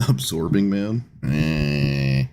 Absorbing Man? Eh.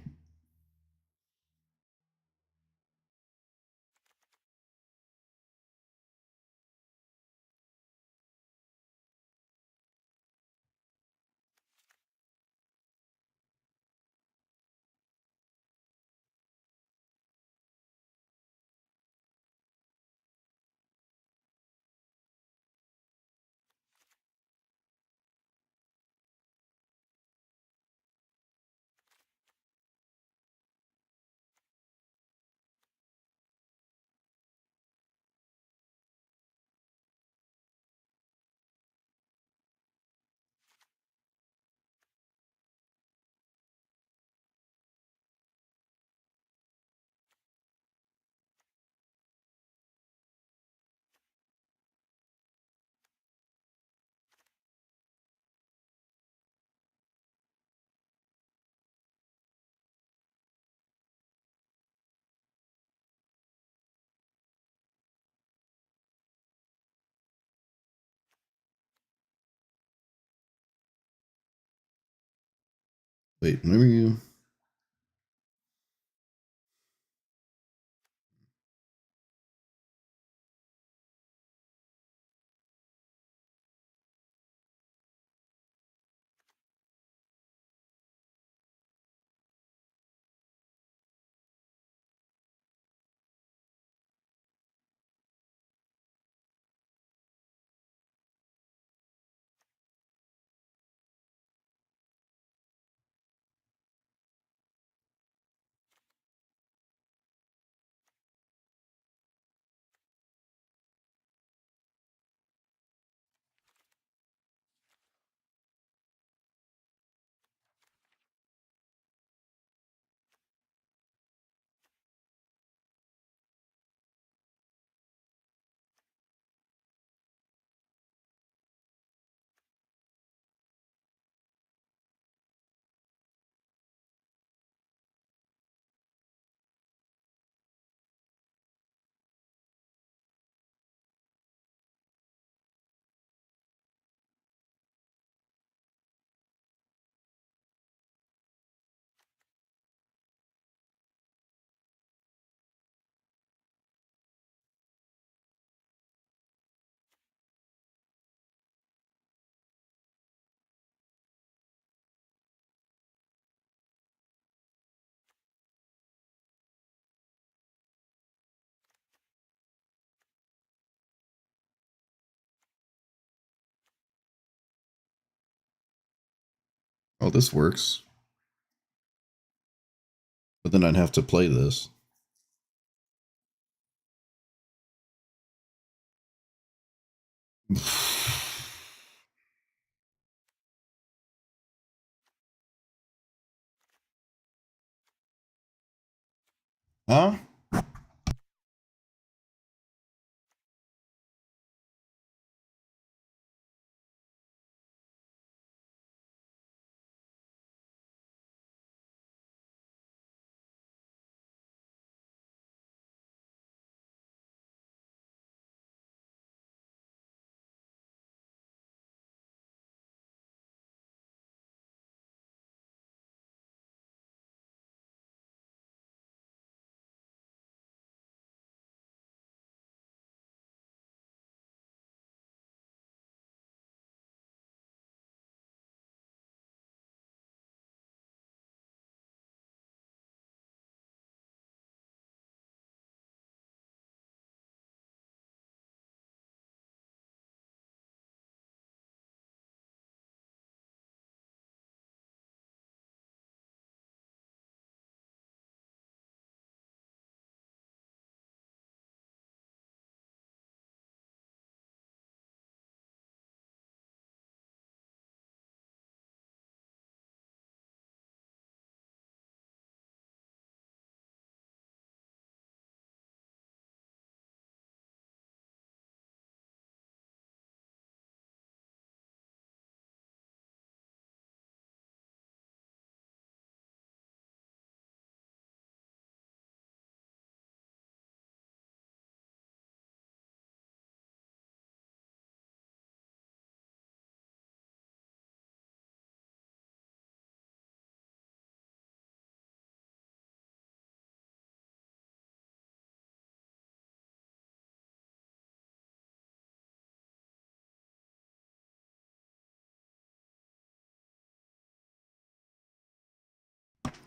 Wait, whenever you. Oh, this works. But then I'd have to play this. Huh?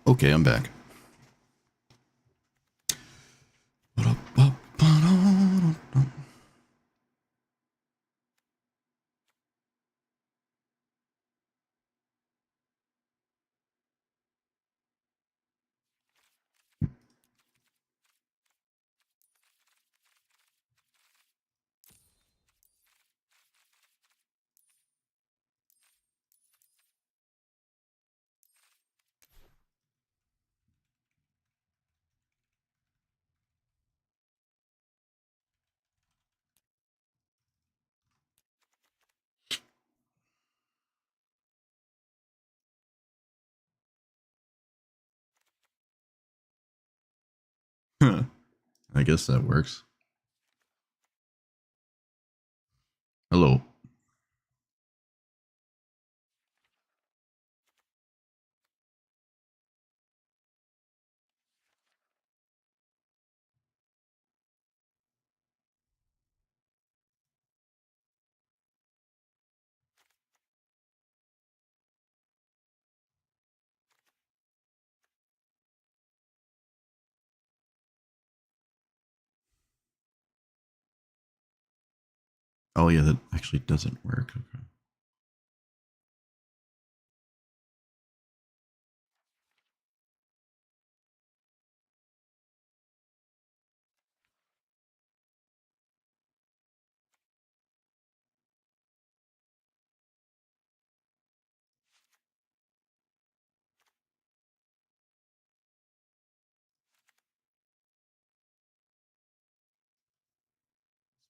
Okay, I'm back. I guess that works. Hello. Oh yeah, that actually doesn't work. Okay.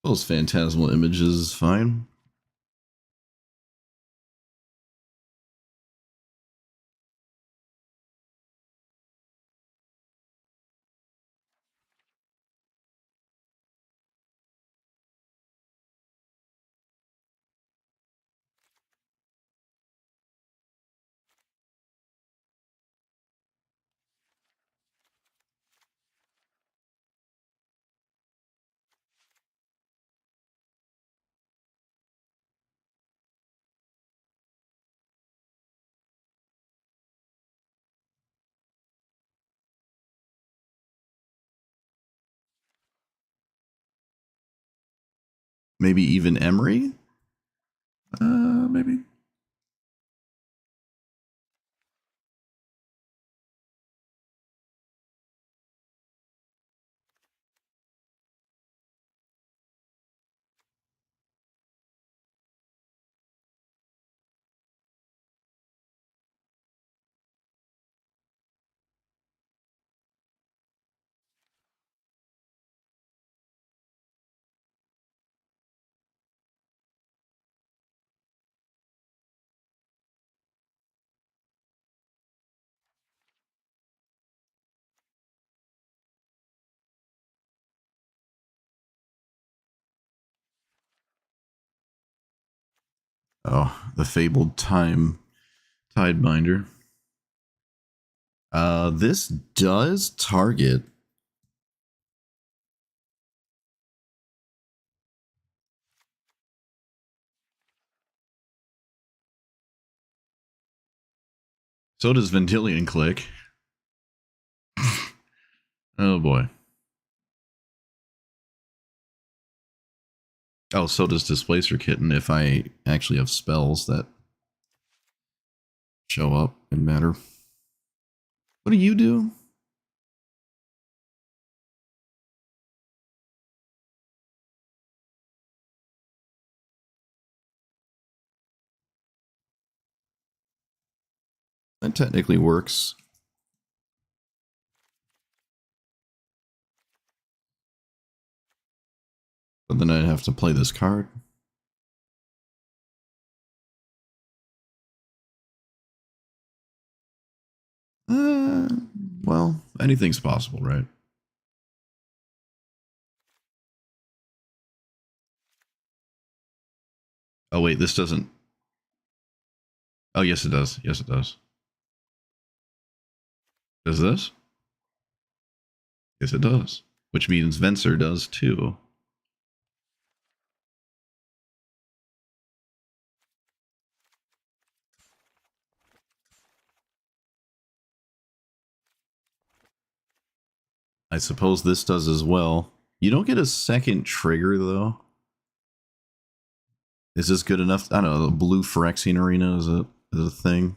Suppose phantasmal images is fine. Maybe even Emery? Maybe. Oh, the fabled Tidebinder. This does target. So does Vendilion Click. Oh boy. Oh, so does Displacer Kitten if I actually have spells that show up and matter. What do you do? That technically works. But then I'd have to play this card. Uh, well, anything's possible, right? Oh, wait, this doesn't. Oh, yes, it does. Yes, it does. Does this? Yes, it does. Which means Venser does too. I suppose this does as well. You don't get a second trigger, though. Is this good enough? I don't know. The blue Phyrexian Arena is a thing.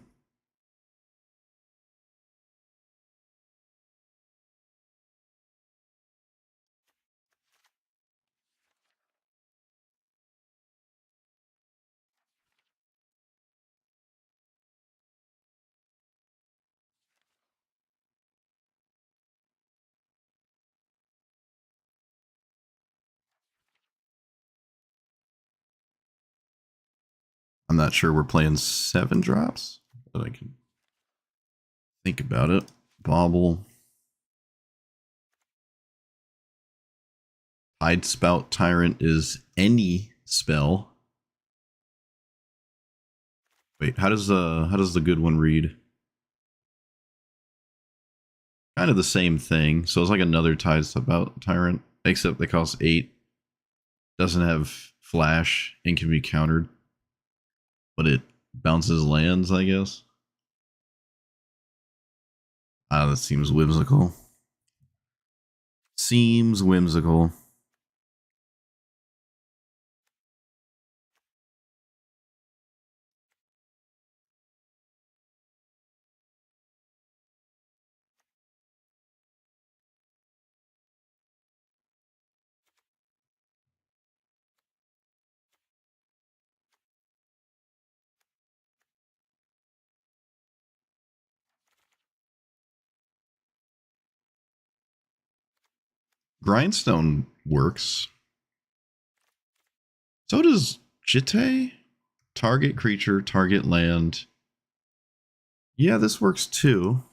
I'm not sure we're playing 7 drops, but I can think about it. Bauble. Tidespout Tyrant is any spell. Wait, how does the good one read? Kind of the same thing. So it's like another Tidespout Tyrant, except they cost 8. Doesn't have flash and can be countered. But it bounces lands, I guess. Ah, that seems whimsical. Seems whimsical. Grindstone works. So does Jitte. Target creature, target land. Yeah, this works too.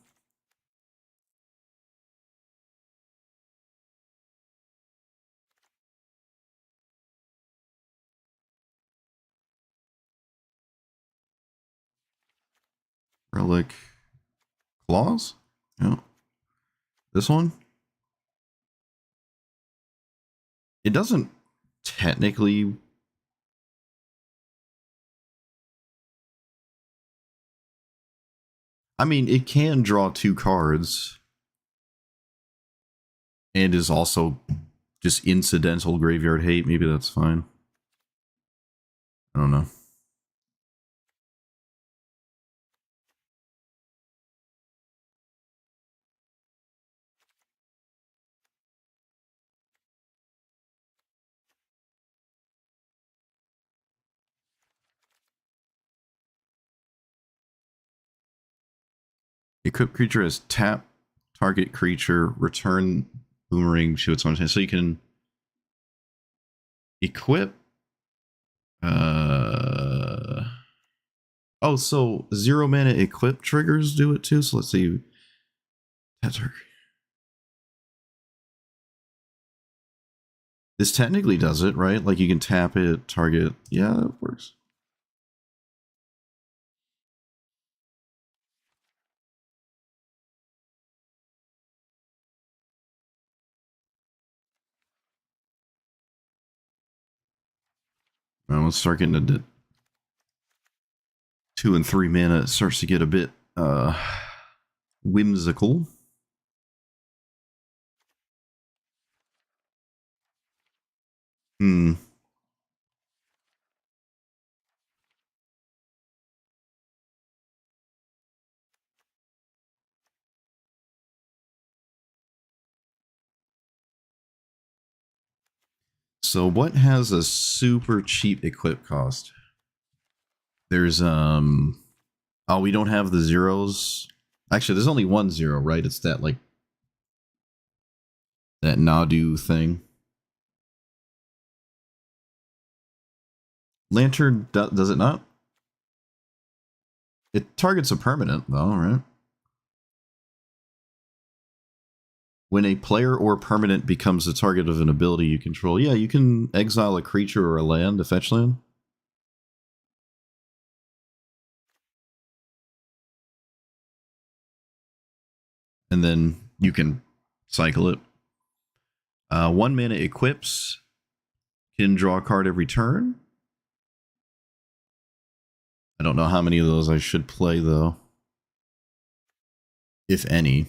Relic Claws? Yeah. This one? It doesn't technically. I mean, it can draw 2 cards. And is also just incidental graveyard hate. Maybe that's fine. I don't know. Equip creature as tap target creature, return boomerang to its own hand. So you can equip. Oh, so 0 mana equip triggers do it too. So let's see. This technically does it, right? Like you can tap it, target. Yeah, that works. Well, let's start getting into 2 and 3 mana. It starts to get a bit whimsical. Hmm. So what has a super cheap equip cost? There's oh, we don't have the zeros. Actually, there's only 1 0, right? It's that like that Nadu thing. Lantern does it not? It targets a permanent though, right? When a player or permanent becomes the target of an ability you control, yeah, you can exile a creature or a land, a fetch land. And then you can cycle it. 1 mana equips, can draw a card every turn. I don't know how many of those I should play though, if any.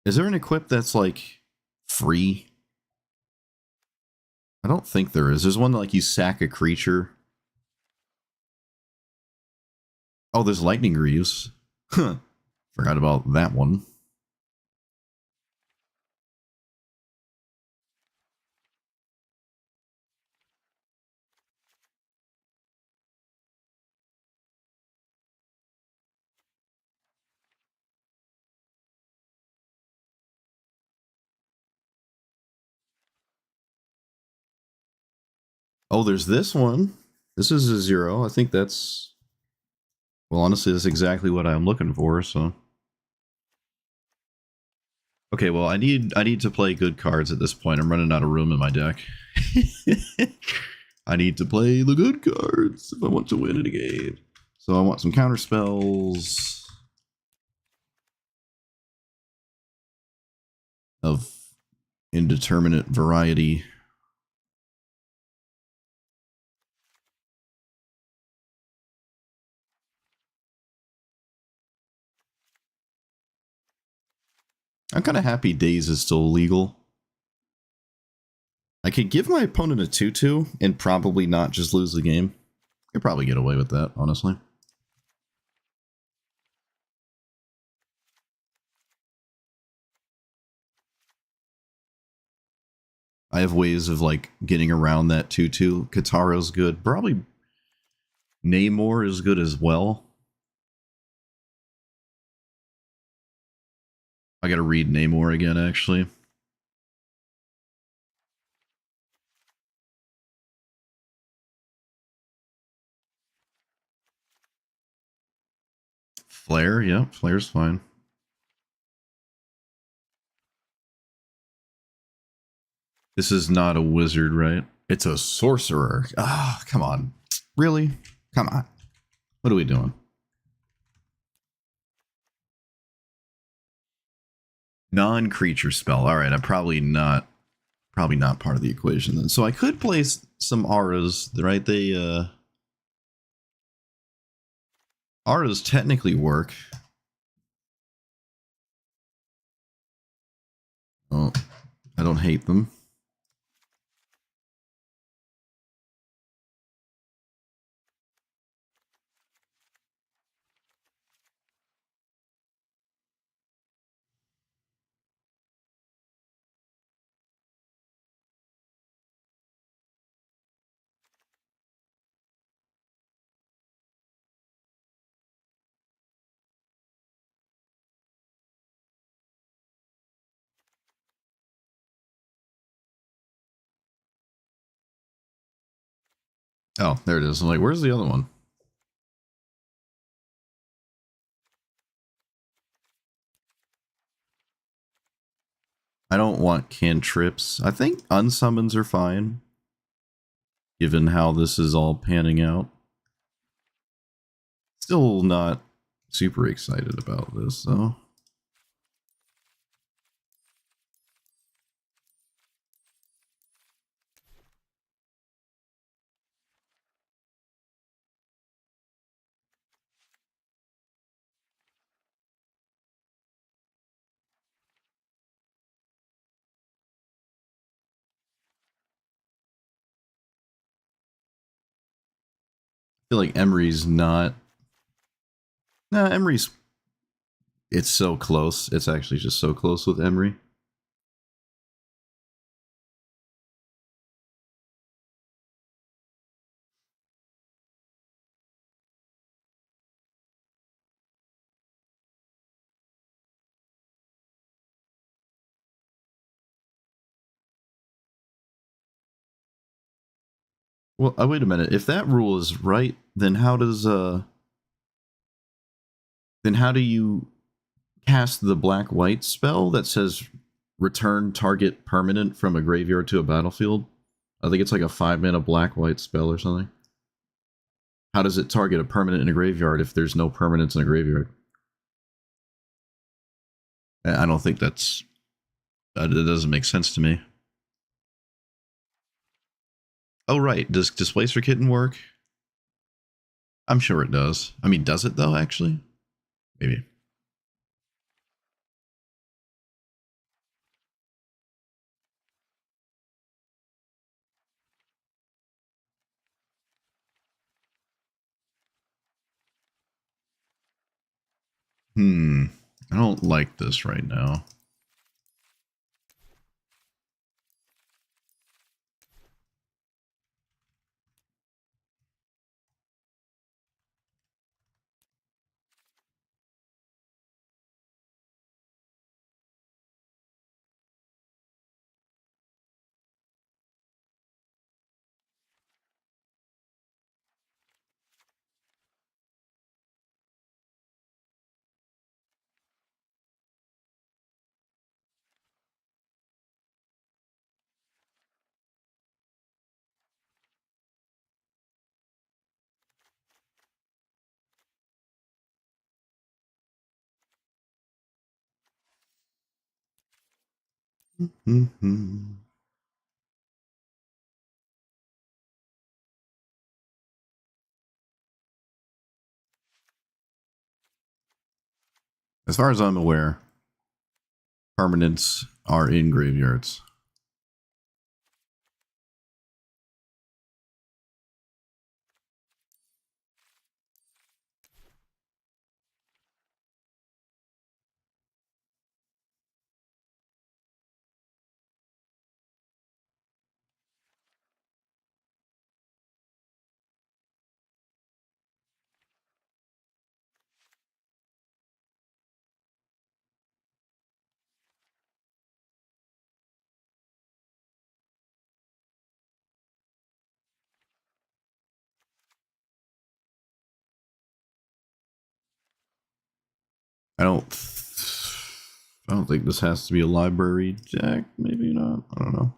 Is there an equip that's like free? I don't think there is. There's one that like you sack a creature. Oh, there's Lightning Greaves. Huh. Forgot about that one. Oh, there's this one. This is a 0. I think that's... Well, honestly, that's exactly what I'm looking for, so... Okay, well, I need to play good cards at this point. I'm running out of room in my deck. I need to play the good cards if I want to win in a game. So I want some counter spells of indeterminate variety. I'm kind of happy Daze is still legal. I could give my opponent a 2-2 and probably not just lose the game. Could probably get away with that, honestly. I have ways of like getting around that 2-2. Kataro's good. Probably Namor is good as well. I gotta read Namor again, actually. Flare, yeah, Flare's fine. This is not a wizard, right? It's a sorcerer. Ah, come on. Really? Come on. What are we doing? Non-creature spell. All right, I'm probably not part of the equation then. So I could place some auras, right? Auras technically work. Oh, I don't hate them. Oh, there it is. I'm like, where's the other one? I don't want cantrips. I think unsummons are fine, given how this is all panning out. Still not super excited about this, though. I feel like Emery's not... Nah, Emery's... It's so close. It's actually just so close with Emery. Well, wait a minute. If that rule is right, then how does then how do you cast the black-white spell that says return target permanent from a graveyard to a battlefield? I think it's like a 5-mana black-white spell or something. How does it target a permanent in a graveyard if there's no permanents in a graveyard? I don't think that doesn't make sense to me. Oh, right. Does Displacer Kitten work? I'm sure it does. I mean, does it though, actually? Maybe. I don't like this right now. As far as I'm aware, permanents are in graveyards. I don't think this has to be a library deck. Maybe not. I don't know.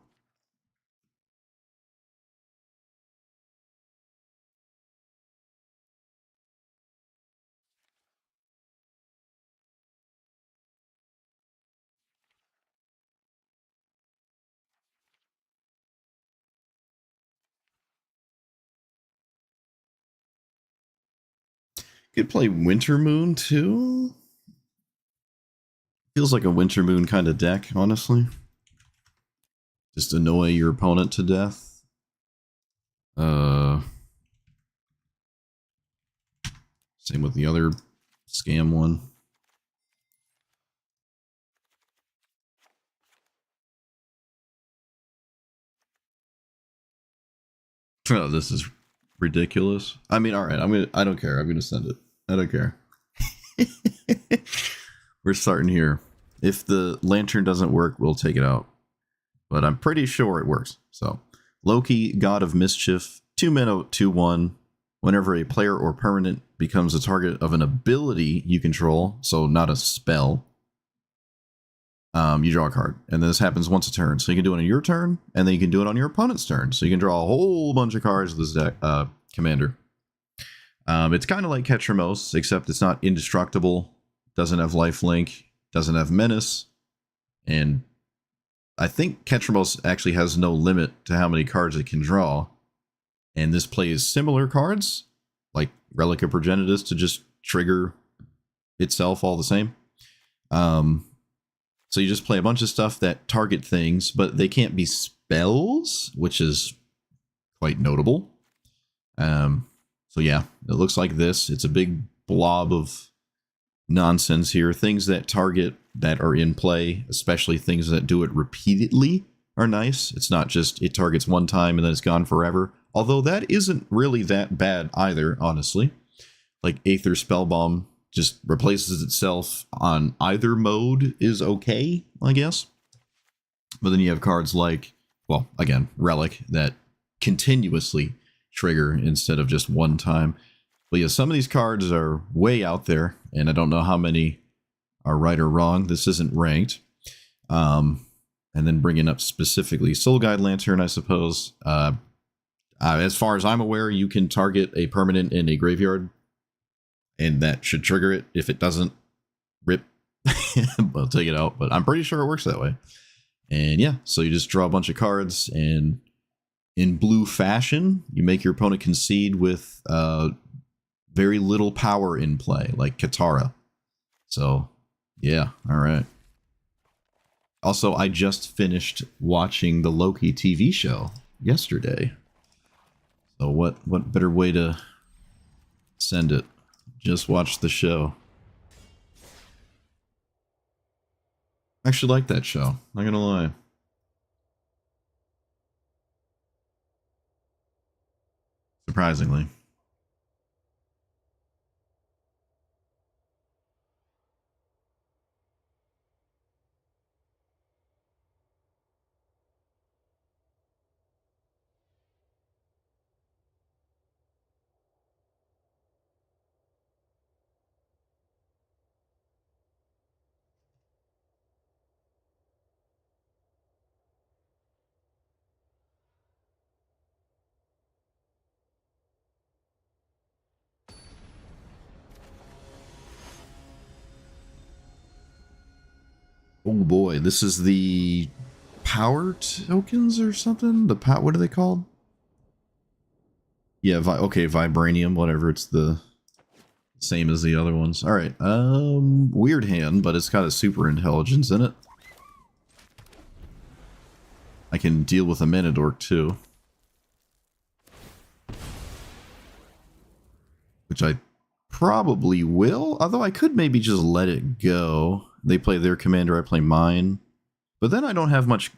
Could play Winter Moon too. Feels like a Winter Moon kind of deck, honestly. Just annoy your opponent to death. Same with the other scam one. Oh, this is ridiculous. I mean, all right. I don't care. I'm gonna send it. I don't care. We're starting here. If the lantern doesn't work, we'll take it out. But I'm pretty sure it works. So, Loki, God of Mischief, 2-mana, 2/1. Whenever a player or permanent becomes a target of an ability you control, so not a spell, you draw a card. And this happens once a turn. So you can do it on your turn, and then you can do it on your opponent's turn. So you can draw a whole bunch of cards with this deck, commander. It's kind of like Ketramos, except it's not indestructible, doesn't have lifelink, doesn't have menace, and I think Ketramos actually has no limit to how many cards it can draw. And this plays similar cards, like Relic of Progenitus, to just trigger itself all the same. So you just play a bunch of stuff that target things, but they can't be spells, which is quite notable. So yeah, it looks like this. It's a big blob of nonsense here. Things that target that are in play, especially things that do it repeatedly, are nice. It's not just it targets one time and then it's gone forever. Although that isn't really that bad either, honestly. Like Aether Spellbomb just replaces itself on either mode is okay, I guess. But then you have cards like, well, again, Relic that continuously trigger instead of just one time. But yeah, some of these cards are way out there, and I don't know how many are right or wrong. This isn't ranked. And then bringing up specifically Soul Guide Lantern, I suppose. As far as I'm aware, you can target a permanent in a graveyard, and that should trigger it. If it doesn't, rip. I'll take it out, but I'm pretty sure it works that way. And yeah, so you just draw a bunch of cards, and in blue fashion, you make your opponent concede with very little power in play, like Katara. So, yeah, all right. Also, I just finished watching the Loki TV show yesterday. So what better way to send it? Just watch the show. I actually like that show. Not gonna lie. Surprisingly. Oh boy, this is the power tokens or something? What are they called? Yeah, okay, vibranium, whatever. It's the same as the other ones. All right. Weird hand, but it's got a super intelligence in it. I can deal with a Manadork too. Which I probably will, although I could maybe just let it go. They play their commander, I play mine. But then I don't have much...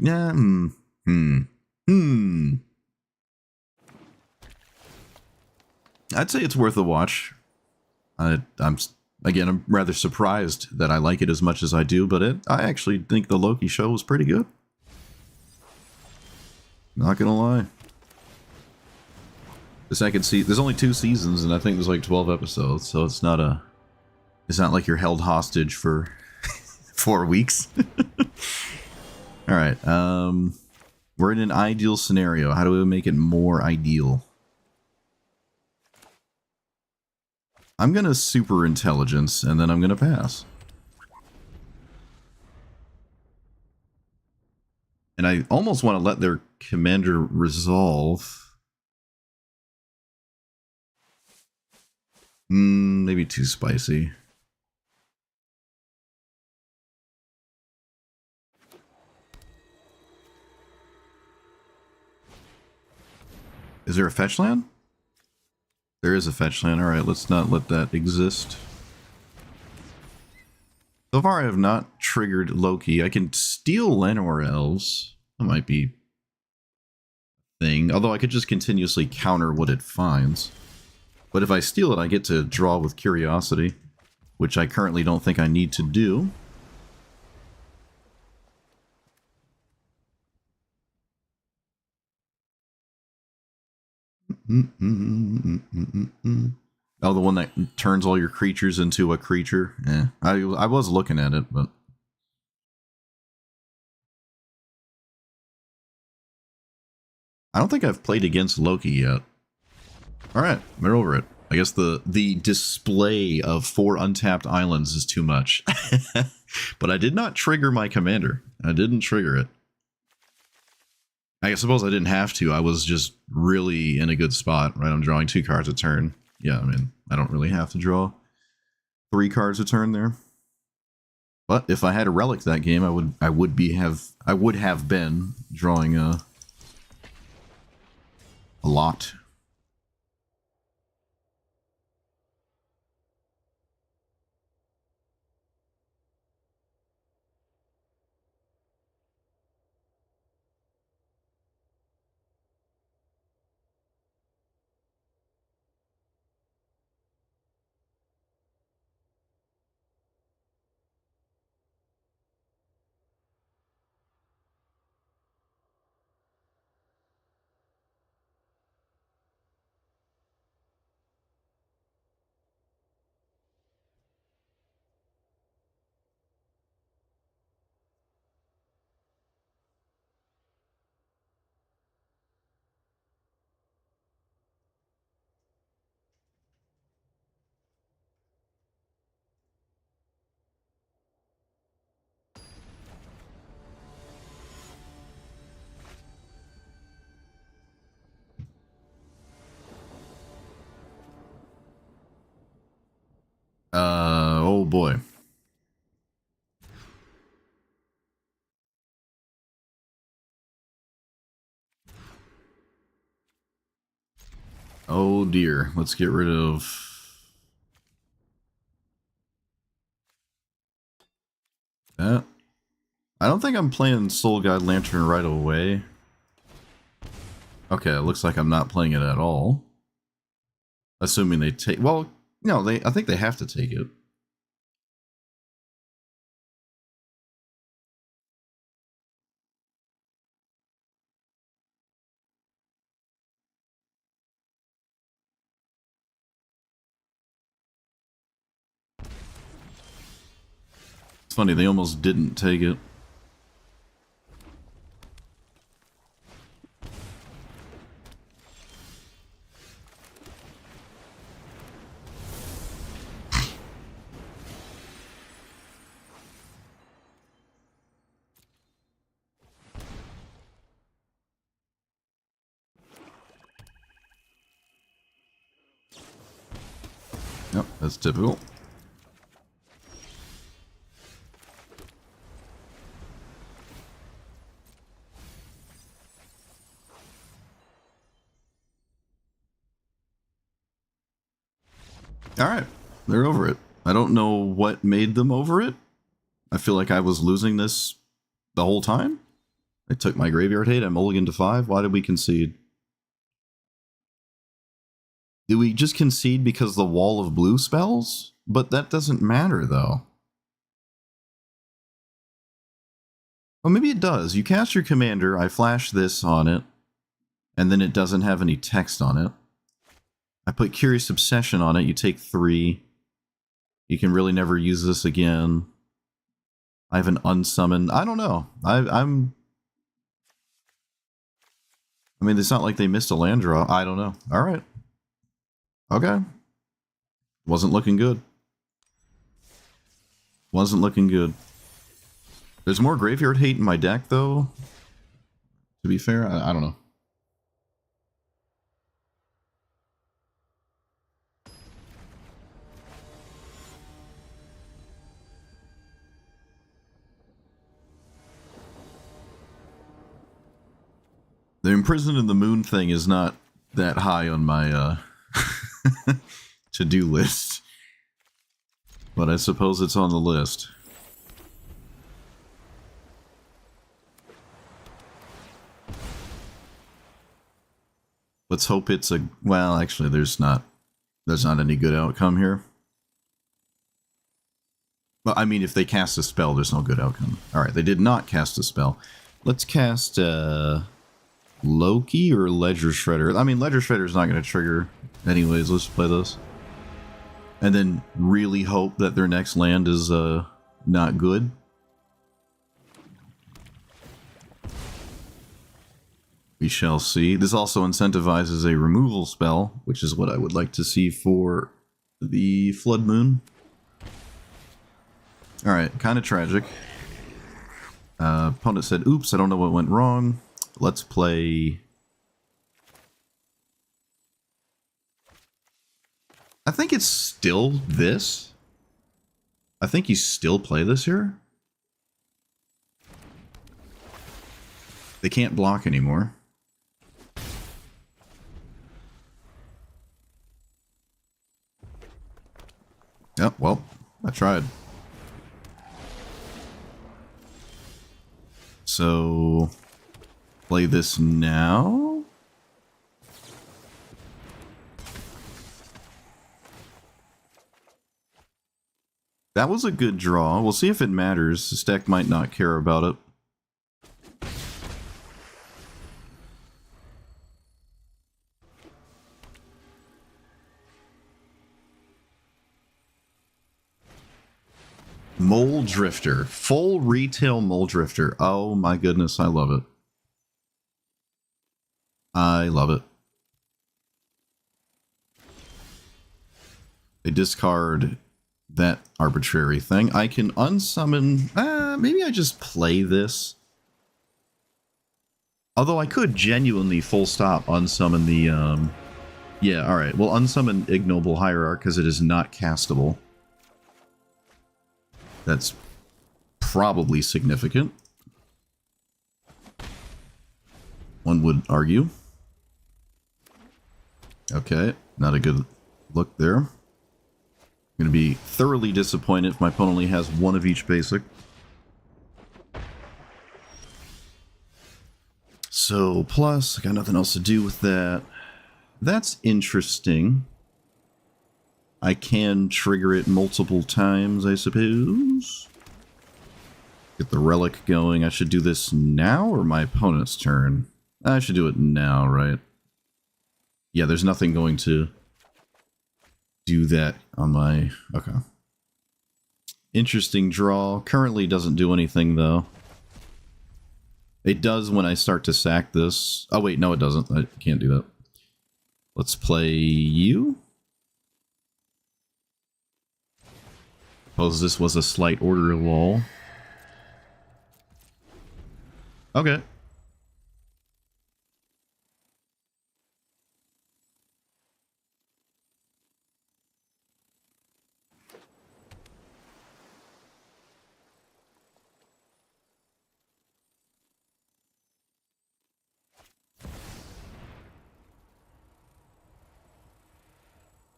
I'd say it's worth a watch. I'm rather surprised that I like it as much as I do, but I actually think the Loki show was pretty good. Not gonna lie. The second season, there's only 2 seasons, and I think there's like 12 episodes, so it's not like you're held hostage for 4 weeks. All right, we're in an ideal scenario. How do we make it more ideal? I'm gonna super intelligence, and then I'm gonna pass. And I almost want to let their commander resolve. Maybe too spicy. Is there a fetch land? There is a fetch land. Alright, let's not let that exist. So far I have not triggered Loki. I can steal Llanowar Elves. That might be a thing. Although I could just continuously counter what it finds. But if I steal it, I get to draw with Curiosity, which I currently don't think I need to do. Oh, the one that turns all your creatures into a creature? Yeah, I was looking at it, but... I don't think I've played against Loki yet. Alright, we're over it. I guess the display of 4 untapped islands is too much. But I did not trigger my commander. I didn't trigger it. I suppose I didn't have to. I was just really in a good spot, right? I'm drawing 2 cards a turn. Yeah, I mean, I don't really have to draw 3 cards a turn there. But if I had a relic that game, I would have been drawing a lot. Oh boy. Oh dear. Let's get rid of... that. I don't think I'm playing Soul Guide Lantern right away. Okay, it looks like I'm not playing it at all. Assuming they take... Well, no, I think they have to take it. It's funny, they almost didn't take it. Yep, that's typical. Alright, they're over it. I don't know what made them over it. I feel like I was losing this the whole time. I took my Graveyard Hate, I mulliganed to 5. Why did we concede? Did we just concede because the wall of blue spells? But that doesn't matter, though. Well, maybe it does. You cast your commander, I flash this on it, and then it doesn't have any text on it. I put Curious Obsession on it, you take 3. You can really never use this again. I have an unsummon. I don't know. I mean, it's not like they missed a land draw. I don't know. Alright. Okay. Wasn't looking good. Wasn't looking good. There's more Graveyard Hate in my deck, though. To be fair, I don't know. The Imprisoned in the Moon thing is not that high on my to-do list. But I suppose it's on the list. Let's hope it's a... Well, actually, there's not any good outcome here. Well, I mean, if they cast a spell, there's no good outcome. Alright, they did not cast a spell. Let's cast, Loki or Ledger Shredder? I mean, Ledger Shredder's not going to trigger anyways. Let's play this. And then really hope that their next land is, not good. We shall see. This also incentivizes a removal spell, which is what I would like to see for the Flood Moon. Alright, kind of tragic. Opponent said, oops, I don't know what went wrong. Let's play... I think it's still this. I think you still play this here. They can't block anymore. Yep, well, I tried. So, play this now. That was a good draw. We'll see if it matters. This deck might not care about it. Mole Drifter. Full retail Mole Drifter. Oh my goodness, I love it. I love it. They discard that arbitrary thing. I can unsummon... maybe I just play this. Although I could genuinely full stop unsummon the... Yeah, alright. Well, unsummon Ignoble Hierarch because it is not castable. That's probably significant. One would argue. Okay, not a good look there. I'm going to be thoroughly disappointed if my opponent only has one of each basic. So, plus, I got nothing else to do with that. That's interesting. I can trigger it multiple times, I suppose. Get the relic going. I should do this now or my opponent's turn? I should do it now, right? Yeah, there's nothing going to do that on my... Okay. Interesting draw. Currently doesn't do anything, though. It does when I start to sack this. Oh, wait, no, it doesn't. I can't do that. Let's play you. Suppose this was a slight order lull. Okay.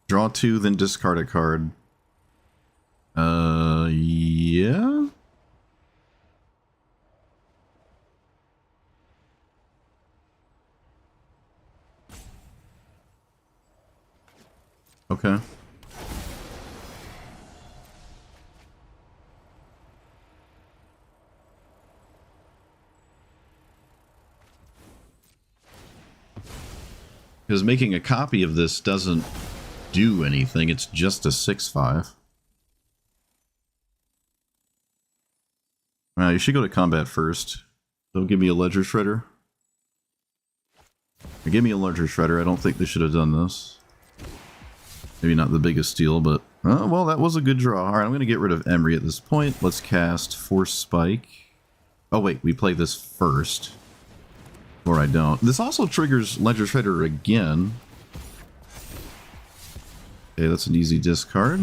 Draw 2, then discard a card. Yeah? Okay. Because making a copy of this doesn't do anything, it's just a 6/5. You should go to combat first. Don't give me a ledger shredder. Or give me a ledger shredder. I don't think they should have done this. Maybe not the biggest deal, but... Oh, well, that was a good draw. Alright, I'm going to get rid of Emery at this point. Let's cast Force Spike. Oh, wait, we play this first. Or I don't. This also triggers Ledger Shredder again. Okay, that's an easy discard.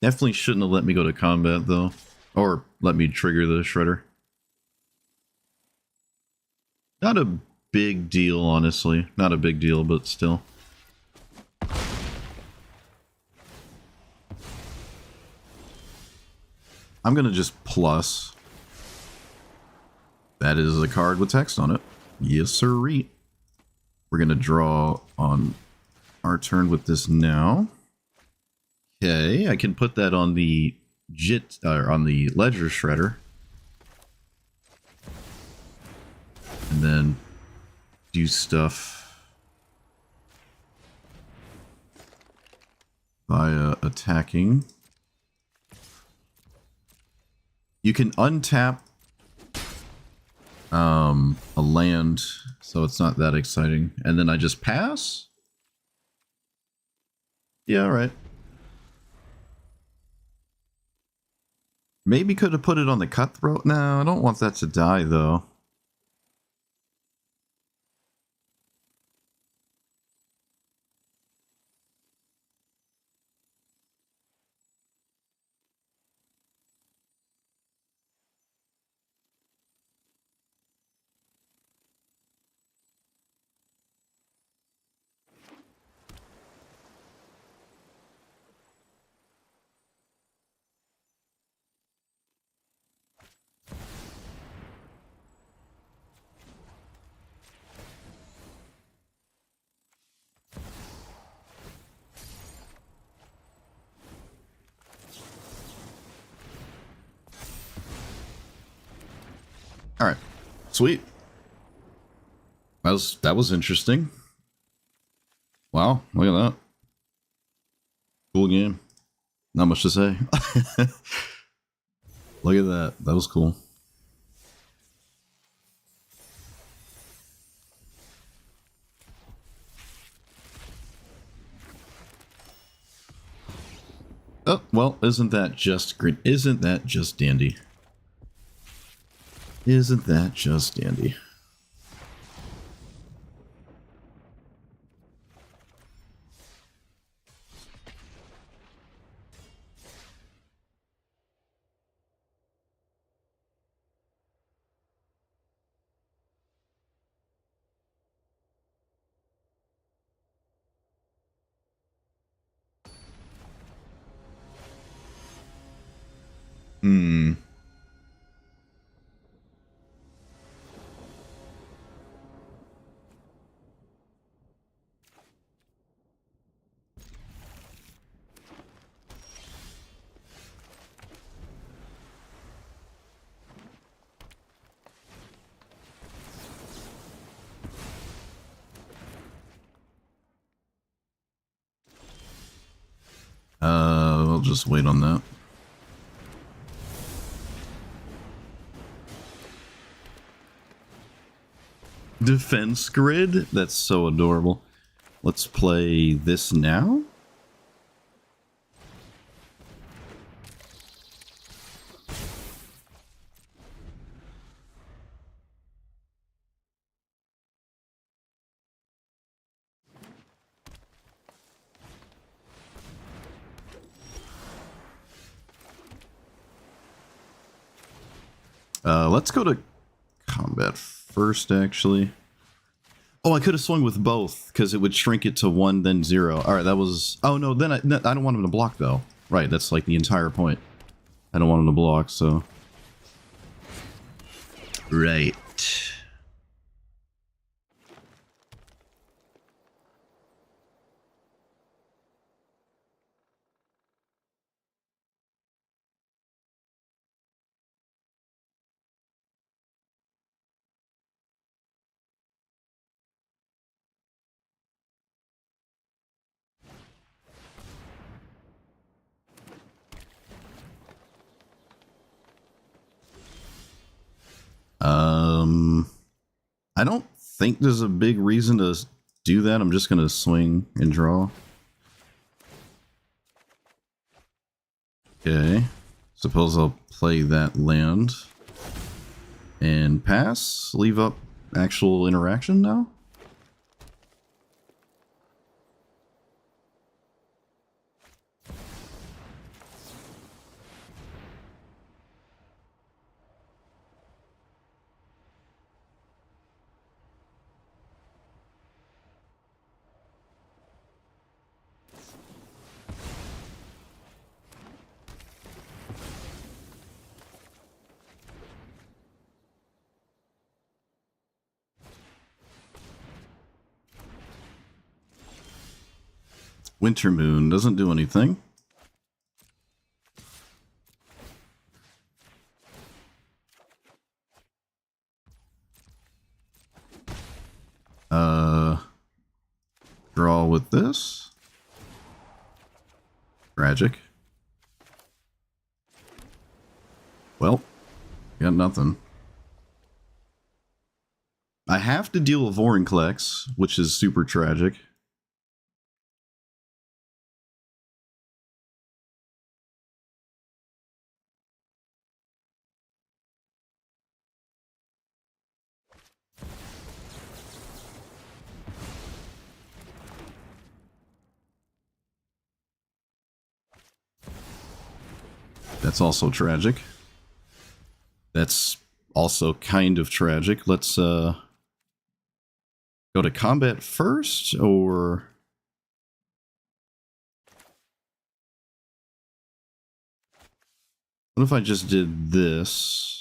Definitely shouldn't have let me go to combat, though. Or let me trigger the Shredder. Not a big deal, honestly. Not a big deal, but still. I'm going to just plus. That is a card with text on it. Yes, sirree. We're going to draw on our turn with this now. Okay, I can put that on the on the Ledger Shredder. And then do stuff via attacking. You can untap a land, so it's not that exciting. And then I just pass? Yeah, alright. Maybe could have put it on the Cutthroat. No, I don't want that to die, though. Alright. Sweet. That was interesting. Wow, look at that. Cool game. Not much to say. Look at that. That was cool. Oh, well, isn't that just great? Isn't that just dandy? Isn't that just dandy? Hmm. I'll just wait on that. Defense grid? That's so adorable. Let's play this now. Let's go to combat first, actually. Oh, I could have swung with both, because it would shrink it to 1, then 0. Alright, that was... Oh, no, then I don't want him to block, though. Right, that's like the entire point. I don't want him to block, so... Right. I don't think there's a big reason to do that. I'm just going to swing and draw. Okay. Suppose I'll play that land. And pass. Leave up actual interaction now. Winter Moon doesn't do anything. Draw with this. Tragic. Well, got nothing. I have to deal with Vorinclex, which is super tragic. That's also tragic. That's also kind of tragic. Let's go to combat first, or... What if I just did this?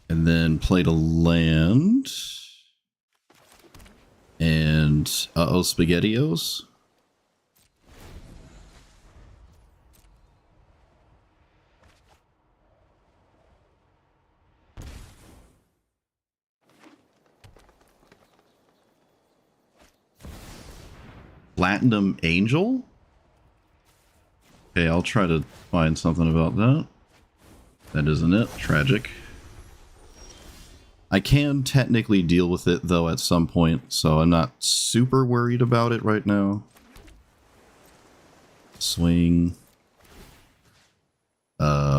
And then played a land. And uh-oh, SpaghettiOs. Platinum Angel? Okay, I'll try to find something about that. That isn't it. Tragic. I can technically deal with it, though, at some point, so I'm not super worried about it right now. Swing.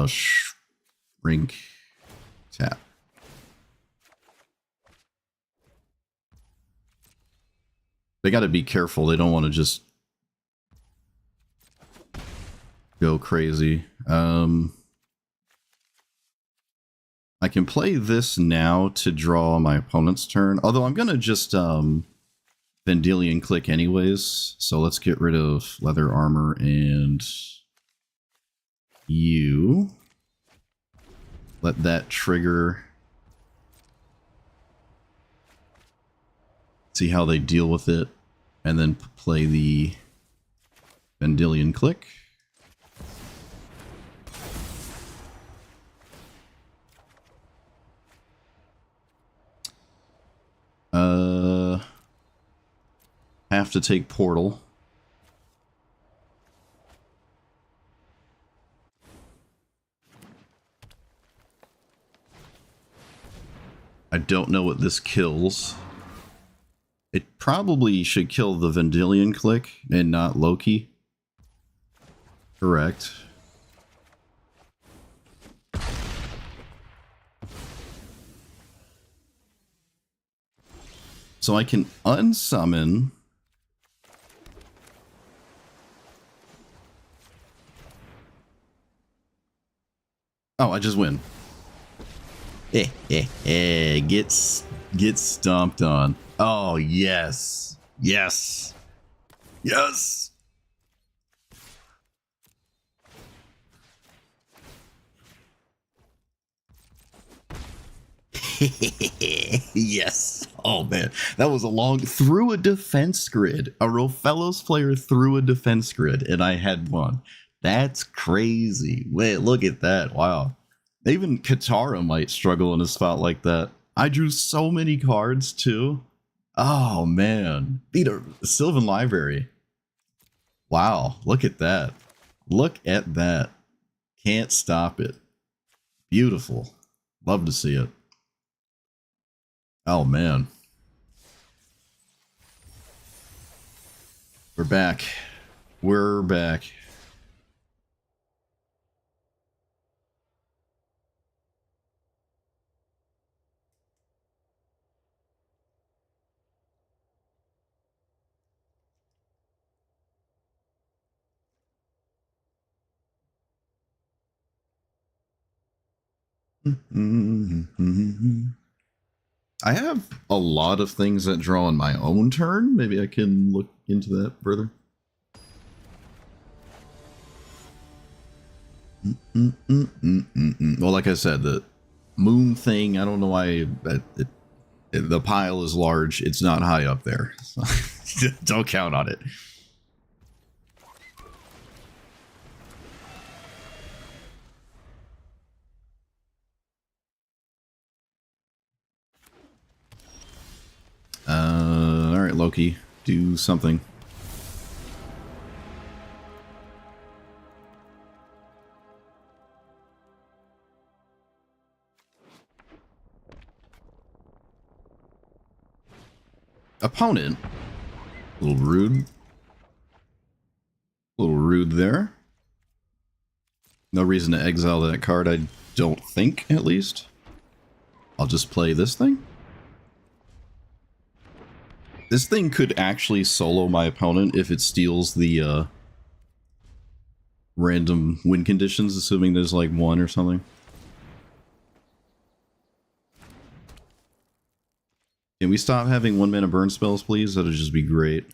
Shrink. Tap. They gotta be careful. They don't want to just go crazy. I I can play this now to draw my opponent's turn. Although I'm going to just Vendilion Click anyways. So let's get rid of leather armor and you. Let that trigger. See how they deal with it. And then play the Vendilion Click. Have to take Portal. I don't know what this kills. It probably should kill the Vendilion Click and not Loki. Correct. So I can unsummon. Oh, I just win. Get stomped on. Oh, yes. Yes. Yes. Yes. Oh, man. That was a long... Through a defense grid. A Rofellos player through a defense grid, and I had one. That's crazy. Wait, look at that. Wow. Even Katara might struggle in a spot like that. I drew so many cards, too. Oh, man. Beat a Sylvan Library. Wow. Look at that. Look at that. Can't stop it. Beautiful. Love to see it. Oh, man. We're back. We're back. I have a lot of things that draw on my own turn. Maybe I can look into that further. Well, like I said, the moon thing, I don't know why the pile is large. It's not high up there. So don't count on it. All right, Loki, do something. Opponent. A little rude. A little rude there. No reason to exile that card, I don't think, at least. I'll just play this thing. This thing could actually solo my opponent if it steals the random win conditions, assuming there's like one or something. Can we stop having 1-mana burn spells, please? That'd just be great.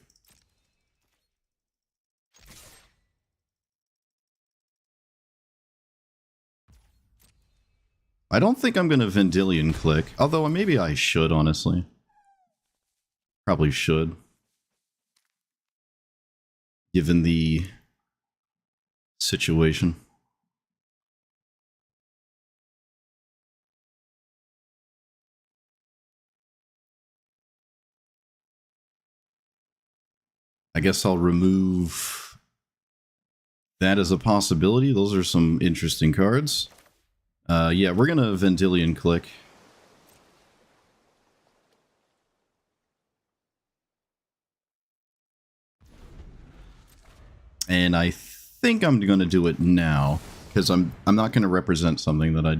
I don't think I'm going to Vendilion Click, although maybe I should, honestly. Probably should. Given the situation. I guess I'll remove that as a possibility. Those are some interesting cards. Yeah, we're going to Vendilion Click. And I think I'm going to do it now, because I'm not going to represent something that I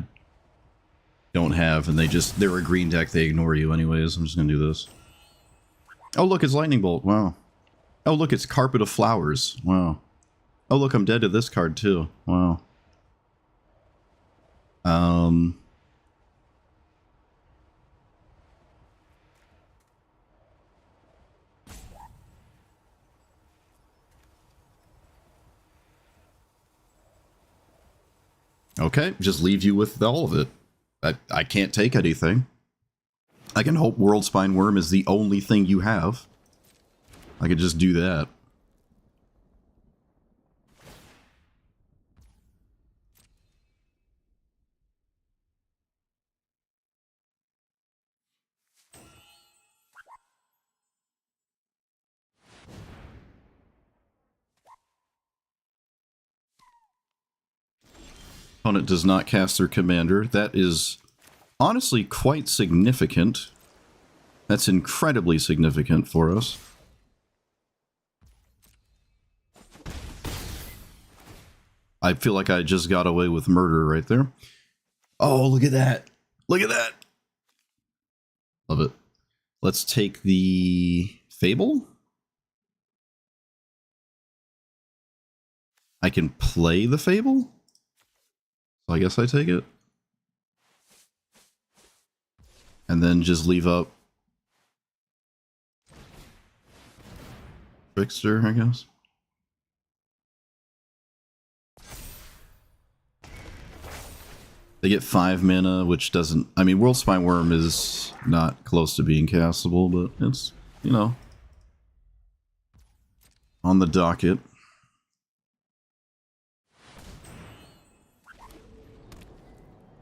don't have, and they're a green deck, they ignore you anyways. I'm just going to do this. Oh, look, it's Lightning Bolt. Wow. Oh, look, it's Carpet of Flowers. Wow. Oh, look, I'm dead to this card, too. Wow. Okay, just leave you with all of it. I can't take anything. I can hope World Spine Worm is the only thing you have. I could just do that. Opponent does not cast their commander. That is honestly quite significant. That's incredibly significant for us. I feel like I just got away with murder right there. Oh, look at that. Look at that. Love it. Let's take the Fable. I can play the Fable? So I guess I take it. And then just leave up Trickster, I guess. They get 5 mana, which doesn't... I mean, World Spine Worm is not close to being castable, but it's, you know, on the docket.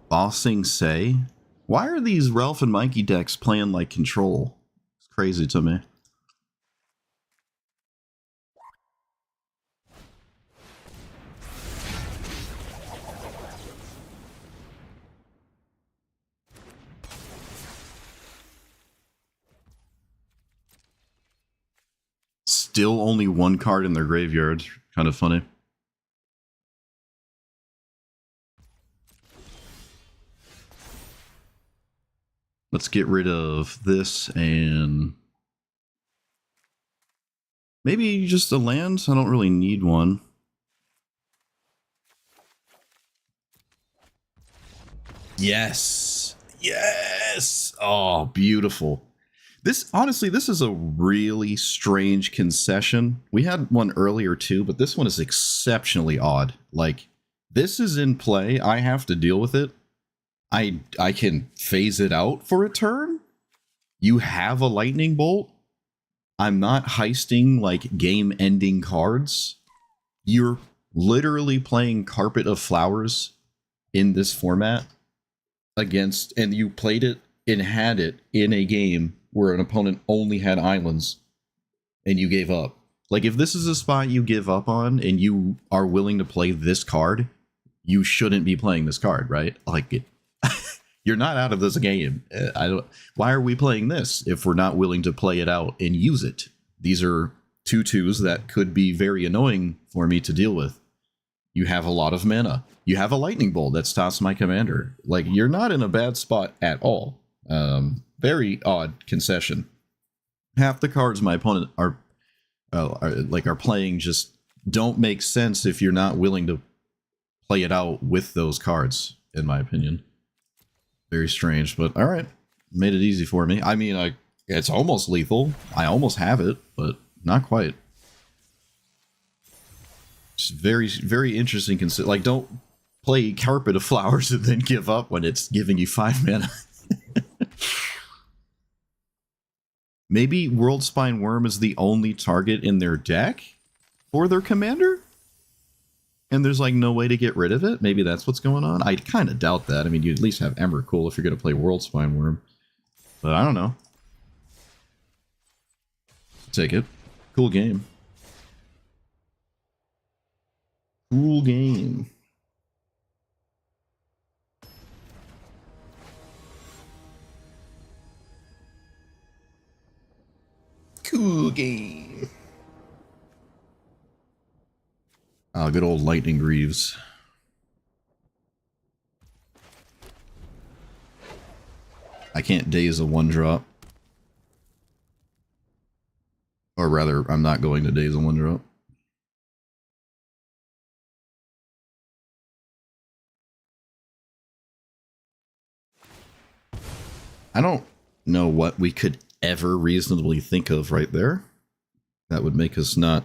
Bossing Say? Why are these Ralph and Mikey decks playing like Control? It's crazy to me. Still only one card in their graveyard. Kind of funny. Let's get rid of this and maybe just a land. I don't really need one. Yes. Yes. Oh, beautiful. This, honestly, this is a really strange concession. We had one earlier too, but this one is exceptionally odd. Like, this is in play. I have to deal with it. I can phase it out for a turn. You have a lightning bolt. I'm not heisting like game-ending cards. You're literally playing Carpet of Flowers in this format against, and you played it and had it in a game where an opponent only had islands and you gave up. Like, if this is a spot you give up on and you are willing to play this card, you shouldn't be playing this card, right? Like, it, you're not out of this game. I don't. Why are we playing this if we're not willing to play it out and use it? These are 2/2s that could be very annoying for me to deal with. You have a lot of mana. You have a lightning bolt that stops my commander. Like, you're not in a bad spot at all. Very odd concession. Half the cards my opponent are playing just don't make sense if you're not willing to play it out with those cards, in my opinion. Very strange, but all right. Made it easy for me. I mean, it's almost lethal. I almost have it, but not quite. It's very, very interesting. Like, don't play Carpet of Flowers and then give up when it's giving you 5 mana. Maybe World Spine Worm is the only target in their deck for their commander? And there's like no way to get rid of it? Maybe that's what's going on? I kind of doubt that. I mean, you at least have Emrakul if you're going to play World Spine Worm. But I don't know. Take it. Cool game. Cool game. Cool game. Oh, good old Lightning Greaves. I can't daze a 1-drop. Or rather, I'm not going to daze a 1-drop. I don't know what we could ever reasonably think of right there that would make us not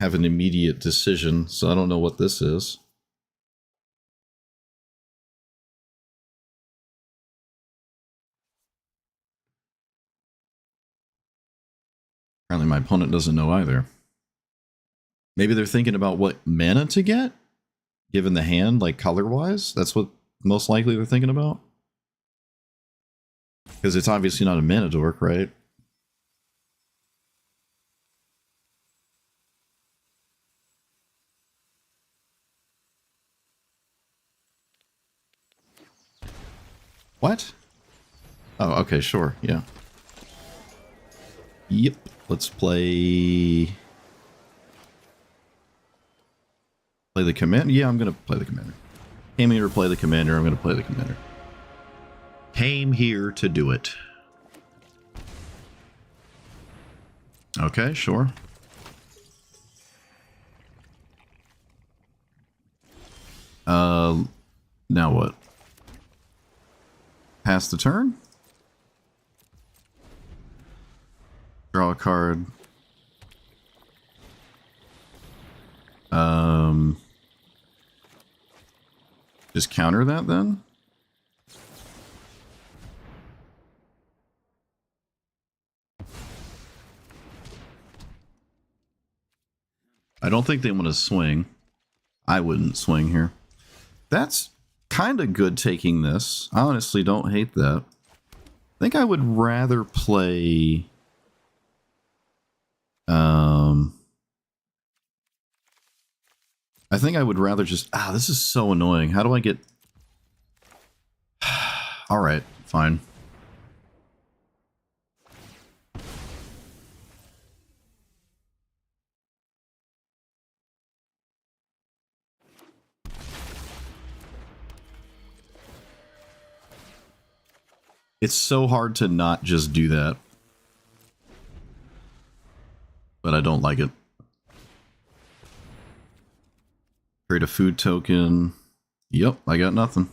have an immediate decision, so I don't know what this is. Apparently my opponent doesn't know either. Maybe they're thinking about what mana to get, given the hand, like color-wise. That's what most likely they're thinking about. Because it's obviously not a mana dork, right? What? Oh, okay, sure, yeah. Yep, let's play... Play the commander? Yeah, I'm gonna play the commander. Came here to play the commander, I'm gonna play the commander. Came here to do it. Okay, sure. Now what? Pass the turn? Draw a card. Just counter that then? I don't think they want to swing. I wouldn't swing here. That's kind of good taking this. I honestly don't hate that. I think I would rather play... I think I would rather just... this is so annoying. How do I get... Alright, fine. It's so hard to not just do that. But I don't like it. Create a food token. Yep, I got nothing.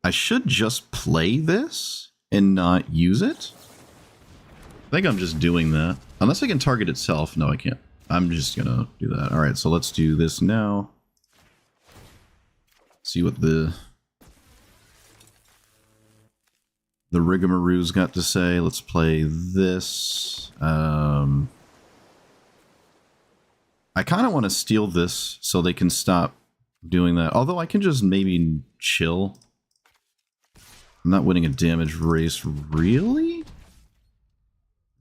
I should just play this and not use it. I think I'm just doing that. Unless I can target itself. No, I can't. I'm just gonna do that. Alright, so let's do this now. See what the Rigamaroos got to say. Let's play this. I kind of want to steal this so they can stop doing that. Although I can just maybe chill. I'm not winning a damage race, really?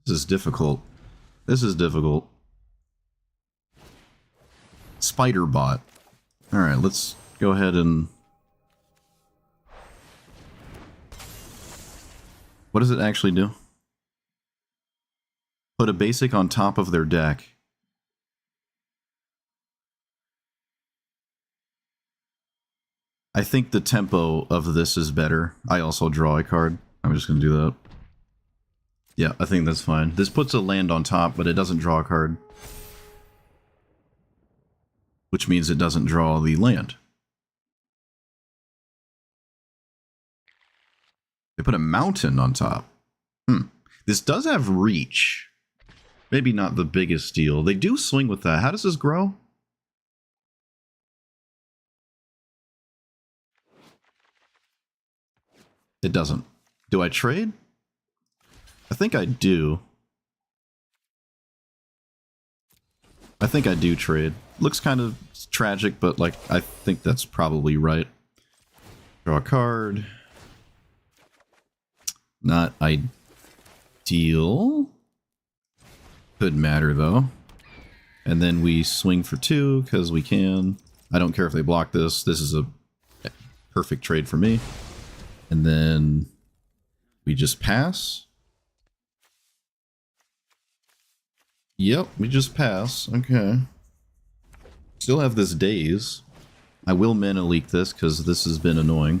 This is difficult. This is difficult. Spider bot. Alright, let's go ahead and... What does it actually do? Put a basic on top of their deck. I think the tempo of this is better. I also draw a card. I'm just going to do that. Yeah, I think that's fine. This puts a land on top, but it doesn't draw a card. Which means it doesn't draw the land. They put a mountain on top. This does have reach. Maybe not the biggest deal. They do swing with that. How does this grow? It doesn't. Do I trade? I think I do. I think I do trade. Looks kind of tragic, but like I think that's probably right. Draw a card. Not ideal. Could matter though. And then we swing for 2 because we can. I don't care if they block this. This is a perfect trade for me. And then we just pass. Yep, we just pass. Okay. Still have this daze. I will mana leak this because this has been annoying.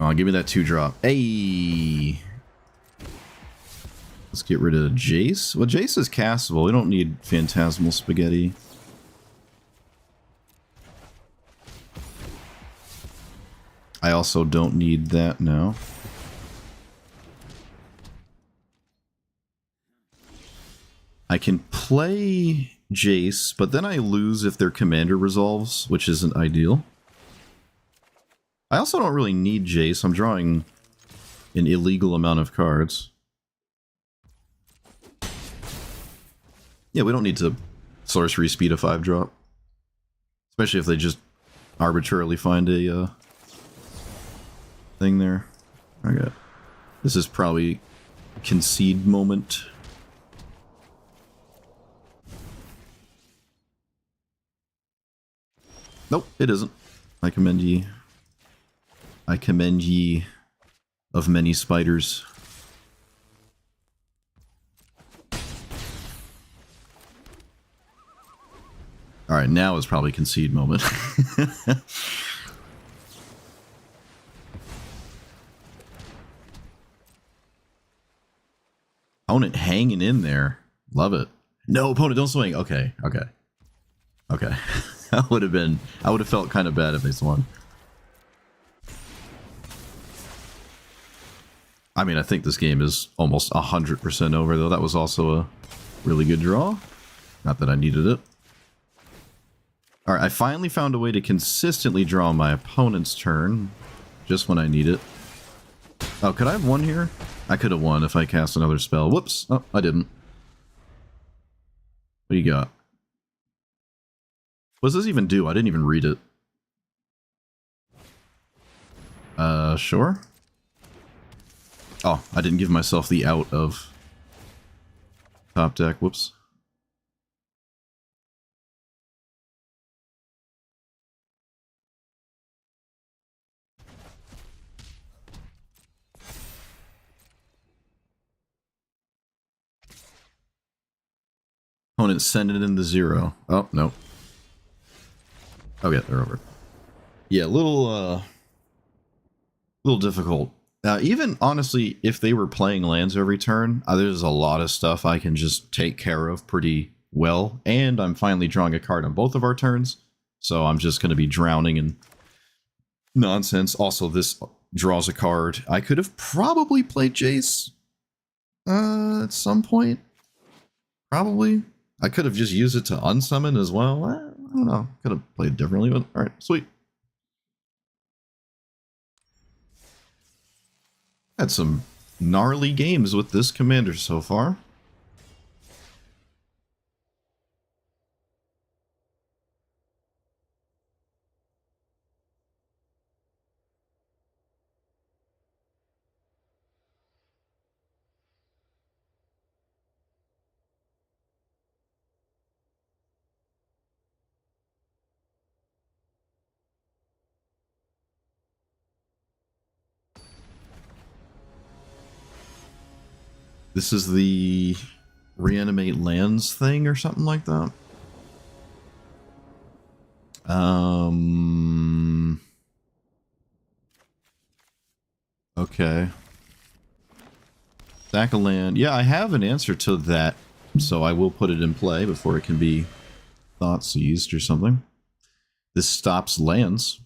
Oh, give me that 2-drop. Hey! Let's get rid of Jace. Well, Jace is castable. We don't need Phantasmal Spaghetti. I also don't need that now. I can play Jace, but then I lose if their commander resolves, which isn't ideal. I also don't really need Jace. I'm drawing an illegal amount of cards. Yeah, we don't need to sorcery speed a 5-drop. Especially if they just arbitrarily find a thing there. Okay. This is probably concede moment. Nope, it isn't. I commend ye. I commend ye of many spiders. Alright, now is probably concede moment. Opponent hanging in there. Love it. No, opponent, don't swing. Okay, okay. Okay. I would have felt kind of bad if they swung. I mean, I think this game is almost 100% over, though. That was also a really good draw. Not that I needed it. Alright, I finally found a way to consistently draw my opponent's turn, just when I need it. Oh, could I have won here? I could have won if I cast another spell. Whoops. Oh, I didn't. What do you got? What does this even do? I didn't even read it. Sure. Oh, I didn't give myself the out of top deck. Whoops. Opponent send it into 0. Oh, no. Oh, yeah, they're over. Yeah, little difficult. Even, honestly, if they were playing lands every turn, there's a lot of stuff I can just take care of pretty well. And I'm finally drawing a card on both of our turns, so I'm just going to be drowning in nonsense. Also, this draws a card. I could have probably played Jace at some point. Probably. I could have just used it to unsummon as well. I don't know. Could have played differently, but alright, sweet. Had some gnarly games with this commander so far. This is the reanimate lands thing or something like that. Okay. Sack a land. Yeah, I have an answer to that, so I will put it in play before it can be thought seized or something. This stops lands.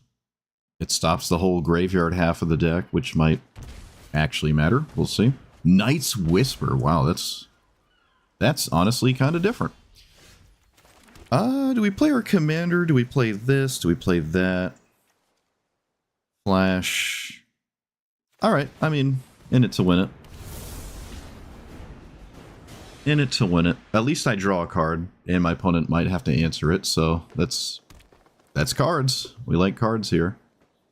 It stops the whole graveyard half of the deck, which might actually matter. We'll see. Knight's Whisper. Wow, that's honestly kind of different. Do we play our commander? Do we play this? Do we play that? Flash. Alright, I mean, in it to win it. In it to win it. At least I draw a card, and my opponent might have to answer it, so that's cards. We like cards here.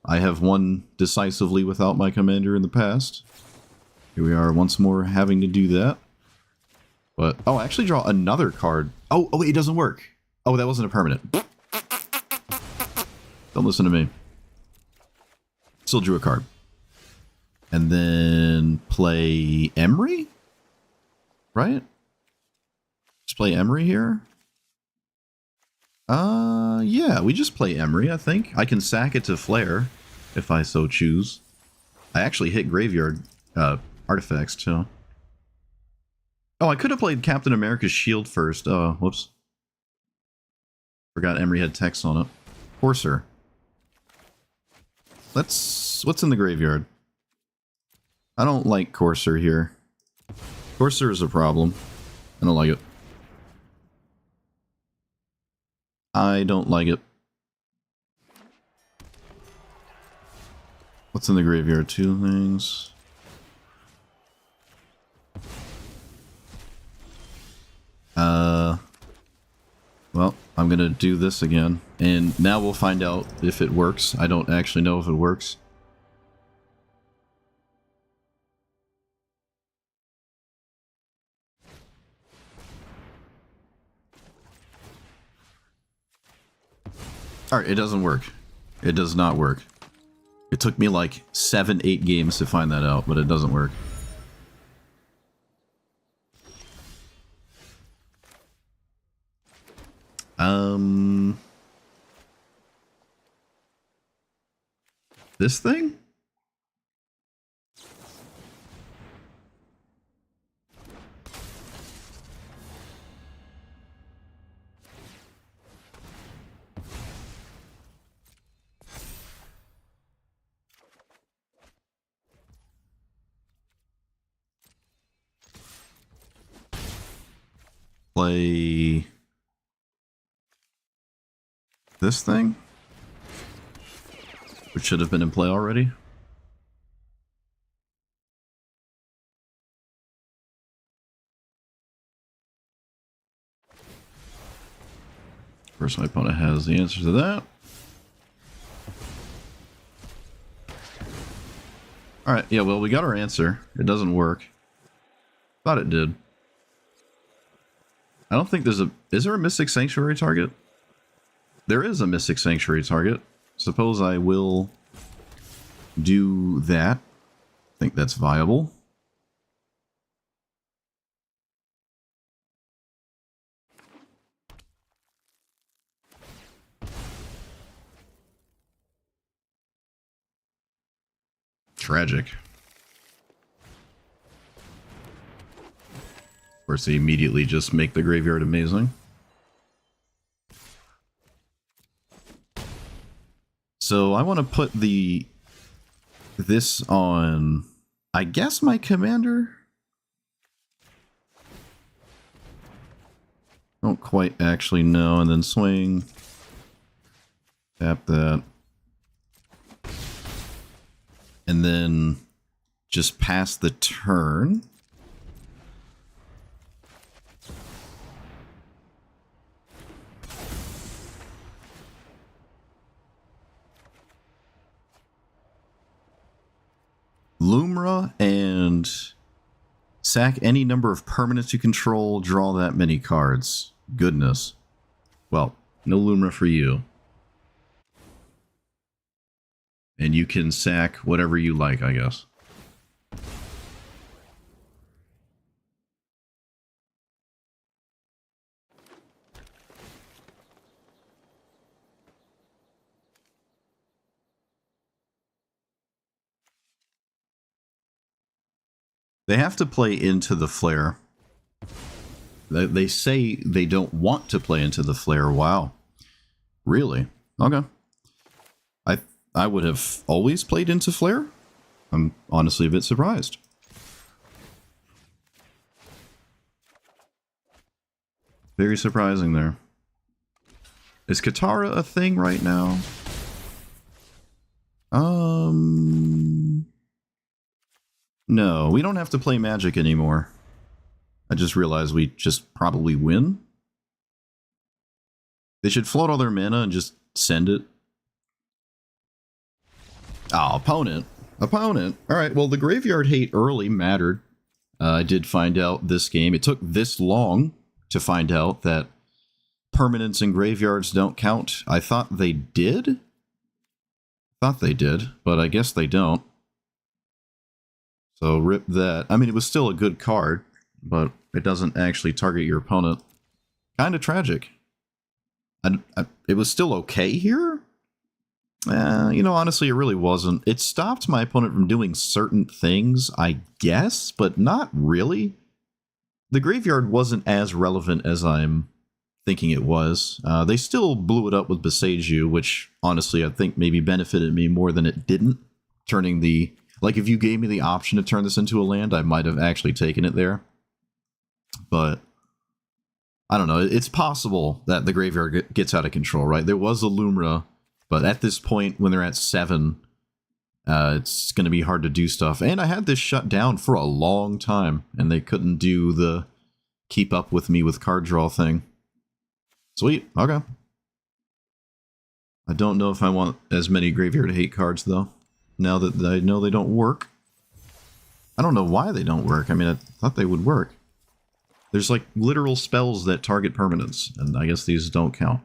I have won decisively without my commander in the past. Here we are once more having to do that. But, oh, I actually draw another card. Oh, wait, it doesn't work. Oh, that wasn't a permanent. Don't listen to me. Still drew a card. And then play Emry? Right? Just play Emry here? Yeah, we just play Emry, I think. I can sack it to Flare, if I so choose. I actually hit Graveyard artifacts, too. Oh, I could have played Captain America's Shield first. Oh, whoops. Forgot Emry had text on it. Courser. What's in the graveyard? I don't like Courser here. Courser is a problem. I don't like it. I don't like it. What's in the graveyard? 2 things. Well, I'm gonna do this again, and now we'll find out if it works. I don't actually know if it works. Alright, it doesn't work. It does not work. It took me like 7-8 games to find that out, but it doesn't work. This thing? Play this thing, which should have been in play already. Of course, my opponent has the answer to that. Alright, yeah, well, we got our answer. It doesn't work. Thought it did. I don't think there's a... Is there a Mystic Sanctuary target? There is a Mystic Sanctuary target. Suppose I will do that. I think that's viable. Tragic. Of course, they immediately just make the graveyard amazing. So I want to put this on, I guess, my commander? Don't quite actually know. And then swing. Tap that. And then just pass the turn. Lumra and sack any number of permanents you control, draw that many cards. Goodness. Well, no Lumra for you. And you can sack whatever you like, I guess. They have to play into the flare. They say they don't want to play into the flare. Wow. Really? Okay. I would have always played into flare. I'm honestly a bit surprised. Very surprising there. Is Katara a thing right now? No, we don't have to play Magic anymore. I just realized we just probably win. They should float all their mana and just send it. Oh, opponent. Opponent. Alright, well, the graveyard hate early mattered. I did find out this game. It took this long to find out that permanents and graveyards don't count. I thought they did. Thought they did, but I guess they don't. So rip that. I mean, it was still a good card, but it doesn't actually target your opponent. Kind of tragic. It was still okay here? You know, honestly, it really wasn't. It stopped my opponent from doing certain things, I guess, but not really. The graveyard wasn't as relevant as I'm thinking it was. They still blew it up with Boseiju, which honestly I think maybe benefited me more than it didn't. Turning the, like, if you gave me the option to turn this into a land, I might have actually taken it there. But I don't know. It's possible that the graveyard gets out of control, right? There was a Lumra, but at this point, when they're at 7, it's going to be hard to do stuff. And I had this shut down for a long time, and they couldn't do the keep up with me with card draw thing. Sweet. Okay. I don't know if I want as many graveyard hate cards, though, now that I know they don't work. I don't know why they don't work. I mean, I thought they would work. There's like literal spells that target permanents, and I guess these don't count.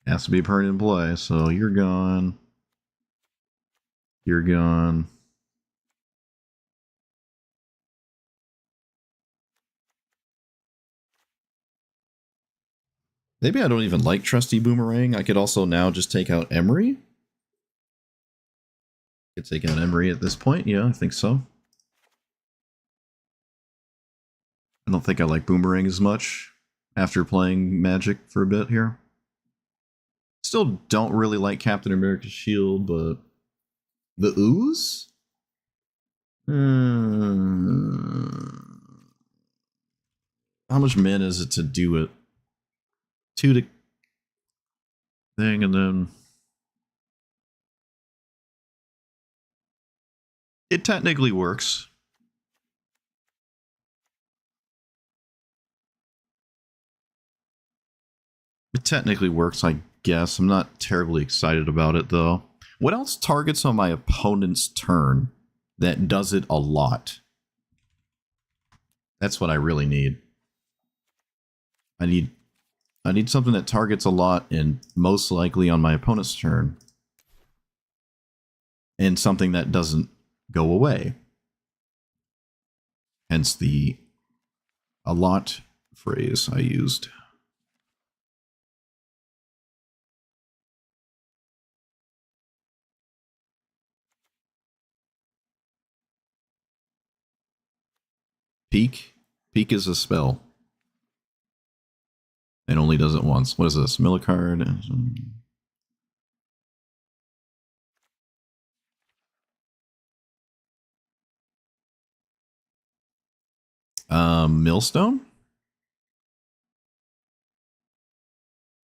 Has to be permanent play, so you're gone. You're gone. Maybe I don't even like Trusty Boomerang. I could also now just take out Emery. Could take out Emery at this point. Yeah, I think so. I don't think I like Boomerang as much after playing Magic for a bit here. Still don't really like Captain America's Shield, but the Ooze? How much mana is it to do it? 2 to thing, and then it technically works. It technically works, I guess. I'm not terribly excited about it, though. What else targets on my opponent's turn that does it a lot? That's what I really need. I need something that targets a lot and most likely on my opponent's turn. And something that doesn't go away. Hence the a lot phrase I used. Peak? Peak is a spell. It only does it once. What is this? Mill a card. Millstone?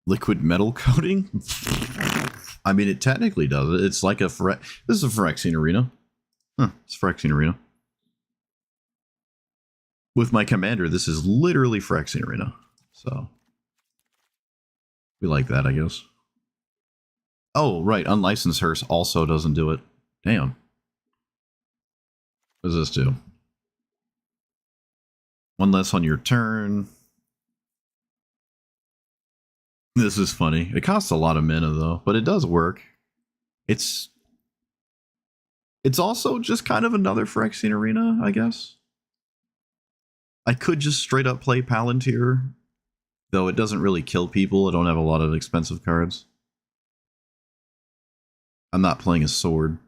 Liquid metal coating? I mean, it technically does it. It's like a this is a Phyrexian Arena. Huh, it's Phyrexian Arena. With my commander, this is literally Phyrexian Arena. So we like that, I guess. Oh, right. Unlicensed Hearse also doesn't do it. Damn. What does this do? 1 less on your turn. This is funny. It costs a lot of mana, though, but it does work. It's also just kind of another Phyrexian Arena, I guess. I could just straight up play Palantir, though it doesn't really kill people. I don't have a lot of expensive cards. I'm not playing a sword.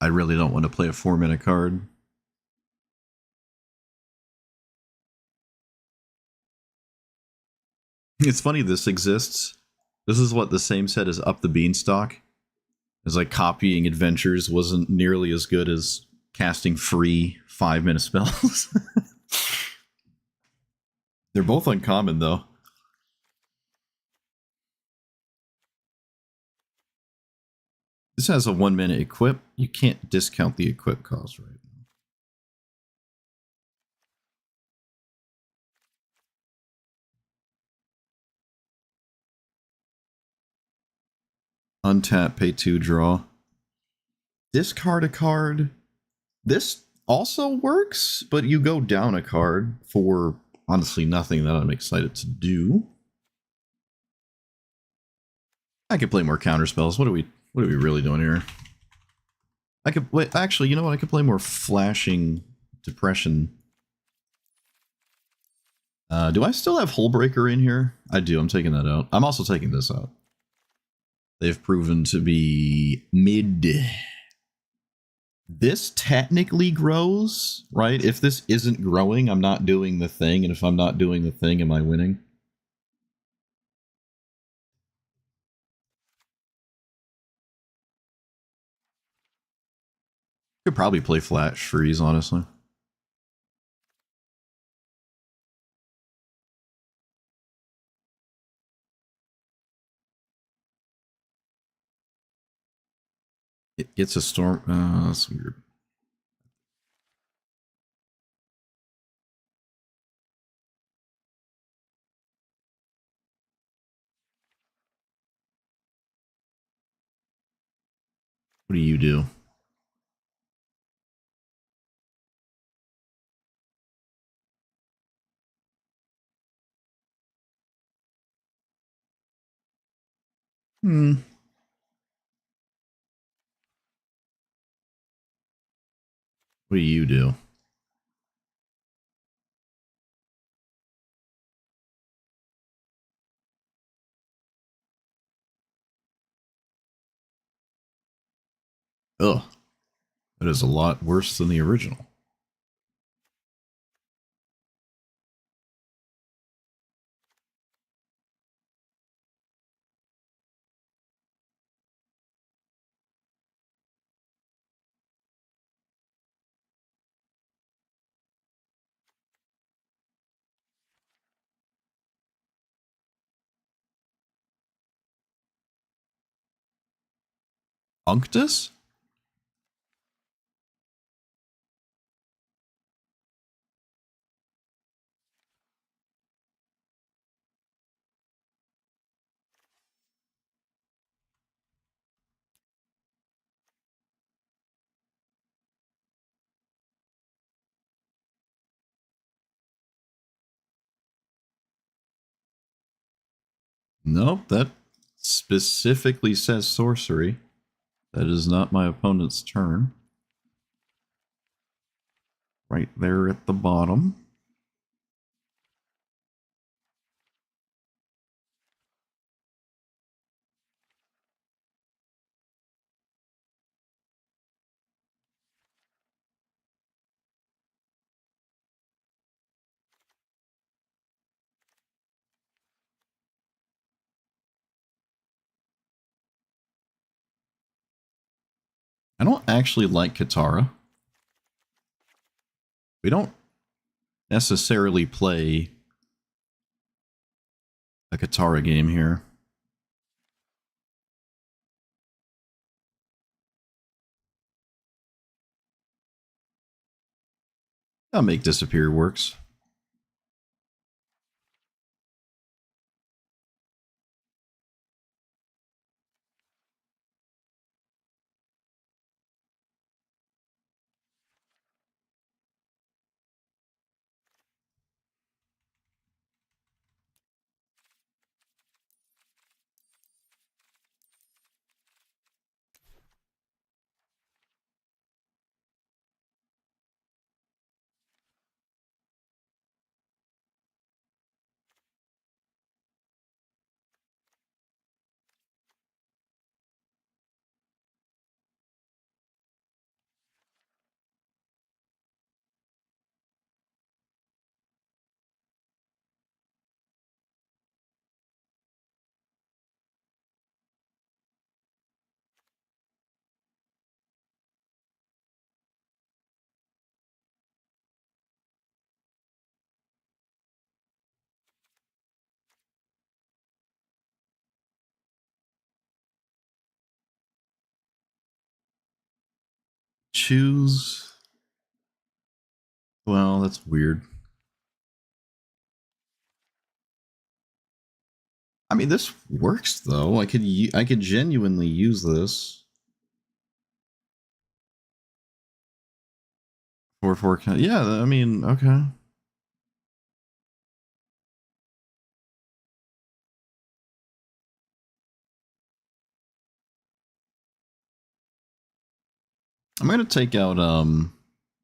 I really don't want to play a 4-mana card. It's funny this exists. This is what the same set as Up the Beanstalk. It's like copying Adventures wasn't nearly as good as casting free 5-mana spells. They're both uncommon, though. This has a 1-mana equip. You can't discount the equip cost right now. Untap, pay 2, draw. Discard a card. This also works, but you go down a card for honestly nothing that I'm excited to do. I could play more counter spells. What are we really doing here? I could wait, actually, you know what? I could play more Flashing Depression. Do I still have Hullbreaker in here? I do. I'm taking that out. I'm also taking this out. They've proven to be mid. This technically grows, right? If this isn't growing, I'm not doing the thing. And if I'm not doing the thing, am I winning? Could probably play Flash Freeze, honestly. It gets a storm. That's weird. What do you do? Hmm. What do you do? Ugh. That is a lot worse than the original. Unctus? Nope, that specifically says sorcery. That is not my opponent's turn. Right there at the bottom. I don't actually like Katara. We don't necessarily play a Katara game here. I'll make disappear works. Choose. Well, that's weird. I mean, this works though. I could genuinely use this. 4/4. Yeah, I mean, okay. I'm gonna take out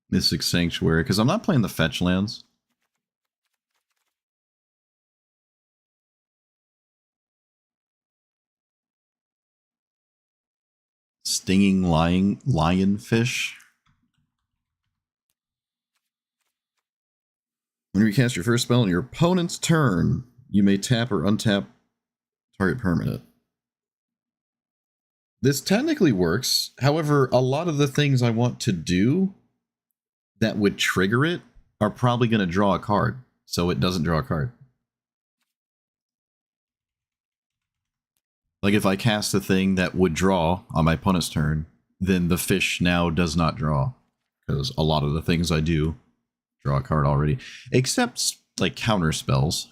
Mystic Sanctuary because I'm not playing the fetch lands. Stinging lionfish. When you cast your first spell on your opponent's turn, you may tap or untap target permanent. This technically works. However, a lot of the things I want to do that would trigger it are probably going to draw a card, so it doesn't draw a card. Like if I cast a thing that would draw on my opponent's turn, then the fish now does not draw, because a lot of the things I do draw a card already, except like counter spells.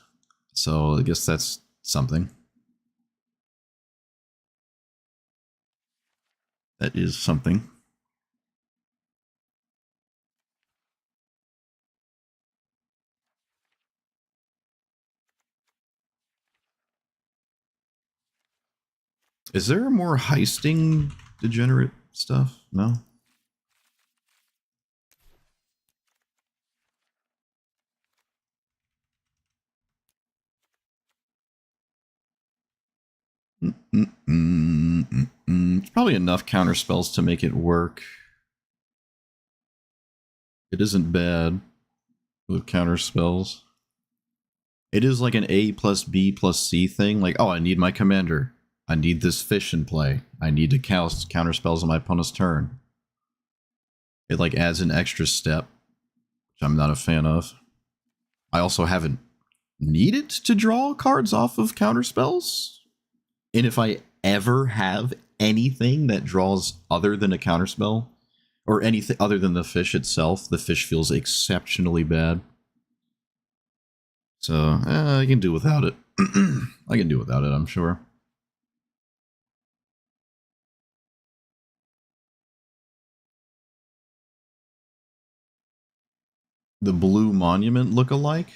So I guess that's something. That is something. Is there more heisting degenerate stuff? No? It's probably enough counter spells to make it work. It isn't bad with counter spells. It is like an A plus B plus C thing. Like, oh, I need my commander. I need this fish in play. I need to cast counter spells on my opponent's turn. It like adds an extra step, which I'm not a fan of. I also haven't needed to draw cards off of counter spells. And if I ever have anything that draws other than a counter spell, or anything other than the fish itself, the fish feels exceptionally bad. So, I can do without it. I can do without it, I'm sure. The blue monument look-alike?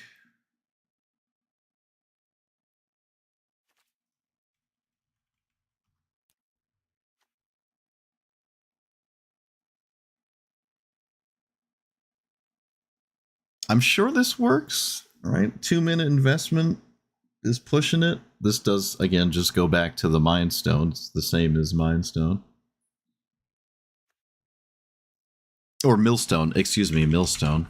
I'm sure this works, right? 2-minute investment is pushing it. This does, again, just go back to the Mind Stone. It's the same as Mind Stone. Or Millstone, excuse me, Millstone.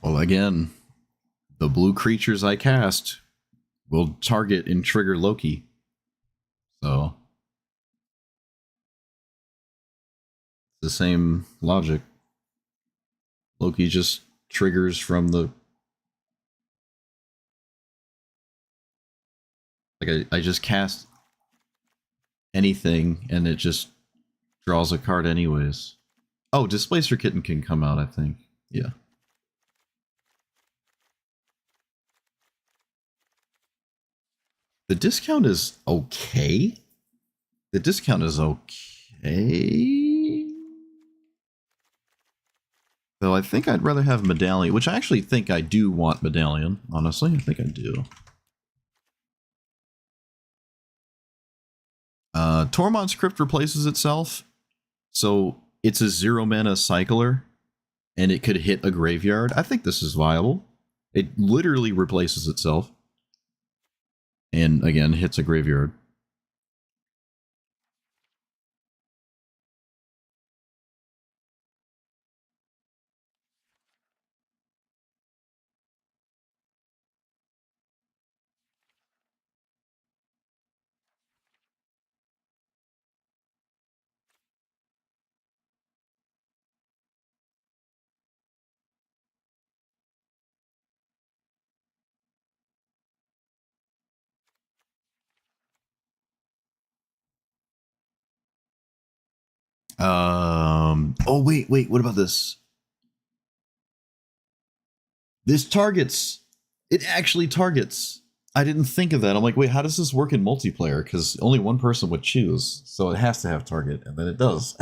Well, again, the blue creatures I cast will target and trigger Loki. So, the same logic. Loki just triggers from the... Like, I just cast anything, and it just draws a card anyways. Oh, Displacer Kitten can come out, I think. Yeah. The discount is okay. The discount is okay. Though I think I'd rather have Medallion, which I actually think I do want Medallion. Honestly, I think I do. Tormod's Crypt replaces itself. So it's a 0-mana cycler. And it could hit a graveyard. I think this is viable. It literally replaces itself. And again, hits a graveyard. Oh, wait. What about this? This targets. It actually targets. I didn't think of that. I'm like, wait, how does this work in multiplayer? Because only one person would choose, so it has to have target, and then it does.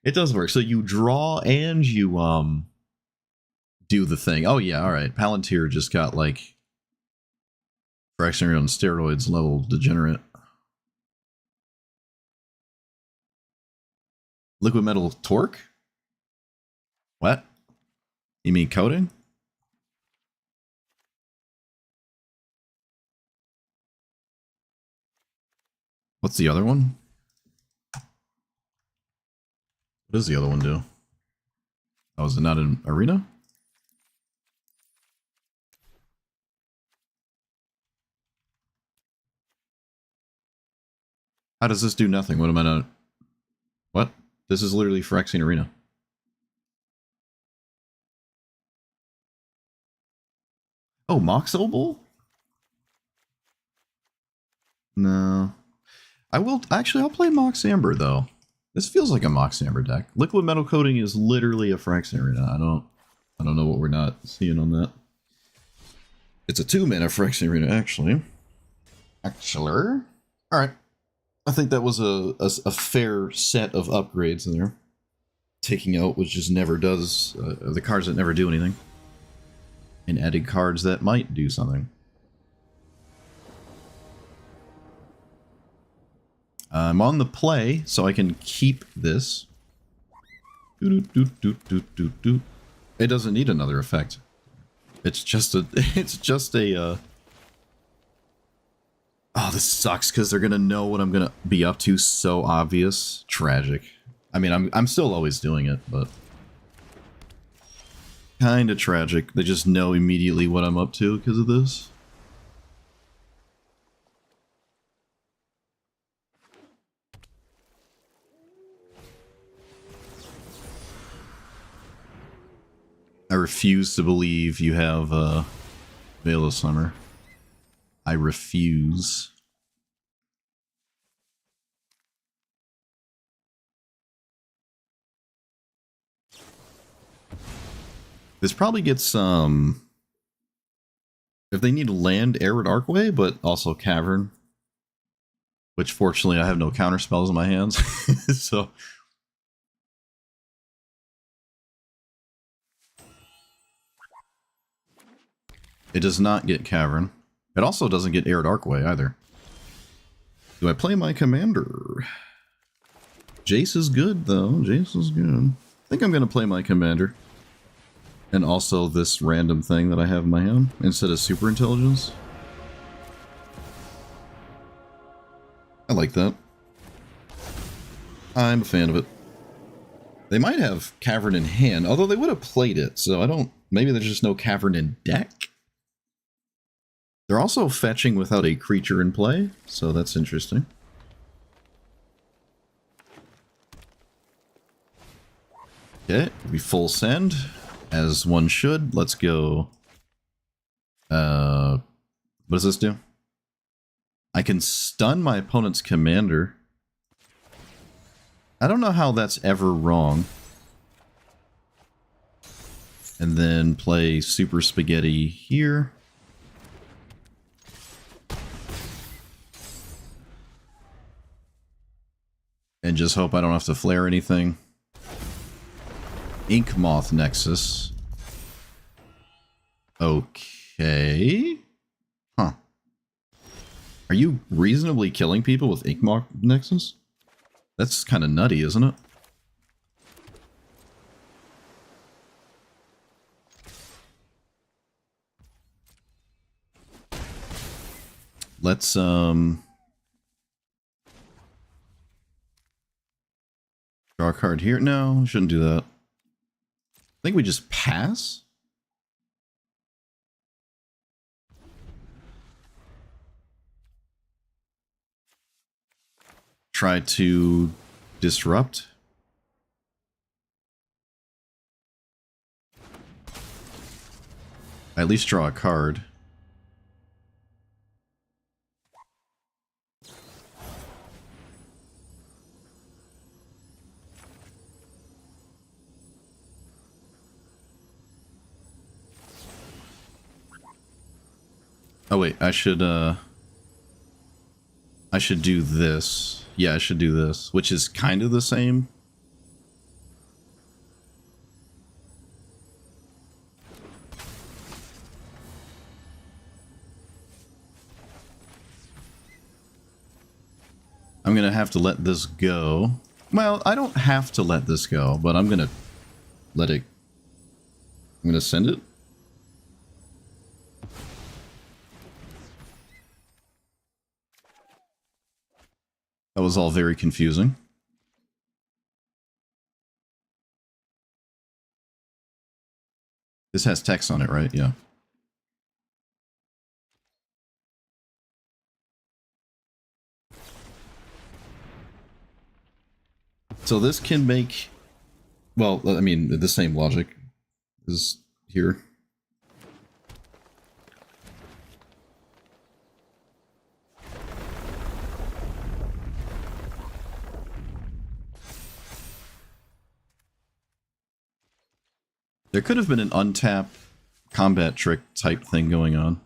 It does work. So you draw and you do the thing. Oh yeah, all right. Palantir just got like Phyrexian on steroids level degenerate. Liquid metal torque? What? You mean coding? What's the other one? What does the other one do? Oh, is it not an arena? How does this do nothing? What am I not? What? This is literally Phyrexian Arena. Oh, Mox Opal? No. I will actually I'll play Mox Amber though. This feels like a Mox Amber deck. Liquid metal coating is literally a Phyrexian Arena. I don't know what we're not seeing on that. It's a 2-mana Phyrexian Arena, actually. Alright. I think that was a fair set of upgrades in there. Taking out which just never does, the cards that never do anything. And adding cards that might do something. I'm on the play, so I can keep this. It doesn't need another effect. It's just a, oh, this sucks because they're gonna know what I'm gonna be up to. So obvious, tragic. I mean, I'm still always doing it, but kind of tragic. They just know immediately what I'm up to because of this. I refuse to believe you have Veil of Summer. I refuse. This probably gets some... if they need to land Arid Archway, but also Cavern. Which fortunately I have no counter spells in my hands. So... it does not get Cavern. It also doesn't get Arid Archway either. Do I play my commander? Jace is good, though. Jace is good. I think I'm going to play my commander. And also this random thing that I have in my hand, instead of Super Intelligence. I like that. I'm a fan of it. They might have Cavern in hand, although they would have played it, so I don't... maybe there's just no Cavern in deck? They're also fetching without a creature in play, so that's interesting. Okay, we full send, as one should. Let's go. What does this do? I can stun my opponent's commander. I don't know how that's ever wrong. And then play Super Spaghetti here. And just hope I don't have to flare anything. Inkmoth Nexus. Okay. Huh. Are you reasonably killing people with Inkmoth Nexus? That's kind of nutty, isn't it? Let's, draw a card here. No, shouldn't do that. I think we just pass. Try to disrupt. I at least draw a card. Oh wait, I should do this. Yeah, I should do this, which is kind of the same. I'm gonna have to let this go. Well, I don't have to let this go, but I'm gonna let it... I'm gonna send it. That was all very confusing. This has text on it, right? Yeah. So this can make... Well, I mean, the same logic is here. There could have been an untap combat trick type thing going on.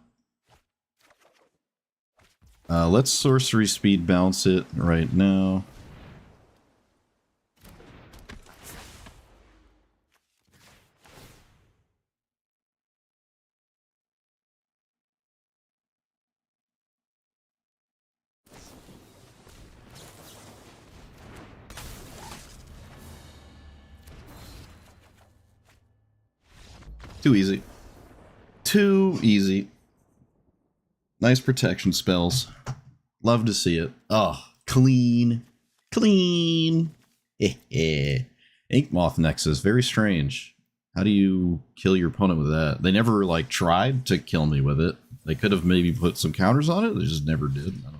Let's sorcery speed bounce it right now. Too easy. Too easy. Nice protection spells. Love to see it. Oh, clean. Clean. Ink Moth Nexus. Very strange. How do you kill your opponent with that? They never, like, tried to kill me with it. They could have maybe put some counters on it. They just never did. I don't know.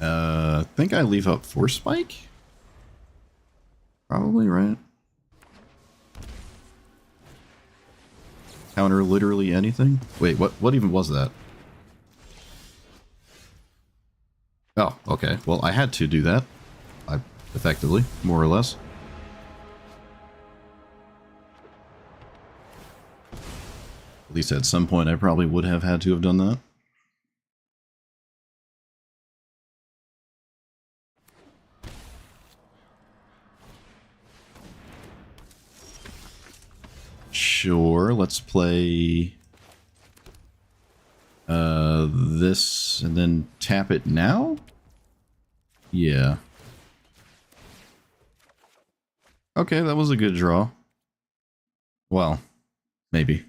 I think I leave up Force Spike? Probably, right? Counter literally anything? Wait, what even was that? Oh, okay. Well, I had to do that. Effectively, more or less. At least at some point I probably would have had to have done that. Sure, let's play this and then tap it now? Yeah. Okay, that was a good draw. Well, maybe.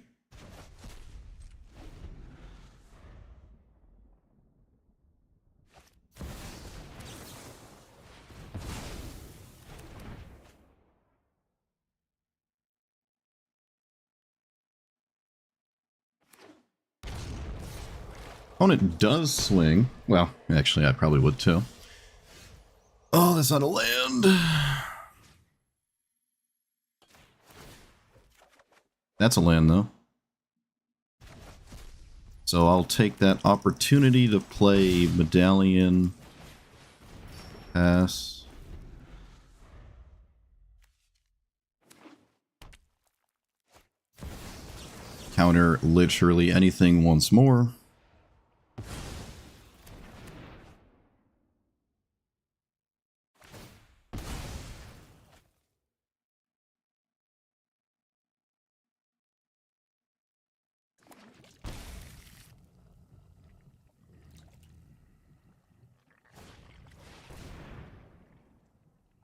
Opponent does swing. Well, actually, I probably would too. Oh, that's not a land. That's a land, though. So I'll take that opportunity to play Medallion. Pass. counter literally anything once more.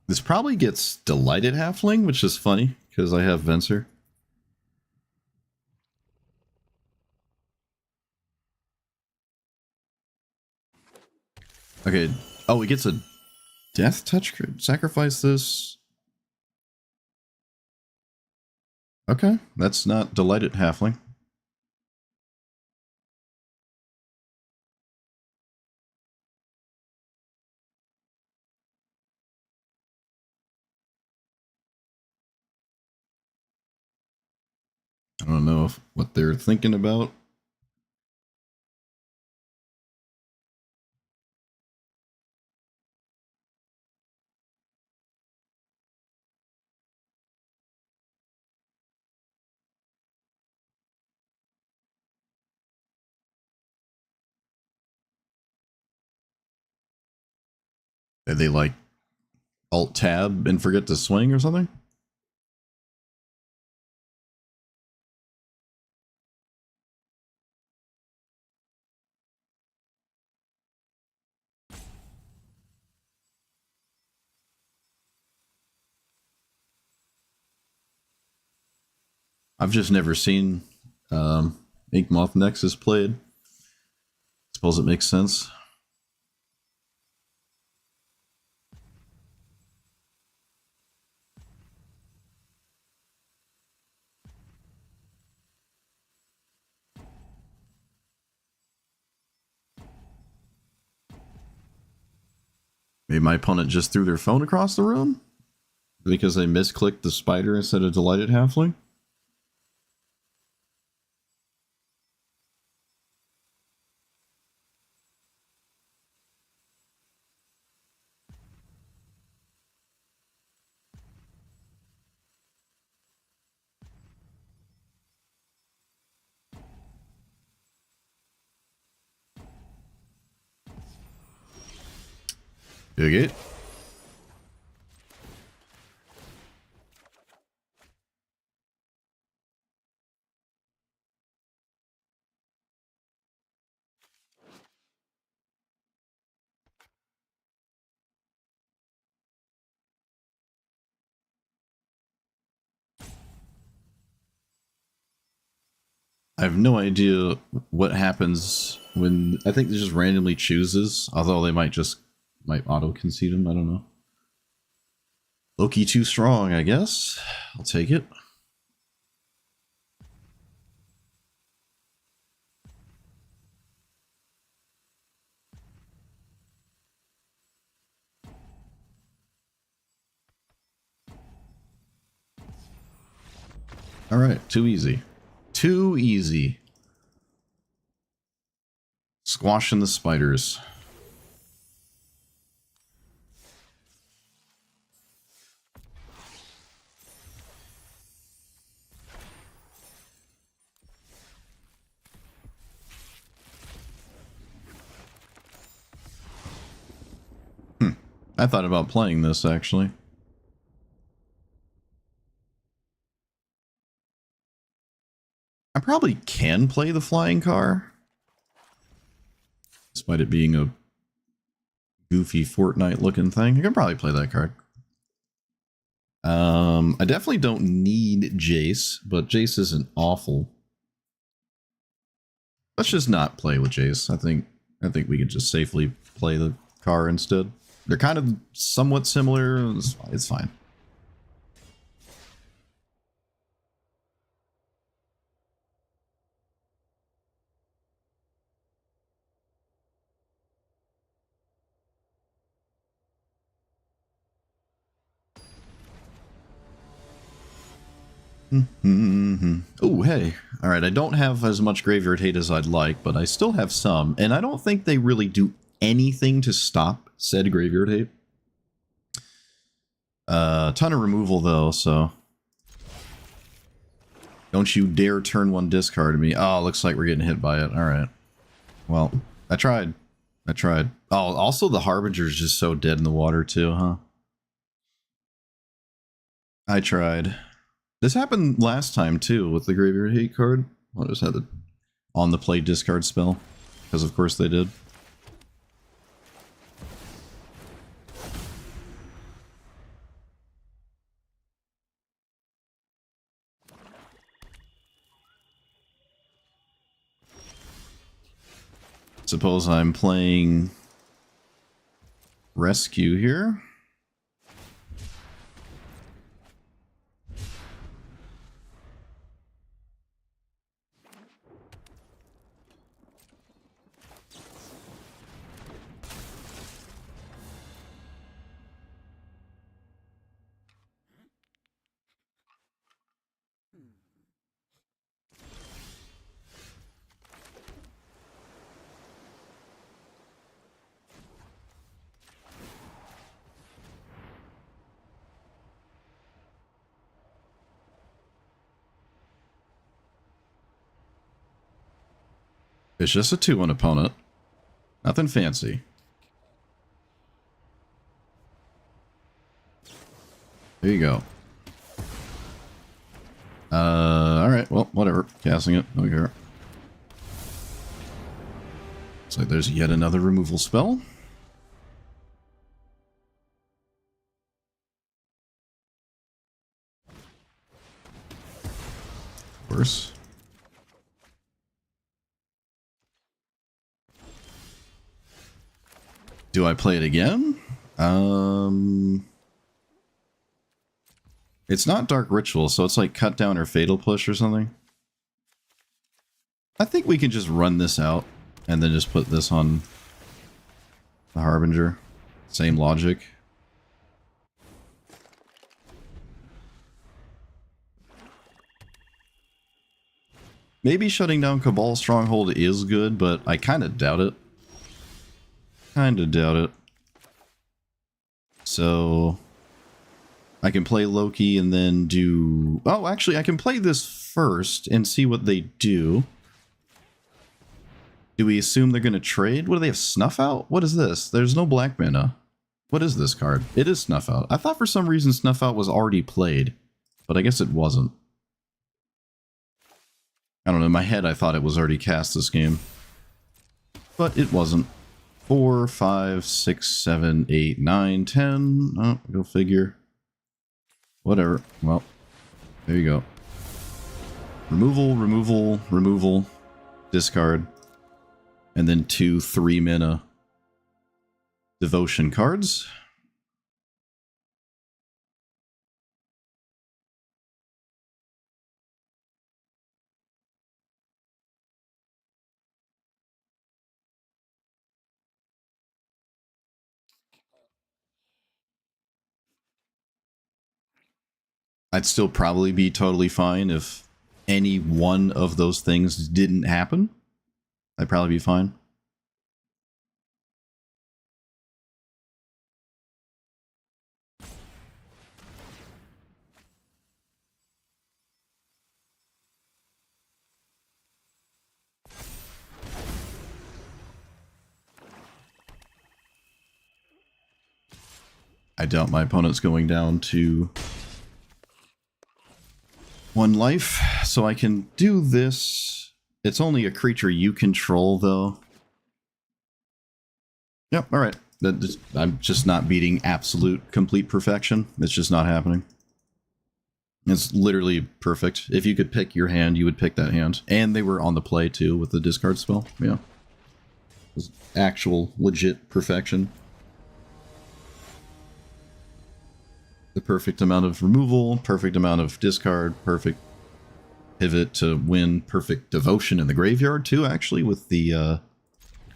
This probably gets Delighted Halfling, which is funny, because I have Venser. Okay. Oh, it gets a Death Touch. Sacrifice this. Okay, that's not Delighted Halfling. I don't know what they're thinking about. Did they like Alt Tab and forget to swing or something? I've just never seen Inkmoth Nexus played. Suppose it makes sense. Maybe my opponent just threw their phone across the room? Because they misclicked the spider instead of Delighted Halfling? Dig it. I have no idea what happens when I think it just randomly chooses, although they might auto concede him, I don't know. Loki too strong, I guess. I'll take it. Alright, too easy. Too easy. Squashing the spiders. I thought about playing this, actually. I probably can play the flying car. Despite it being a goofy Fortnite looking thing. I can probably play that card. I definitely don't need Jace, but Jace isn't awful. Let's just not play with Jace. I think we could just safely play the car instead. They're kind of somewhat similar. It's fine. Oh, hey. All right, I don't have as much Graveyard Hate as I'd like, but I still have some, and I don't think they really do anything to stop said Graveyard Hate. A ton of removal, though, so... Don't you dare turn one discard me. Oh, looks like we're getting hit by it. Alright. Well, I tried. I tried. Oh, also the Harbinger's just so dead in the water too, huh? I tried. This happened last time too with the Graveyard Hate card. I just had the on the play discard spell. Because of course they did. Suppose I'm playing Rescue here. It's just a 2-1 opponent. Nothing fancy. There you go. Alright, well, whatever. Casting it. Don't care. Looks like there's yet another removal spell. Of course. Do I play it again? It's not Dark Ritual, so it's like Cut Down or Fatal Push or something. I think we can just run this out and then just put this on the Harbinger. Same logic. Maybe shutting down Cabal Stronghold is good, but I kind of doubt it. Kinda doubt it. So I can play Loki and then do... Oh, actually, I can play this first and see what they do. Do we assume they're going to trade? What do they have? Snuff Out? What is this? There's no black mana. What is this card? It is Snuff Out. I thought for some reason Snuff Out was already played, but I guess it wasn't. I don't know, in my head I thought it was already cast this game. But it wasn't. 4, 5, 6, 7, 8, 9, 10. Oh, go figure. Whatever. Well, there you go. Removal, removal, removal, discard. And then 2 3-mana devotion cards. I'd still probably be totally fine if any one of those things didn't happen. I'd probably be fine. I doubt my opponent's going down to 1 life, so I can do this. It's only a creature you control, though. Yep, alright. I'm just not beating absolute complete perfection. It's just not happening. It's literally perfect. If you could pick your hand, you would pick that hand. And they were on the play, too, with the discard spell. Yeah. It was actual, legit perfection. The perfect amount of removal, perfect amount of discard, perfect pivot to win, perfect devotion in the graveyard too, actually, with the,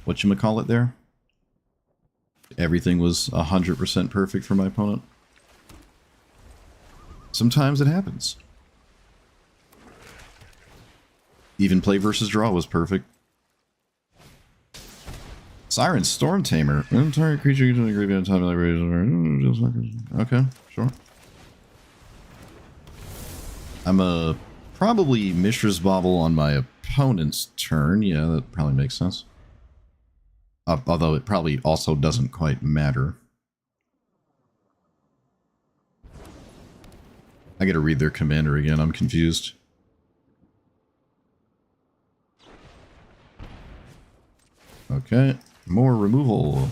whatchamacallit there. Everything was 100% perfect for my opponent. Sometimes it happens. Even play versus draw was perfect. Siren Storm Tamer. Entire creature you the graveyard type of okay, sure. I'm a Probably Mishra's Bauble on my opponent's turn. Yeah, that probably makes sense. Although it probably also doesn't quite matter. I gotta read their commander again, I'm confused. Okay, more removal.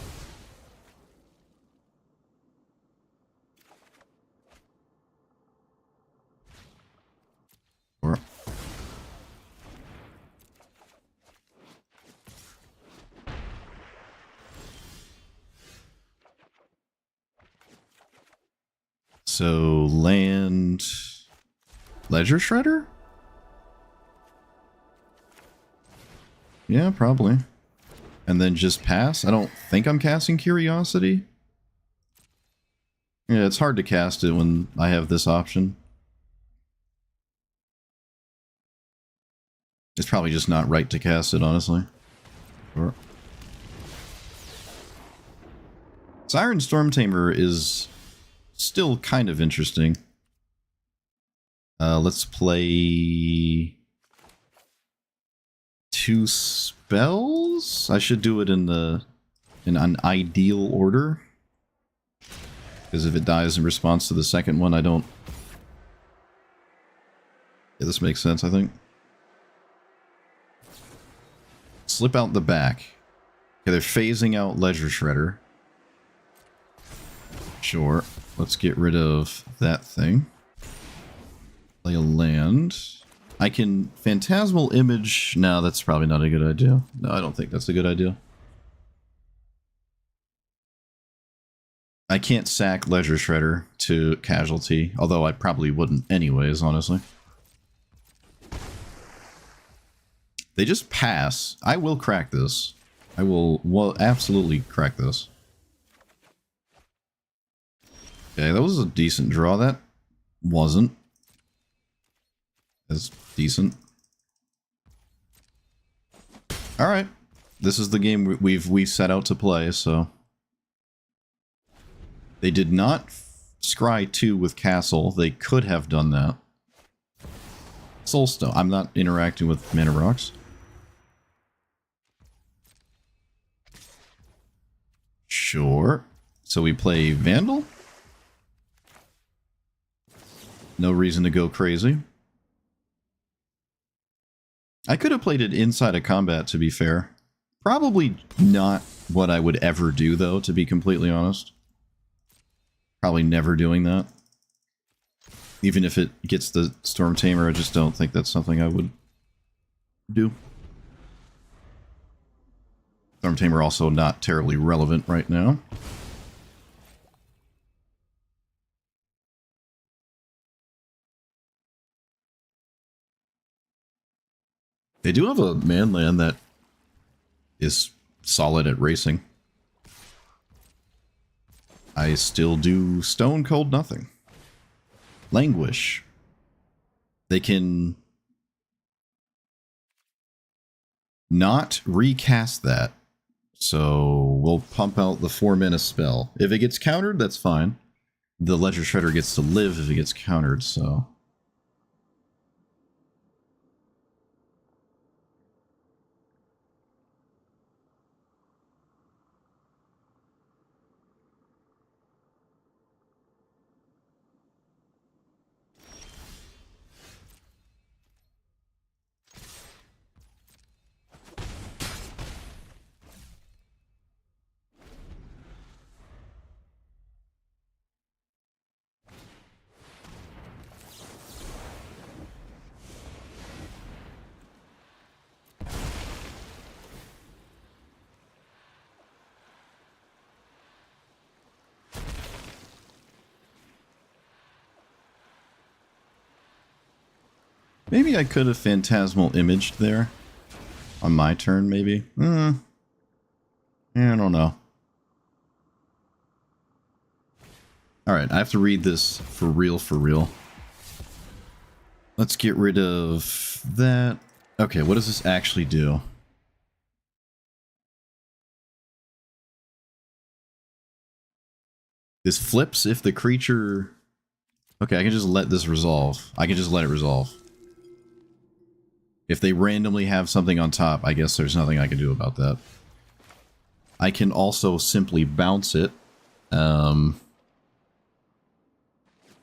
Or so land Ledger Shredder? Yeah, probably. And then just pass? I don't think I'm casting Curiosity. Yeah, it's hard to cast it when I have this option. It's probably just not right to cast it, honestly. Sure. Siren Stormtamer is still kind of interesting. Let's play 2 spells. I should do it in an ideal order, because if it dies in response to the second one, I don't. Yeah, this makes sense, I think. Slip out the back. Okay, they're phasing out Ledger Shredder. Sure. Let's get rid of that thing. Play a land. I can Phantasmal Image. No, that's probably not a good idea. No, I don't think that's a good idea. I can't sack Ledger Shredder to casualty, although I probably wouldn't anyways, honestly. They just pass. I will crack this. I will absolutely crack this. Okay, that was a decent draw. That wasn't as decent. Alright. This is the game we've set out to play, so. They did not scry 2 with Castle. They could have done that. Soulstone. I'm not interacting with Mana Rocks. Sure. So we play Vandal? No reason to go crazy. I could have played it inside of combat, to be fair. Probably not what I would ever do, though, to be completely honest. Probably never doing that. Even if it gets the Storm Tamer, I just don't think that's something I would do. Storm Tamer also not terribly relevant right now. They do have a manland that is solid at racing. I still do stone cold nothing. Languish. They can not recast that. So we'll pump out the 4-mana spell. If it gets countered, that's fine. The Ledger Shredder gets to live if it gets countered, so. Maybe I could have Phantasmal Imaged there. On my turn, maybe. Yeah, I don't know. Alright, I have to read this for real, for real. Let's get rid of that. Okay, what does this actually do? This flips if the creature... Okay, I can just let this resolve. I can just let it resolve. If they randomly have something on top, I guess there's nothing I can do about that. I can also simply bounce it.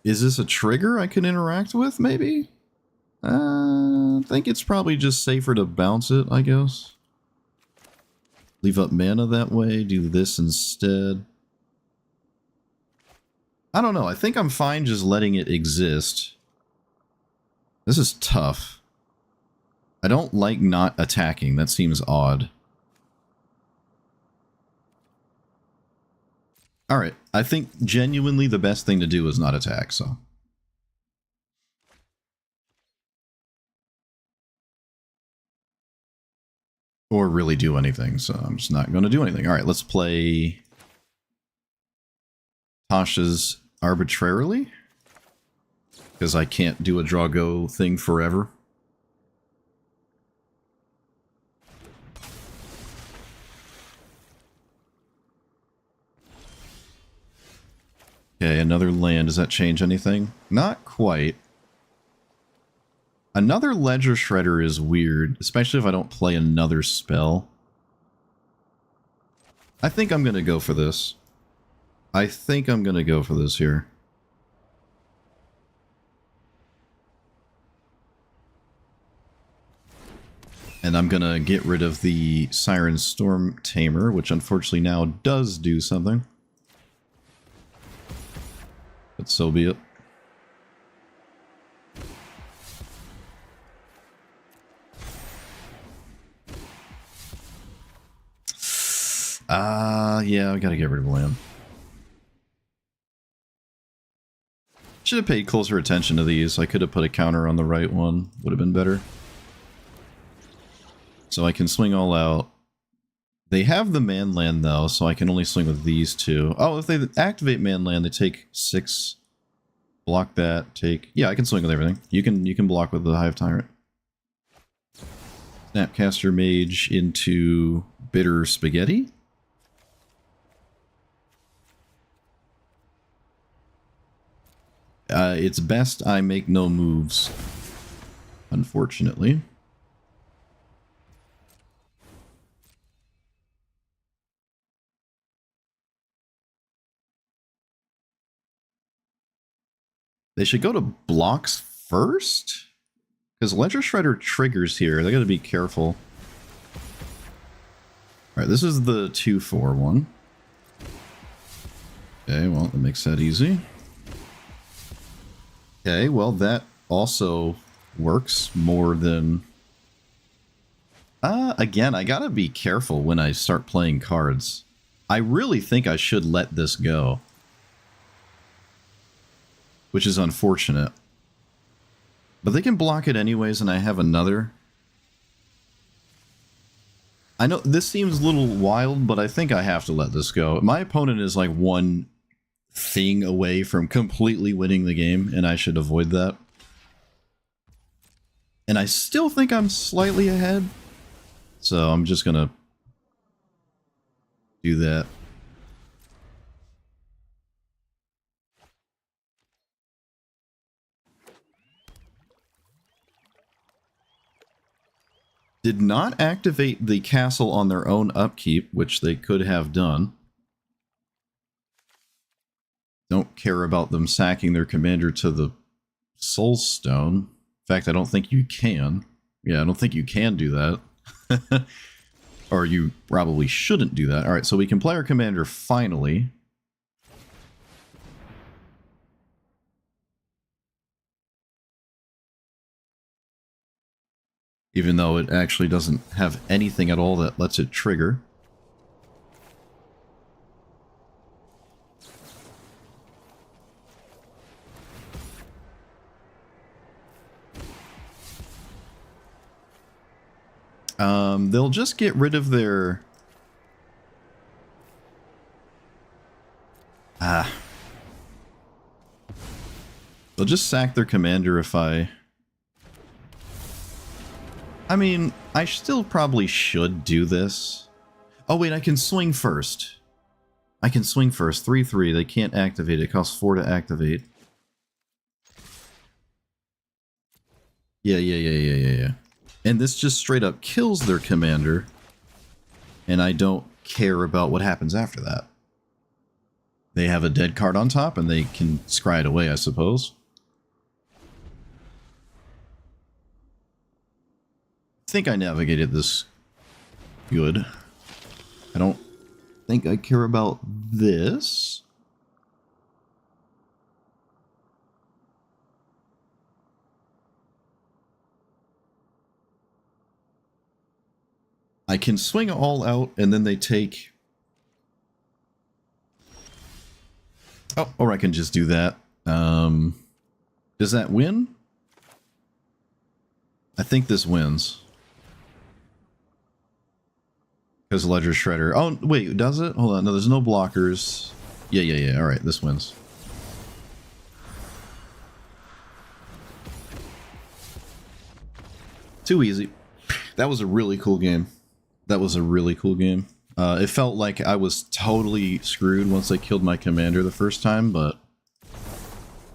Is this a trigger I can interact with, maybe? I think it's probably just safer to bounce it, I guess. Leave up mana that way, do this instead. I don't know, I think I'm fine just letting it exist. This is tough. I don't like not attacking, that seems odd. Alright, I think genuinely the best thing to do is not attack, so. Or really do anything, so I'm just not going to do anything. Alright, let's play Tasha's Arbitrarily. Because I can't do a draw-go thing forever. Okay, another land. Does that change anything? Not quite. Another Ledger Shredder is weird, especially if I don't play another spell. I think I'm going to go for this. I think I'm going to go for this here. And I'm going to get rid of the Siren Storm Tamer, which unfortunately now does do something. But so be it. Yeah, I gotta get rid of land. Should have paid closer attention to these. I could have put a counter on the right one. Would have been better. So I can swing all out. They have the Manland though, so I can only swing with these two. Oh, if they activate Manland, they take 6. Block that, take... Yeah, I can swing with everything. You can block with the Hive Tyrant. Snapcaster Mage into Bitter Spaghetti. It's best I make no moves, unfortunately. They should go to blocks first? Because Ledger Shredder triggers here. They gotta be careful. Alright, this is the 2/4 one. Okay, well, that makes that easy. Okay, well, that also works more than... again, I gotta be careful when I start playing cards. I really think I should let this go. Which is unfortunate. But they can block it anyways, and I have another. I know this seems a little wild, but I think I have to let this go. My opponent is like one thing away from completely winning the game, and I should avoid that. And I still think I'm slightly ahead. So I'm just gonna do that. Did not activate the castle on their own upkeep, which they could have done. Don't care about them sacking their commander to the Soulstone. In fact, I don't think you can. Yeah, I don't think you can do that. Or you probably shouldn't do that. Alright, so we can play our commander finally. Even though it actually doesn't have anything at all that lets it trigger. They'll just get rid of their... They'll just sack their commander if I mean, I still probably should do this. Oh wait, I can swing first. I can swing first. 3/3. They can't activate it. It costs 4 to activate. Yeah. And this just straight up kills their commander, and I don't care about what happens after that. They have a dead card on top, and they can scry it away, I suppose. I think I navigated this good. I don't think I care about this. I can swing all out, and then they take... Oh, or I can just do that. Does that win? I think this wins. Because Ledger Shredder... Oh, wait, does it? Hold on, no, there's no blockers. Yeah, alright, this wins. Too easy. That was a really cool game. That was a really cool game. It felt like I was totally screwed once I killed my commander the first time, but...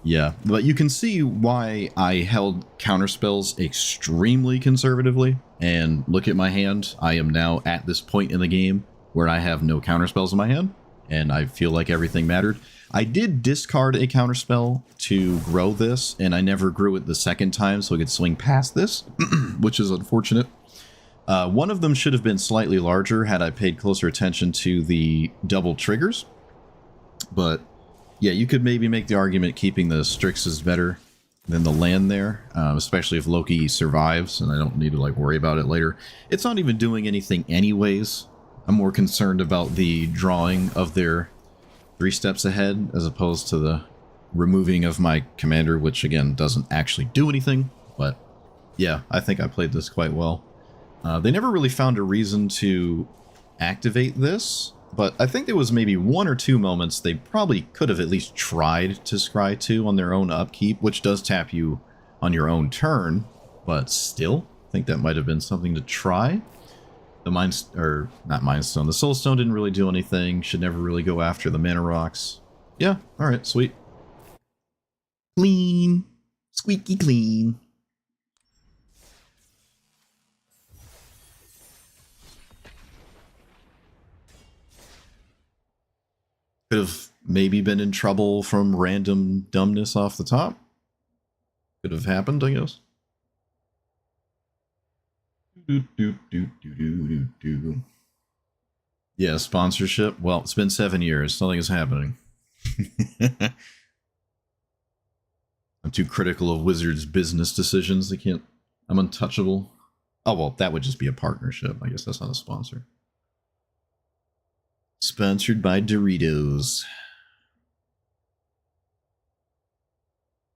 Yeah, but you can see why I held counterspells extremely conservatively. And look at my hand. I am now at this point in the game where I have no counterspells in my hand, and I feel like everything mattered. I did discard a counterspell to grow this, and I never grew it the second time, so I could swing past this, which is unfortunate. One of them should have been slightly larger had I paid closer attention to the double triggers. But yeah, you could maybe make the argument keeping the Strix is better than the land there, especially if Loki survives and I don't need to like worry about it later. It's not even doing anything anyways. I'm more concerned about the drawing of their 3 steps ahead as opposed to the removing of my commander, which again doesn't actually do anything. But yeah, I think I played this quite well. They never really found a reason to activate this, but I think there was maybe 1 or 2 moments they probably could have at least tried to scry 2 on their own upkeep, which does tap you on your own turn, but still, I think that might have been something to try. The not Mind Stone, the Soul Stone didn't really do anything, should never really go after the Mana Rocks. Yeah, alright, sweet. Clean. Squeaky clean. Could have maybe been in trouble from random dumbness off the top. Could have happened, I guess. Yeah, sponsorship. Well, it's been 7 years. Nothing is happening. I'm too critical of Wizards' business decisions. They can't... I'm untouchable. Oh, well, that would just be a partnership. I guess that's not a sponsor. Sponsored by Doritos.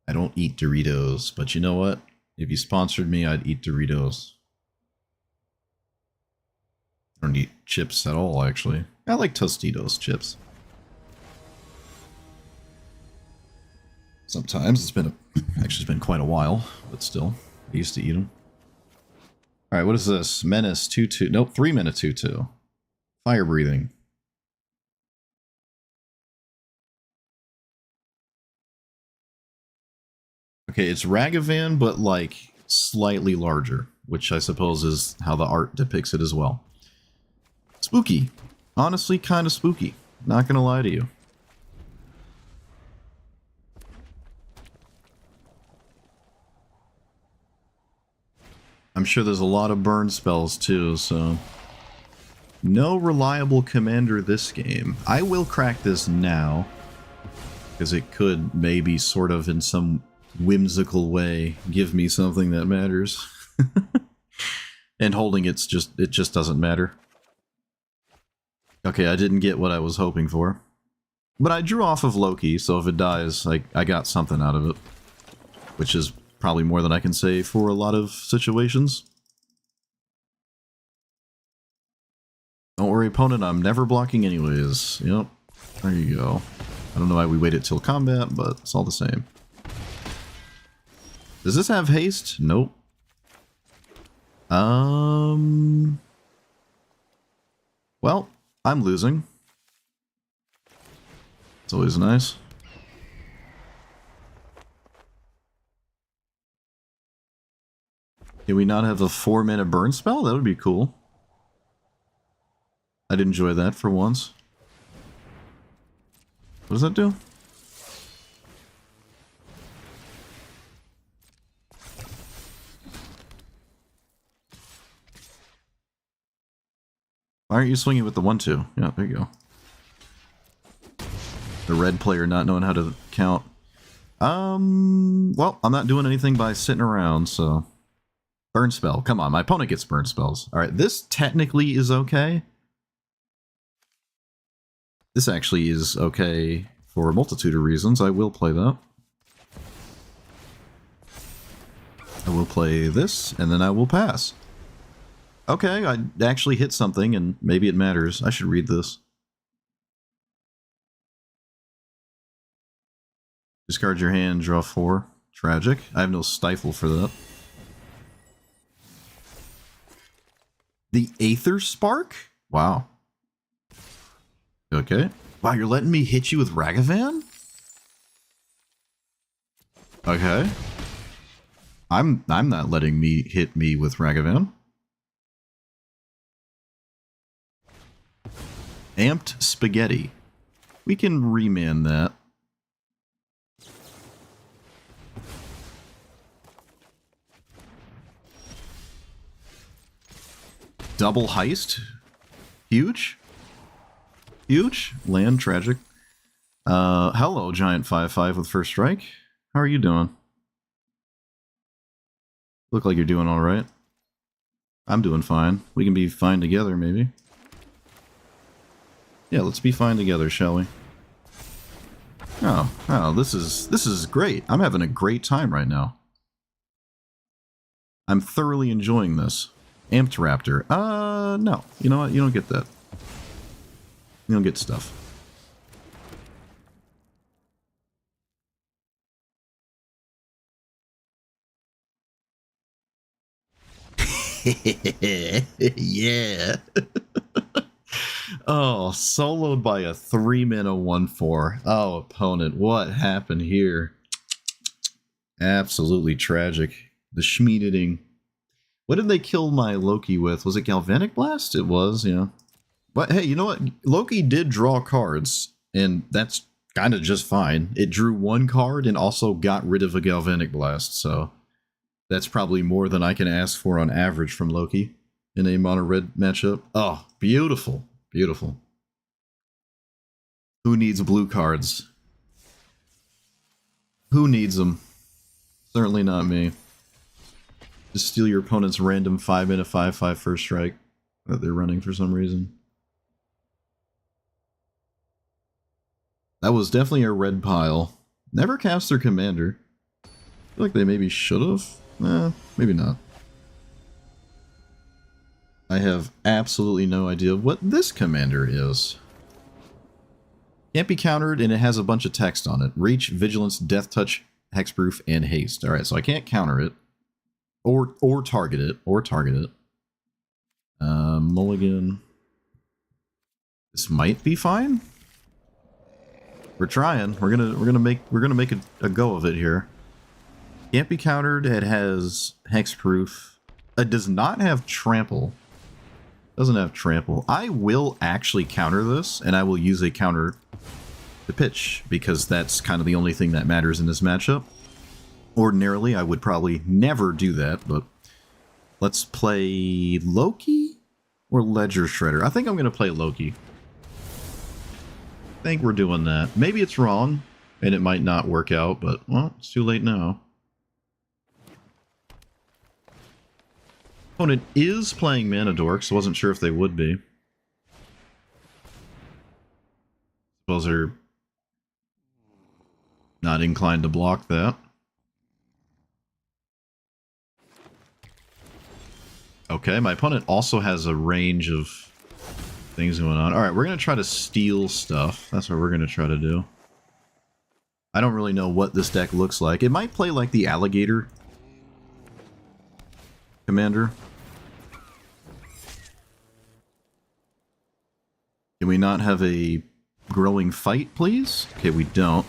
I don't eat Doritos, but you know what? If you sponsored me, I'd eat Doritos. I don't eat chips at all, actually. I like Tostitos chips. Sometimes. It's been quite a while, but still. I used to eat them. Alright, what is this? Menace 2-2. Nope, 3 mana 2-2. Fire breathing. Okay, it's Ragavan, but like slightly larger, which I suppose is how the art depicts it as well. Spooky. Honestly, kind of spooky. Not gonna lie to you. I'm sure there's a lot of burn spells too, so... No reliable commander this game. I will crack this now, because it could maybe sort of in some whimsical way give me something that matters. And holding it just doesn't matter. Okay, I didn't get what I was hoping for. But I drew off of Loki, so if it dies, I got something out of it. Which is probably more than I can say for a lot of situations. Don't worry, opponent, I'm never blocking anyways. Yep, there you go. I don't know why we waited till combat, but it's all the same. Does this have haste? Nope. Well, I'm losing. It's always nice. Can we not have a 4-mana burn spell? That would be cool. I'd enjoy that for once. What does that do? Why aren't you swinging with the 1-2? Yeah, there you go. The red player not knowing how to count. Well, I'm not doing anything by sitting around, so... Burn spell. Come on, my opponent gets burn spells. Alright, this technically is okay. This actually is okay for a multitude of reasons. I will play that. I will play this, and then I will pass. Okay, I actually hit something, and maybe it matters. I should read this. Discard your hand, draw 4. Tragic. I have no stifle for that. The Aether Spark? Wow. Okay. Wow, you're letting me hit you with Ragavan? Okay. I'm not letting me hit me with Ragavan. Amped Spaghetti. We can remand that. Double Heist. Huge. Huge. Land tragic. Hello, Giant 5/5 with first strike. How are you doing? Look like you're doing alright. I'm doing fine. We can be fine together, maybe. Yeah, let's be fine together, shall we? Oh, this is great. I'm having a great time right now. I'm thoroughly enjoying this. Amped Raptor. No. You know what? You don't get that. You don't get stuff. Yeah. Oh, soloed by a 3-mana 1/4. Oh, opponent, what happened here? Absolutely tragic. The Schmieding. What did they kill my Loki with? Was it Galvanic Blast? It was, yeah. But hey, you know what? Loki did draw cards, and that's kind of just fine. It drew 1 card and also got rid of a Galvanic Blast, so that's probably more than I can ask for on average from Loki in a mono-red matchup. Oh, beautiful. Beautiful. Who needs blue cards? Who needs them? Certainly not me. Just steal your opponent's random 5-mana 5/5 first strike that they're running for some reason. That was definitely a red pile. Never cast their commander. I feel like they maybe should have. Maybe not. I have absolutely no idea what this commander is. Can't be countered, and it has a bunch of text on it. Reach, Vigilance, Death Touch, Hexproof, and Haste. Alright, so I can't counter it. Or target it. Mulligan. This might be fine. We're trying. We're gonna make a go of it here. Can't be countered. It has Hexproof. It does not have Trample. Doesn't have Trample. I will actually counter this, and I will use a counter to pitch, because that's kind of the only thing that matters in this matchup. Ordinarily, I would probably never do that, but let's play Loki or Ledger Shredder. I think I'm going to play Loki. I think we're doing that. Maybe it's wrong, and it might not work out, but, well, it's too late now. Opponent is playing Mana Dorks. I wasn't sure if they would be. Suppose they're not inclined to block that. Okay, my opponent also has a range of things going on. Alright, we're going to try to steal stuff. That's what we're going to try to do. I don't really know what this deck looks like. It might play like the Alligator commander. Can we not have a growing fight, please? Okay, we don't.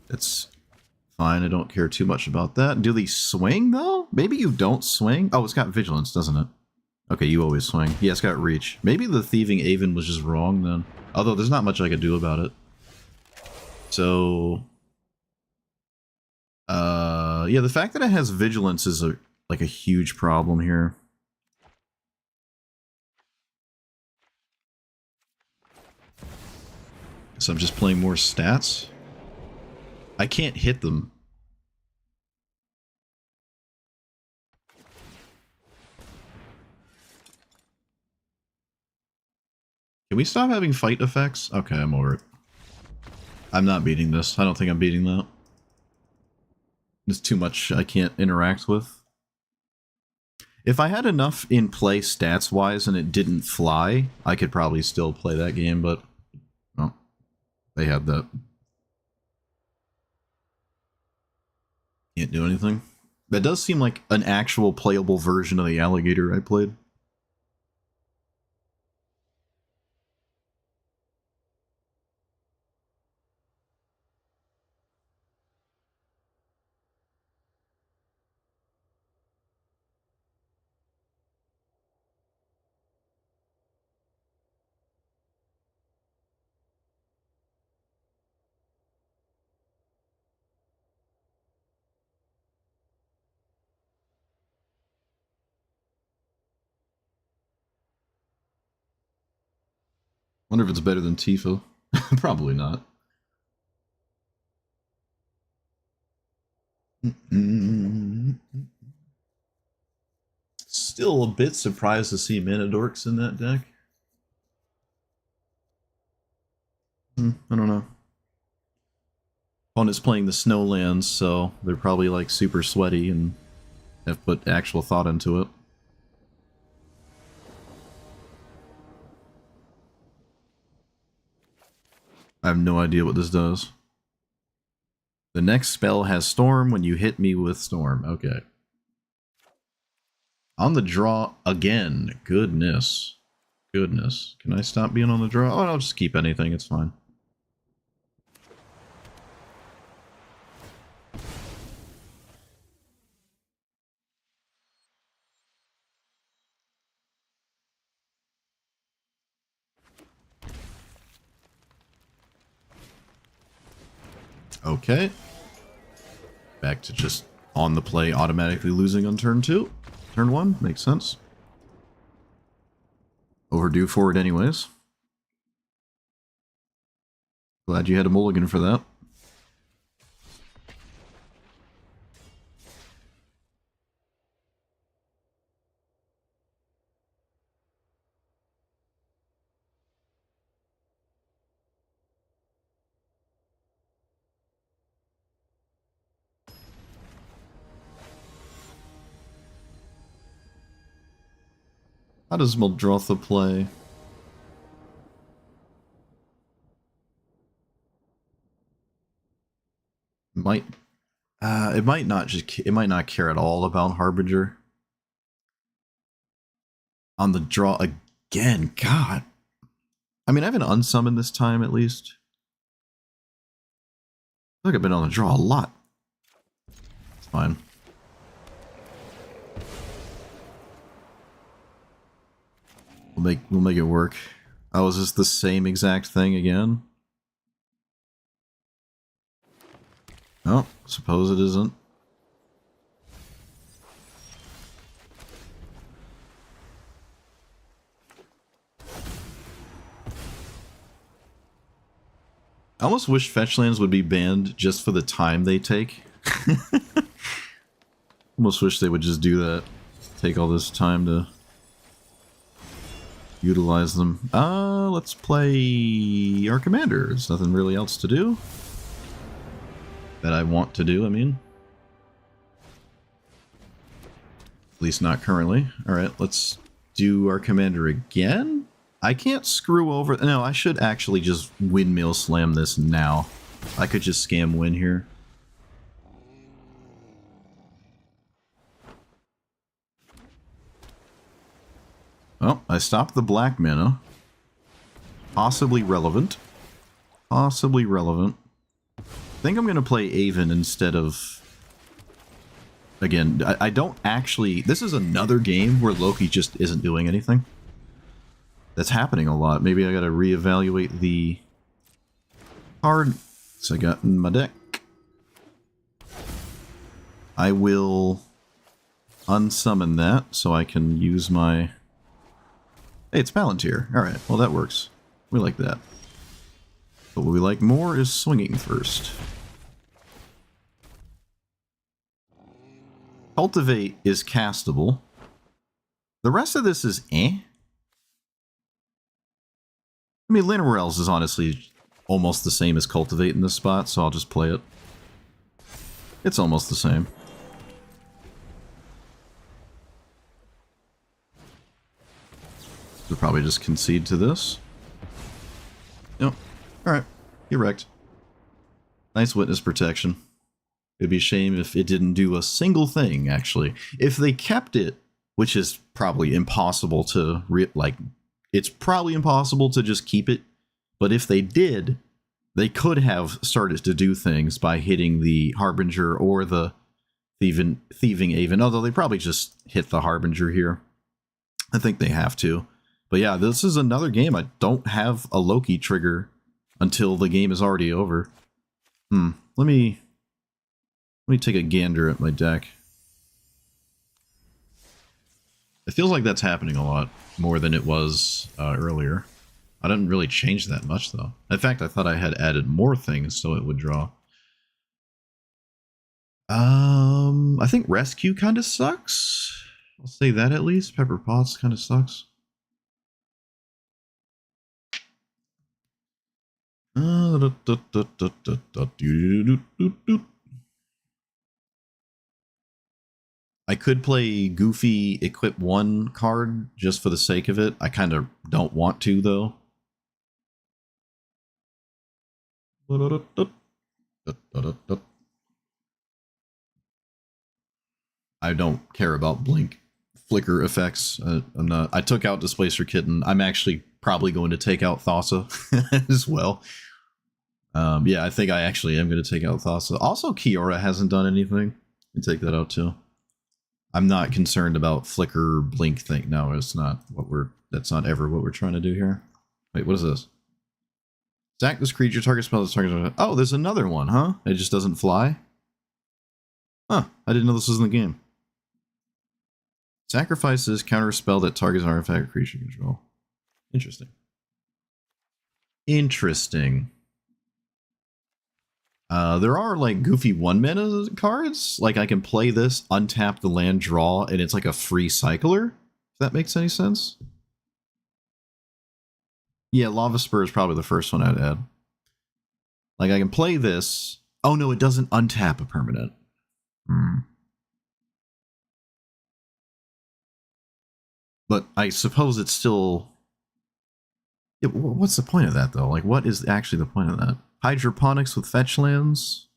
That's fine. I don't care too much about that. Do they swing, though? Maybe you don't swing? Oh, it's got vigilance, doesn't it? Okay, you always swing. Yeah, it's got reach. Maybe the Thieving Aven was just wrong, then. Although, there's not much I could do about it. So... yeah, the fact that it has vigilance is like a huge problem here. So I'm just playing more stats. I can't hit them. Can we stop having fight effects? Okay, I'm over it. I'm not beating this. I don't think I'm beating that. There's too much I can't interact with. If I had enough in play stats-wise and it didn't fly, I could probably still play that game, but... well, they had that. Can't do anything. That does seem like an actual playable version of the alligator I played. Wonder if it's better than Tifa. Probably not. Still a bit surprised to see Manadorks in that deck. I don't know. Opponent's playing the Snowlands, so they're probably like super sweaty and have put actual thought into it. I have no idea what this does. The next spell has Storm when you hit me with Storm. Okay. On the draw again. Goodness. Goodness. Can I stop being on the draw? Oh, I'll just keep anything. It's fine. Okay. Back to just on the play, automatically losing on turn 2. Turn 1, makes sense. Overdue for it anyways. Glad you had a mulligan for that. How does Muldrotha play? It might not care at all about Harbinger. On the draw again, God. I mean, I haven't unsummoned this time at least. I feel like I've been on the draw a lot. It's fine. We'll make it work. Oh, is this the same exact thing again? Oh, suppose it isn't. I almost wish fetchlands would be banned just for the time they take. Almost wish they would just do that. Take all this time to utilize them. Let's play our commander. There's nothing really else to do. That I want to do, I mean. At least not currently. Alright, let's do our commander again. I can't screw over... No, I should actually just windmill slam this now. I could just scam win here. Well, I stopped the black mana. Possibly relevant. Possibly relevant. think I'm going to play Aven instead of... Again, I don't actually... This is another game where Loki just isn't doing anything. That's happening a lot. Maybe I got to reevaluate the card I got in my deck. I will unsummon that so I can use my... Hey, it's Palantir. Alright, well that works. We like that. But what we like more is swinging first. Cultivate is castable. The rest of this is eh. I mean, Linearels is honestly almost the same as Cultivate in this spot, so I'll just play it. It's almost the same. We'll probably just concede to this. Yep. Alright. You're wrecked. Nice witness protection. It'd be a shame if it didn't do a single thing, actually. If they kept it, which is probably impossible to... it's probably impossible to just keep it. But if they did, they could have started to do things by hitting the Harbinger or the Thieving Aven. Although they probably just hit the Harbinger here. I think they have to. But yeah, this is another game. I don't have a Loki trigger until the game is already over. Let me take a gander at my deck. It feels like that's happening a lot more than it was earlier. I didn't really change that much, though. In fact, I thought I had added more things so it would draw. I think Rescue kind of sucks. I'll say that at least. Pepper Potts kind of sucks. I could play Goofy Equip 1 card just for the sake of it. I kind of don't want to, though. I don't care about blink flicker effects. I'm not. I took out Displacer Kitten. I'm actually probably going to take out Thassa as well. Yeah, I think I actually am going to take out Thassa. Also, Kiora hasn't done anything. You take that out too. I'm not concerned about flicker blink thing. No, it's not what we're. That's not ever what we're trying to do here. Wait, what is this? Sack this creature. Target spell. This target. Oh, there's another one, huh? It just doesn't fly. Huh? I didn't know this was in the game. Sacrifices counter a spell that targets an artifact or creature control. Interesting. Interesting. There are like goofy 1-mana cards. Like I can play this, untap the land, draw, and it's like a free cycler. If that makes any sense. Yeah, Lava Spur is probably the first one I'd add. Like I can play this. Oh no, it doesn't untap a permanent. But I suppose it's still... Yeah, what's the point of that, though? Like, what is actually the point of that? Hydroponics with fetch lands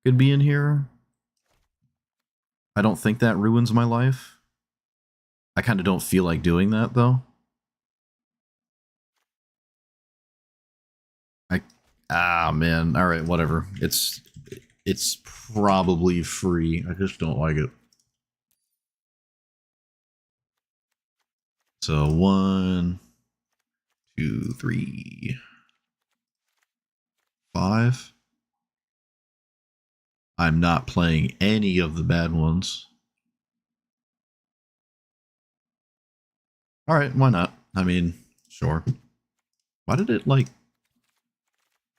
could be in here. I don't think that ruins my life. I kind of don't feel like doing that, though. Man. All right, whatever. It's probably free. I just don't like it. So 1, 2, 3, 5. I'm not playing any of the bad ones. All right, why not? I mean, sure. Why did it like...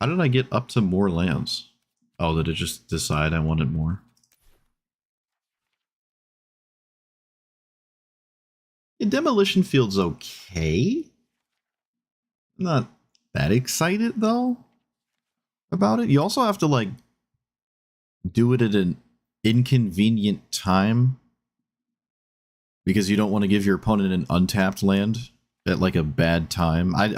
How did I get up to more lands? Oh, did it just decide I wanted more? Yeah, Demolition Field's okay. Not that excited, though, about it. You also have to, like, do it at an inconvenient time. Because you don't want to give your opponent an untapped land at, like, a bad time. I'm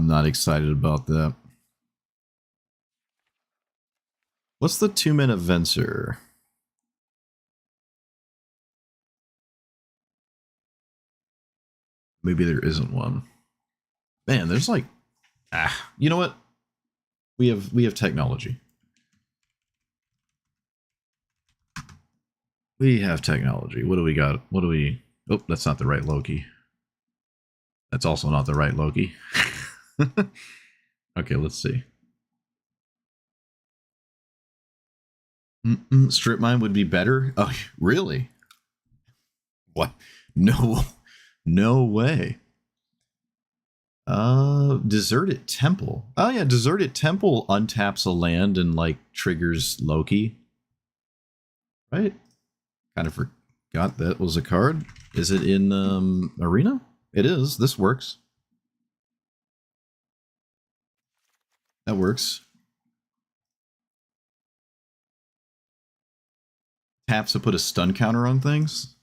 not excited about that. What's the 2-mana Venser? Maybe there isn't one. Man, there's like... you know what? We have technology. We have technology. What do we got? What do we... Oh, that's not the right Loki. That's also not the right Loki. Okay, let's see. Strip mine would be better? Oh, really? What? No. No way. Deserted Temple. Oh yeah, Deserted Temple untaps a land and like triggers Loki. Right? Kind of forgot that was a card. Is it in Arena? It is. This works. That works. Taps to put a stun counter on things.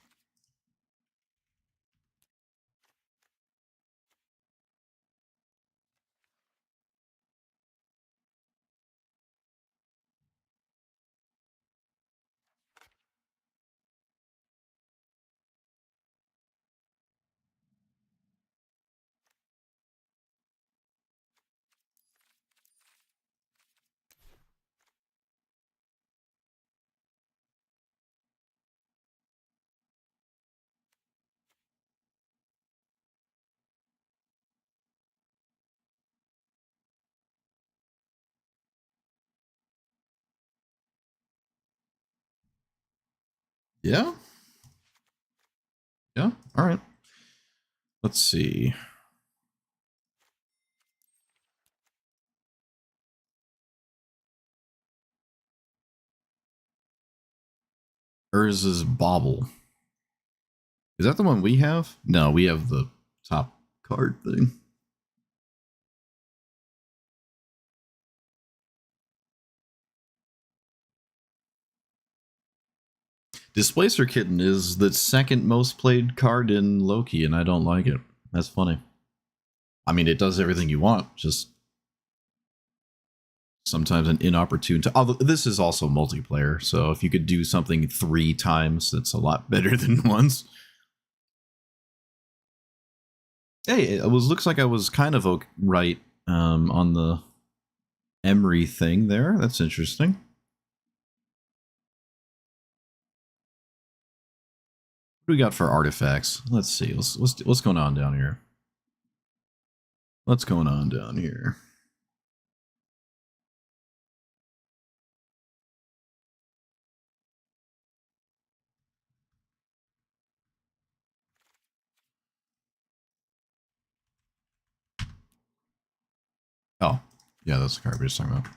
Yeah. Yeah. All right. Let's see. Urza's Bauble. Is that the one we have? No, we have the top card thing. Displacer Kitten is the second most played card in Loki, and I don't like it. That's funny. I mean, it does everything you want, just sometimes an inopportune time. Although this is also multiplayer, so if you could do something 3 times, that's a lot better than once. Hey, it looks like I was kind of right on the Emery thing there. That's interesting. What do we got for artifacts? Let's see. What's going on down here? What's going on down here? Oh, yeah, that's the card we were talking about.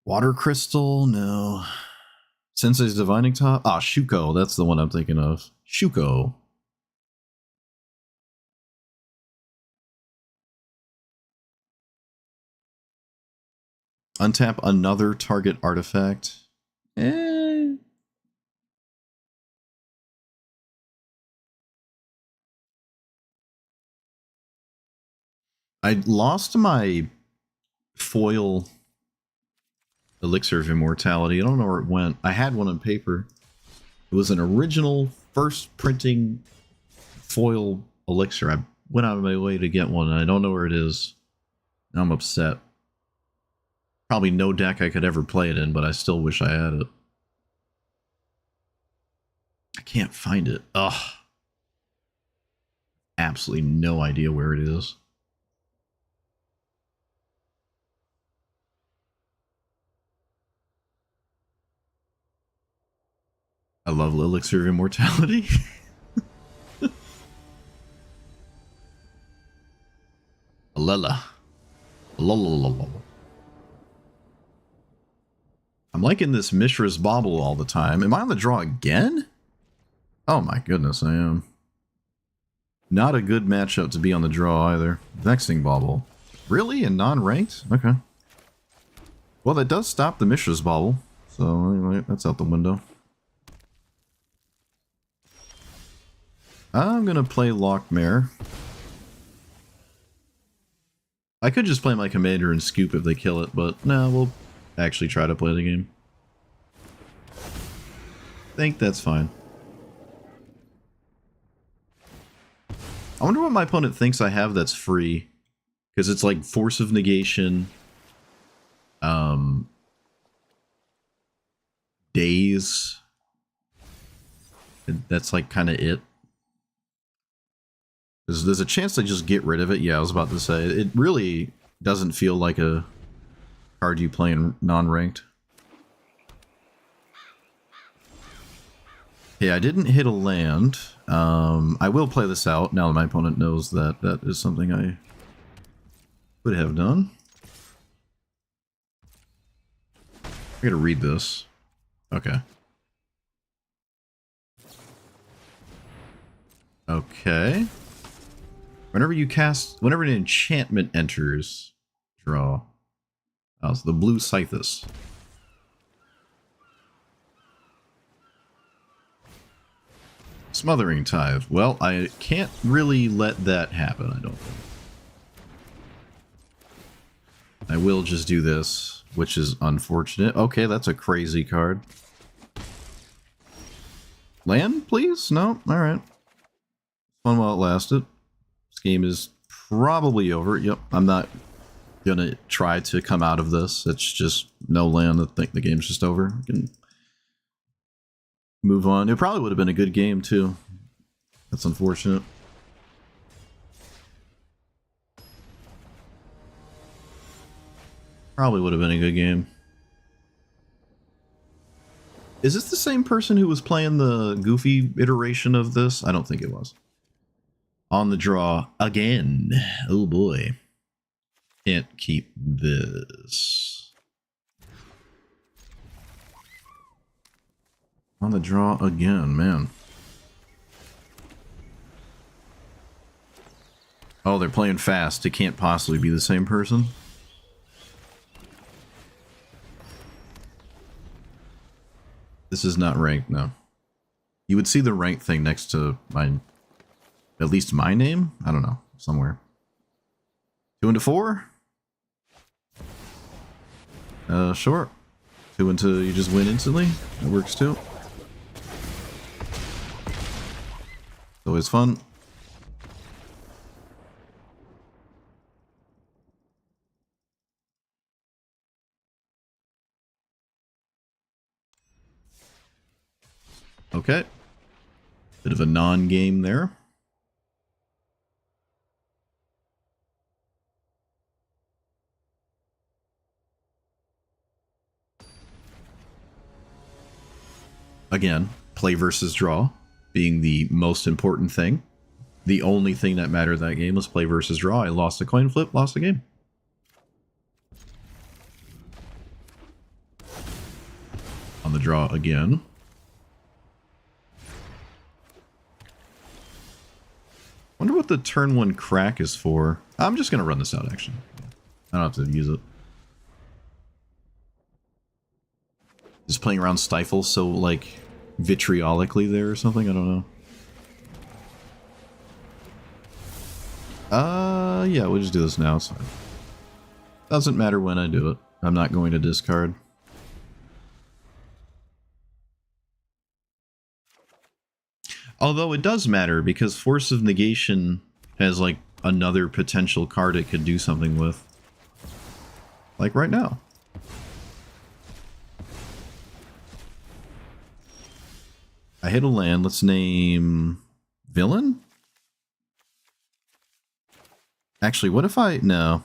Water Crystal, no. Sensei's Divining Top? Ah, Shuko, that's the one I'm thinking of. Shuko. Untap another target artifact. I lost my foil Elixir of Immortality. I don't know where it went. I had one on paper. It was an original first printing foil elixir. I went out of my way to get one, and I don't know where it is. Now I'm upset. Probably no deck I could ever play it in, but I still wish I had it. I can't find it. Ugh. Absolutely no idea where it is. I love Elixir of Immortality. Alela. I'm liking this Mishra's Bauble all the time. Am I on the draw again? Oh my goodness, I am. Not a good matchup to be on the draw either. Vexing Bauble. Really? And non-ranked? Okay. Well, that does stop the Mishra's Bauble. So, anyway, that's out the window. I'm gonna play Lockmare. I could just play my commander and scoop if they kill it, but no, we'll actually try to play the game. I think that's fine. I wonder what my opponent thinks I have that's free. Because it's like Force of Negation, Um, Days. That's like kind of it. There's a chance they just get rid of it. Yeah, I was about to say it really doesn't feel like a card you play in non-ranked. Yeah, I didn't hit a land. I will play this out now that my opponent knows that that is something I would have done. I gotta read this. Okay. Okay. Whenever an enchantment enters, draw. Oh, it's the blue Scythus. Smothering Tithe. Well, I can't really let that happen, I don't think. I will just do this, which is unfortunate. Okay, that's a crazy card. Land, please? No? Alright. Fun while it lasted. This game is probably over. Yep, I'm not gonna try to come out of this. It's just no land. I think the game's just over. I can move on. It probably would have been a good game, too. That's unfortunate. Probably would have been a good game. Is this the same person who was playing the goofy iteration of this? I don't think it was. On the draw again. Oh boy. Can't keep this. On the draw again, man. Oh, they're playing fast. It can't possibly be the same person. This is not ranked, no. You would see the rank thing next to my, at least my name? I don't know, somewhere. 2 into 4? Sure. 2 into you just win instantly. That works too. Always fun. Okay. Bit of a non-game there. Again, play versus draw being the most important thing. The only thing that mattered that game was play versus draw. I lost a coin flip, lost the game. On the draw again. Wonder what the turn 1 crack is for. I'm just going to run this out, actually. I don't have to use it. Just playing around Stifle so, like, vitriolically there or something? I don't know. Yeah, we'll just do this now. It's fine. Doesn't matter when I do it. I'm not going to discard. Although it does matter, because Force of Negation has, like, another potential card it could do something with. Like right now. I hit a land. Let's name... Villain? Actually, what if I... No.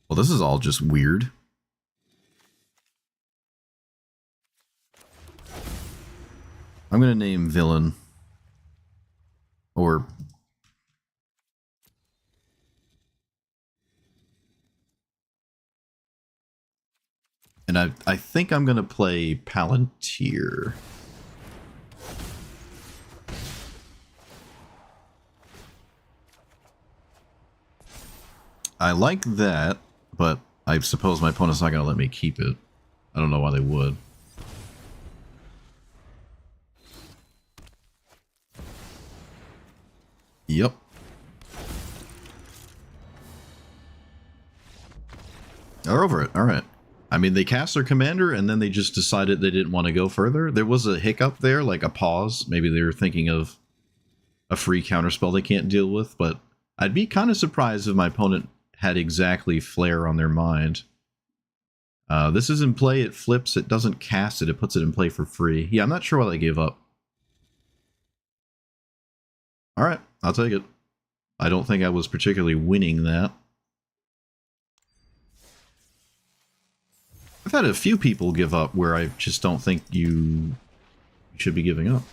Well, this is all just weird. I'm going to name Villain. Or... And I think I'm going to play Palantir. I like that, but I suppose my opponent's not going to let me keep it. I don't know why they would. Yep. They're over it. All right. I mean, they cast their commander, and then they just decided they didn't want to go further. There was a hiccup there, like a pause. Maybe they were thinking of a free counterspell they can't deal with, but I'd be kind of surprised if my opponent had exactly Flare on their mind. This is in play, it flips, it doesn't cast it, it puts it in play for free. Yeah, I'm not sure why they gave up. Alright, I'll take it. I don't think I was particularly winning that. I've had a few people give up where I just don't think you should be giving up.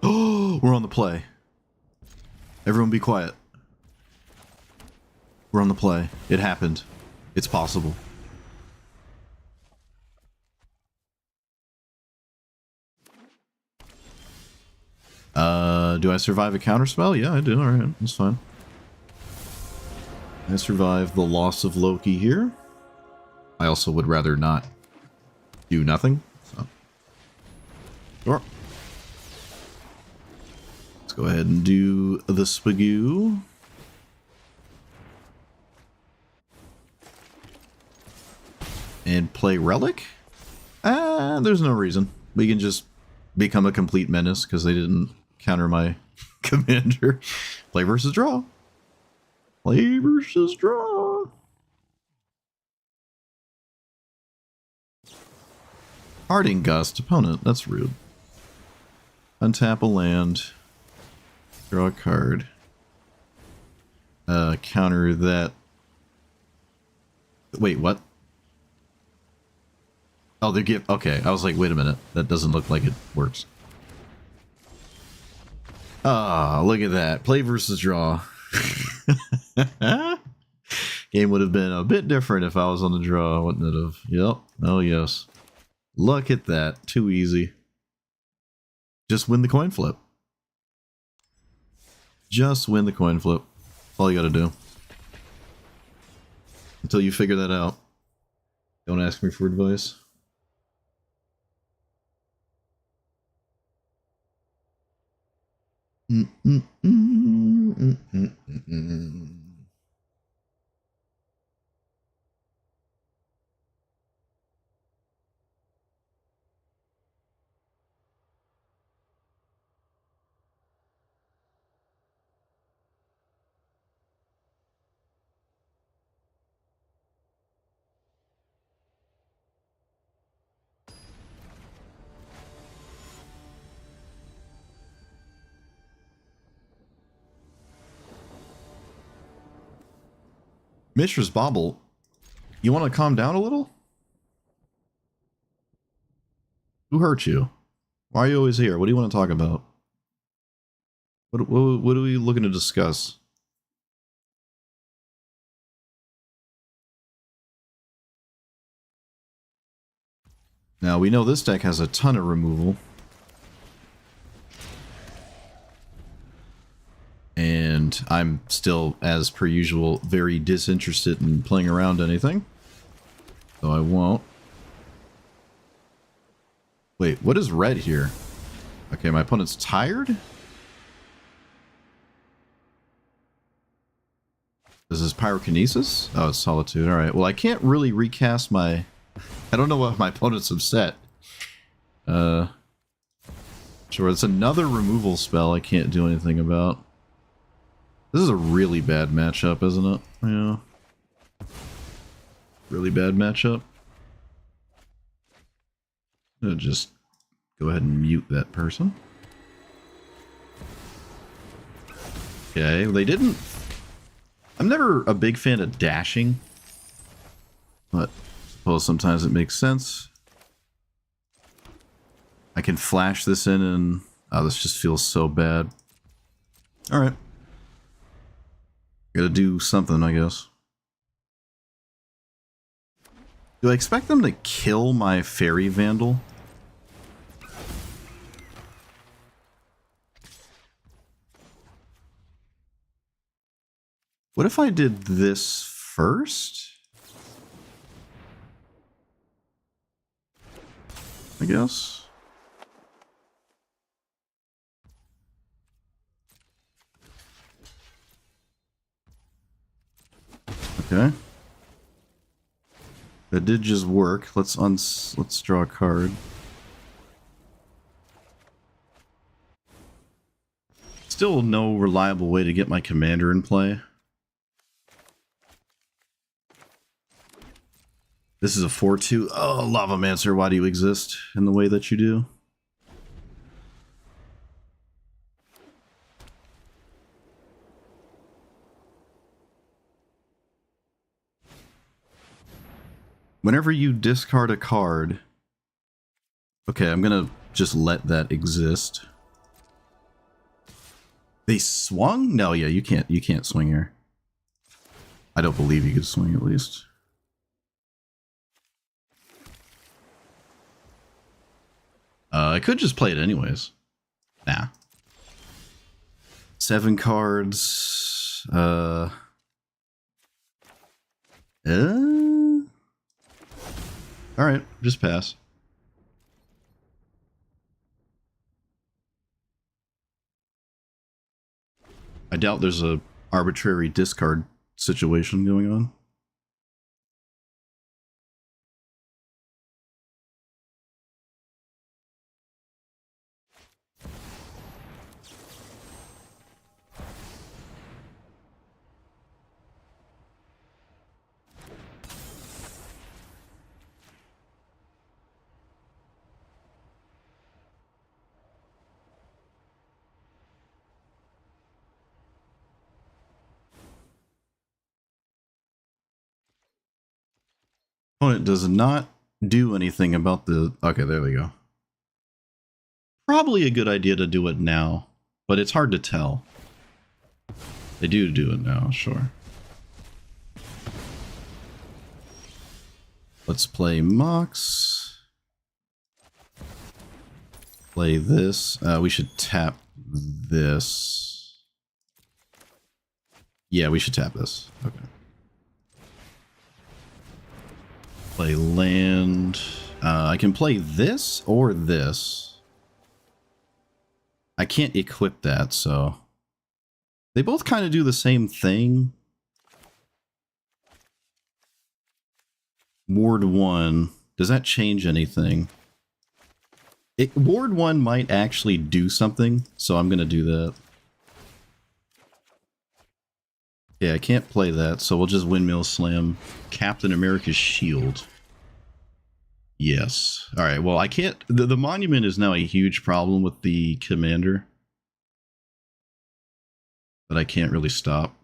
Oh, we're on the play. Everyone be quiet. We're on the play. It happened. It's possible. Do I survive a counterspell? Yeah, I do. Alright, that's fine. I survived the loss of Loki here. I also would rather not do nothing. So. Sure. Let's go ahead and do the Spagoo. And play Relic? There's no reason. We can just become a complete menace because they didn't counter my commander. Play versus draw. Play versus draw. Parting Gust. Opponent. That's rude. Untap a land. Draw a card. Counter that. Wait, what? Oh, they give. Okay, I was like, wait a minute. That doesn't look like it works. Ah, look at that. Play versus draw. Game would have been a bit different if I was on the draw, wouldn't it have? Yep. Oh, yes. Look at that. Too easy. Just win the coin flip. Just win the coin flip. All you gotta do. Until you figure that out. Don't ask me for advice. Mishra's Bobble, you want to calm down a little? Who hurt you? Why are you always here? What do you want to talk about? What are we looking to discuss? Now, we know this deck has a ton of removal. And I'm still, as per usual, very disinterested in playing around anything. So I won't. Wait, what is red here? Okay, my opponent's tired? This is Pyrokinesis? Oh, it's Solitude. Alright, well I can't really recast my... I don't know why my opponent's upset. Sure, it's another removal spell I can't do anything about. This is a really bad matchup, isn't it? Yeah. really bad matchup. I'll just go ahead and mute that person. Okay, they didn't... I'm never a big fan of dashing, but I suppose sometimes it makes sense. I can flash this in and... Oh, this just feels so bad. Alright. Gotta do something, I guess. Do I expect them to kill my Fairy Vandal? What if I did this first? I guess. Okay. That did just work. Let's draw a card. Still no reliable way to get my commander in play. This is a 4-2. Oh, Lavamancer, why do you exist in the way that you do? Whenever you discard a card... Okay, I'm gonna just let that exist. They swung? No, yeah, you can't swing here. I don't believe you could swing, at least. I could just play it anyways. Nah. 7 cards. Alright, just pass. I doubt there's a arbitrary discard situation going on. Opponent does not do anything about the... Okay, there we go. Probably a good idea to do it now, but it's hard to tell. They do it now, sure. Let's play Mox. Play this. We should tap this. Yeah, we should tap this. Okay. Play land. I can play this or this. I can't equip that, so... They both kind of do the same thing. Ward 1. Does that change anything? Ward 1 might actually do something, so I'm going to do that. Yeah, I can't play that, so we'll just Windmill Slam Captain America's Shield. Yes. Alright, well, I can't... The Monument is now a huge problem with the Commander. That I can't really stop.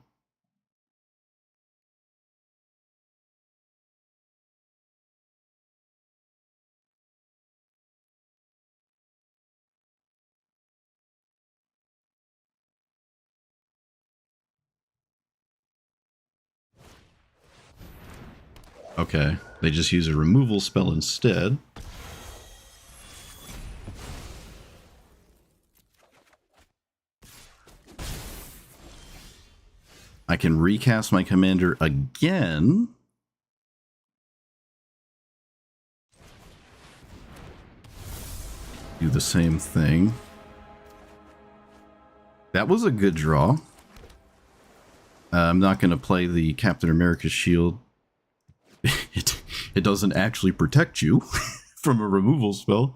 Okay, they just use a removal spell instead. I can recast my commander again. Do the same thing. That was a good draw. I'm not going to play the Captain America shield. It doesn't actually protect you from a removal spell.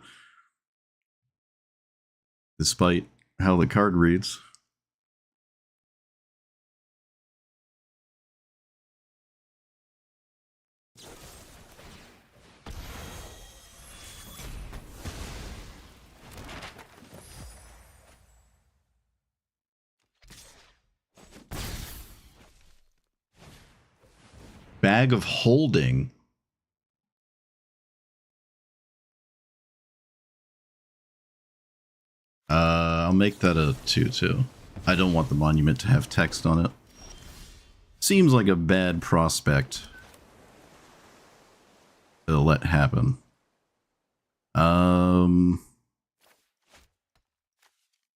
Despite how the card reads. Bag of Holding. I'll make that a 2/2. I don't want the monument to have text on it. Seems like a bad prospect to let happen.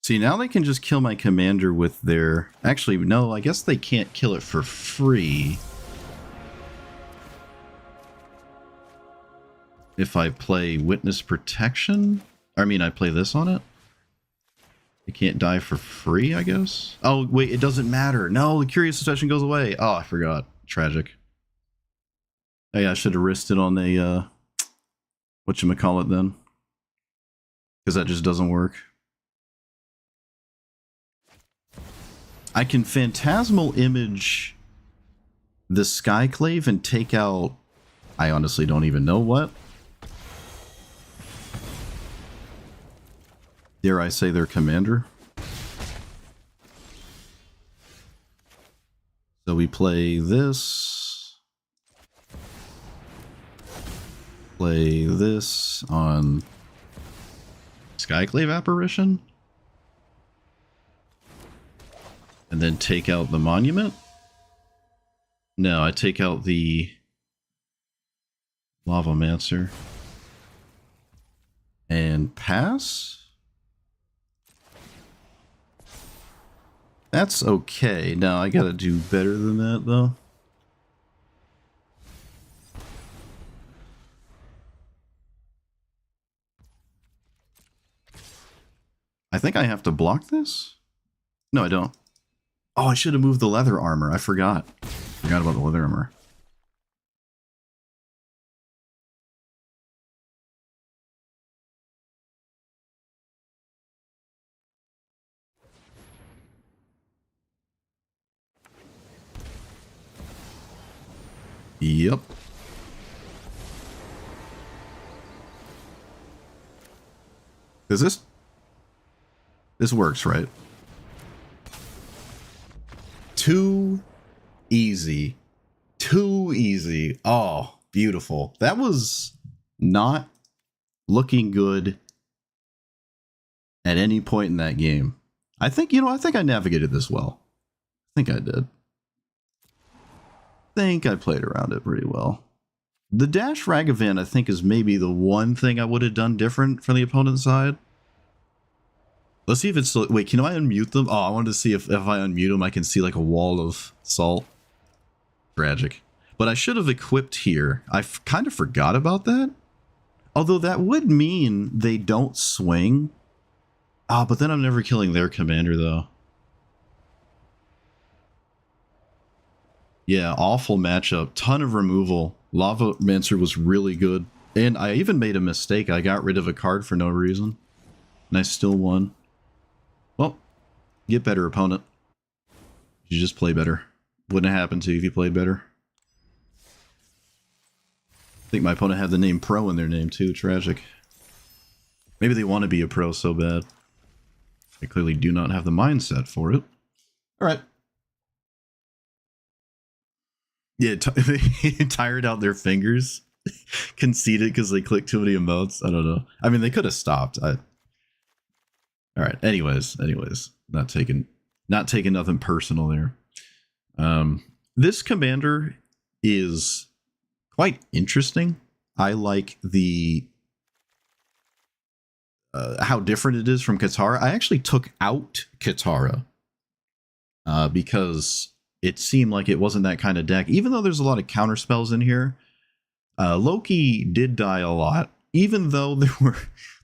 See, now they can just kill my commander with their... Actually, no, I guess they can't kill it for free. If I play Witness Protection? I mean, I play this on it? It can't die for free, I guess? Oh, wait, it doesn't matter. No, the Curious Succession goes away. Oh, I forgot. Tragic. Oh, yeah, I should have risked it on a, whatchamacallit then. Because that just doesn't work. I can Phantasmal Image the Skyclave and take out... I honestly don't even know what. Dare I say their commander? So we play this. Play this on Skyclave Apparition. And then take out the monument? No, I take out the Lavamancer. And pass? That's okay. Now I gotta do better than that, though. I think I have to block this? No, I don't. Oh, I should have moved the leather armor. I forgot. Forgot about the leather armor. Yep. Does this works, right? Too easy. Too easy. Oh, beautiful. That was not looking good at any point in that game. I think, I think I navigated this well. I think I did. Think I played around it pretty well. The Dash Ragavan, I think, is maybe the one thing I would have done different from the opponent's side. Let's see if it's... Wait, can I unmute them? Oh, I wanted to see if I unmute them, I can see like a wall of salt. Tragic. But I should have equipped here. I kind of forgot about that. Although that would mean they don't swing. Ah, but then I'm never killing their commander, though. Yeah, awful matchup. Ton of removal. Lavamancer was really good. And I even made a mistake. I got rid of a card for no reason. And I still won. Well, get better, opponent. You just play better. Wouldn't have happened to you if you played better. I think my opponent had the name Pro in their name too. Tragic. Maybe they want to be a pro so bad. They clearly do not have the mindset for it. Alright. Yeah, they tired out their fingers. Conceded because they clicked too many emotes. I don't know. I mean, they could have stopped. Alright, anyways. Not taking nothing personal there. This commander is quite interesting. I like the how different it is from Katara. I actually took out Katara because it seemed like it wasn't that kind of deck. Even though there's a lot of counter spells in here, Loki did die a lot. Even though there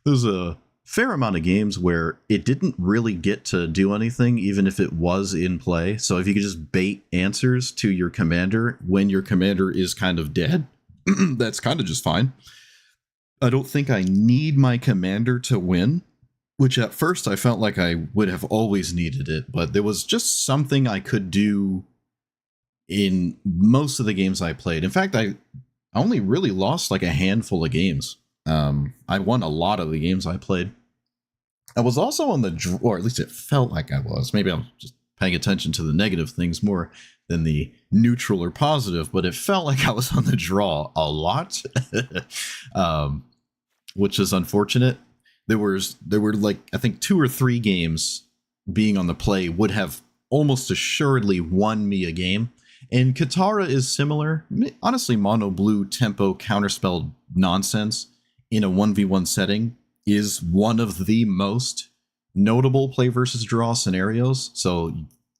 was a fair amount of games where it didn't really get to do anything, even if it was in play. So if you could just bait answers to your commander when your commander is kind of dead, that's kind of just fine. I don't think I need my commander to win, which at first I felt like I would have always needed it, but there was just something I could do in most of the games I played. In fact, I only really lost like a handful of games. I won a lot of the games I played. I was also on the, or at least it felt like I was. Maybe I'm just paying attention to the negative things more. than the neutral or positive, but it felt like I was on the draw a lot, which is unfortunate. There were like, I think 2 or 3 games being on the play would have almost assuredly won me a game. And Katara is similar. Honestly, mono blue tempo counterspell nonsense in a 1v1 setting is one of the most notable play versus draw scenarios. So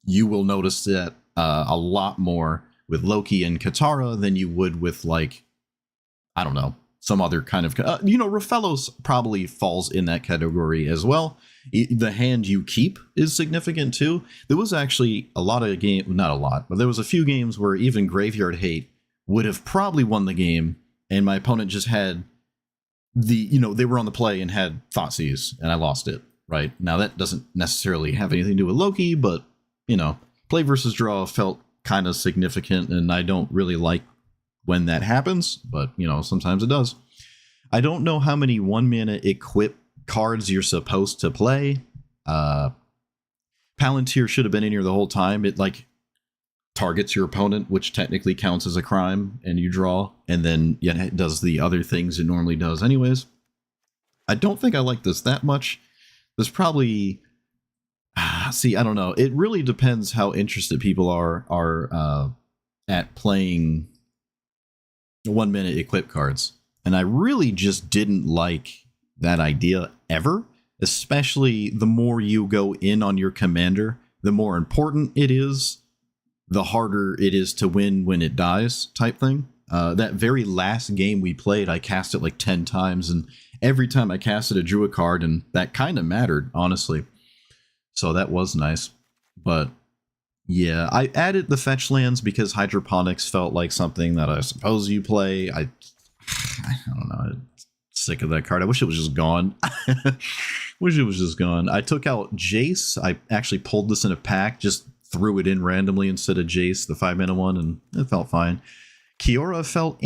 you will notice that a lot more with Loki and Katara than you would with, like, I don't know, some other kind of, Rafellos probably falls in that category as well. The hand you keep is significant too. There was actually a lot of not a lot, but there was a few games where even Graveyard Hate would have probably won the game, and my opponent just had they were on the play and had Thoughtseize, and I lost it. Right now, that doesn't necessarily have anything to do with Loki, but play versus draw felt kind of significant, and I don't really like when that happens, but sometimes it does. I don't know how many 1-mana equip cards you're supposed to play. Palantir should have been in here the whole time. It targets your opponent, which technically counts as a crime, and you draw, and then it does the other things it normally does anyways. I don't think I like this that much. There's probably I don't know. It really depends how interested people are at playing 1-mana equip cards. And I really just didn't like that idea ever, especially the more you go in on your commander, the more important it is, the harder it is to win when it dies type thing. That very last game we played, I cast it like 10 times, and every time I cast it, I drew a card, and that kind of mattered, honestly. So that was nice. But yeah, I added the fetch lands because hydroponics felt like something that I suppose you play. I don't know. I'm sick of that card. I wish it was just gone. I took out Jace. I actually pulled this in a pack, just threw it in randomly instead of Jace, the 5-mana one, and it felt fine. Kiora felt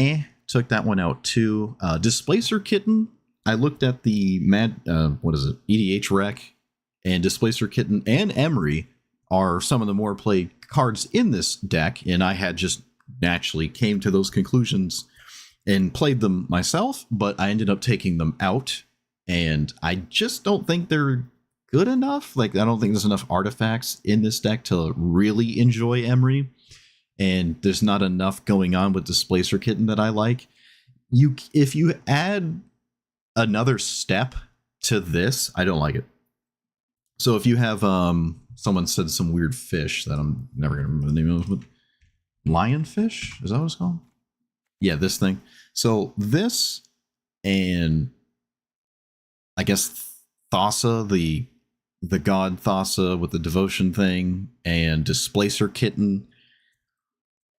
took that one out too. Displacer Kitten, I looked at the EDH rec, and Displacer Kitten and Emery are some of the more played cards in this deck, and I had just naturally came to those conclusions and played them myself, but I ended up taking them out, and I just don't think they're good enough. Like, I don't think there's enough artifacts in this deck to really enjoy Emery, and there's not enough going on with Displacer Kitten that I like. If you add another step to this, I don't like it. So if you have someone said some weird fish that I'm never gonna remember the name of, but lionfish, is that what it's called? Yeah, this thing. So this, and I guess Thassa, the god Thassa with the devotion thing, and Displacer Kitten.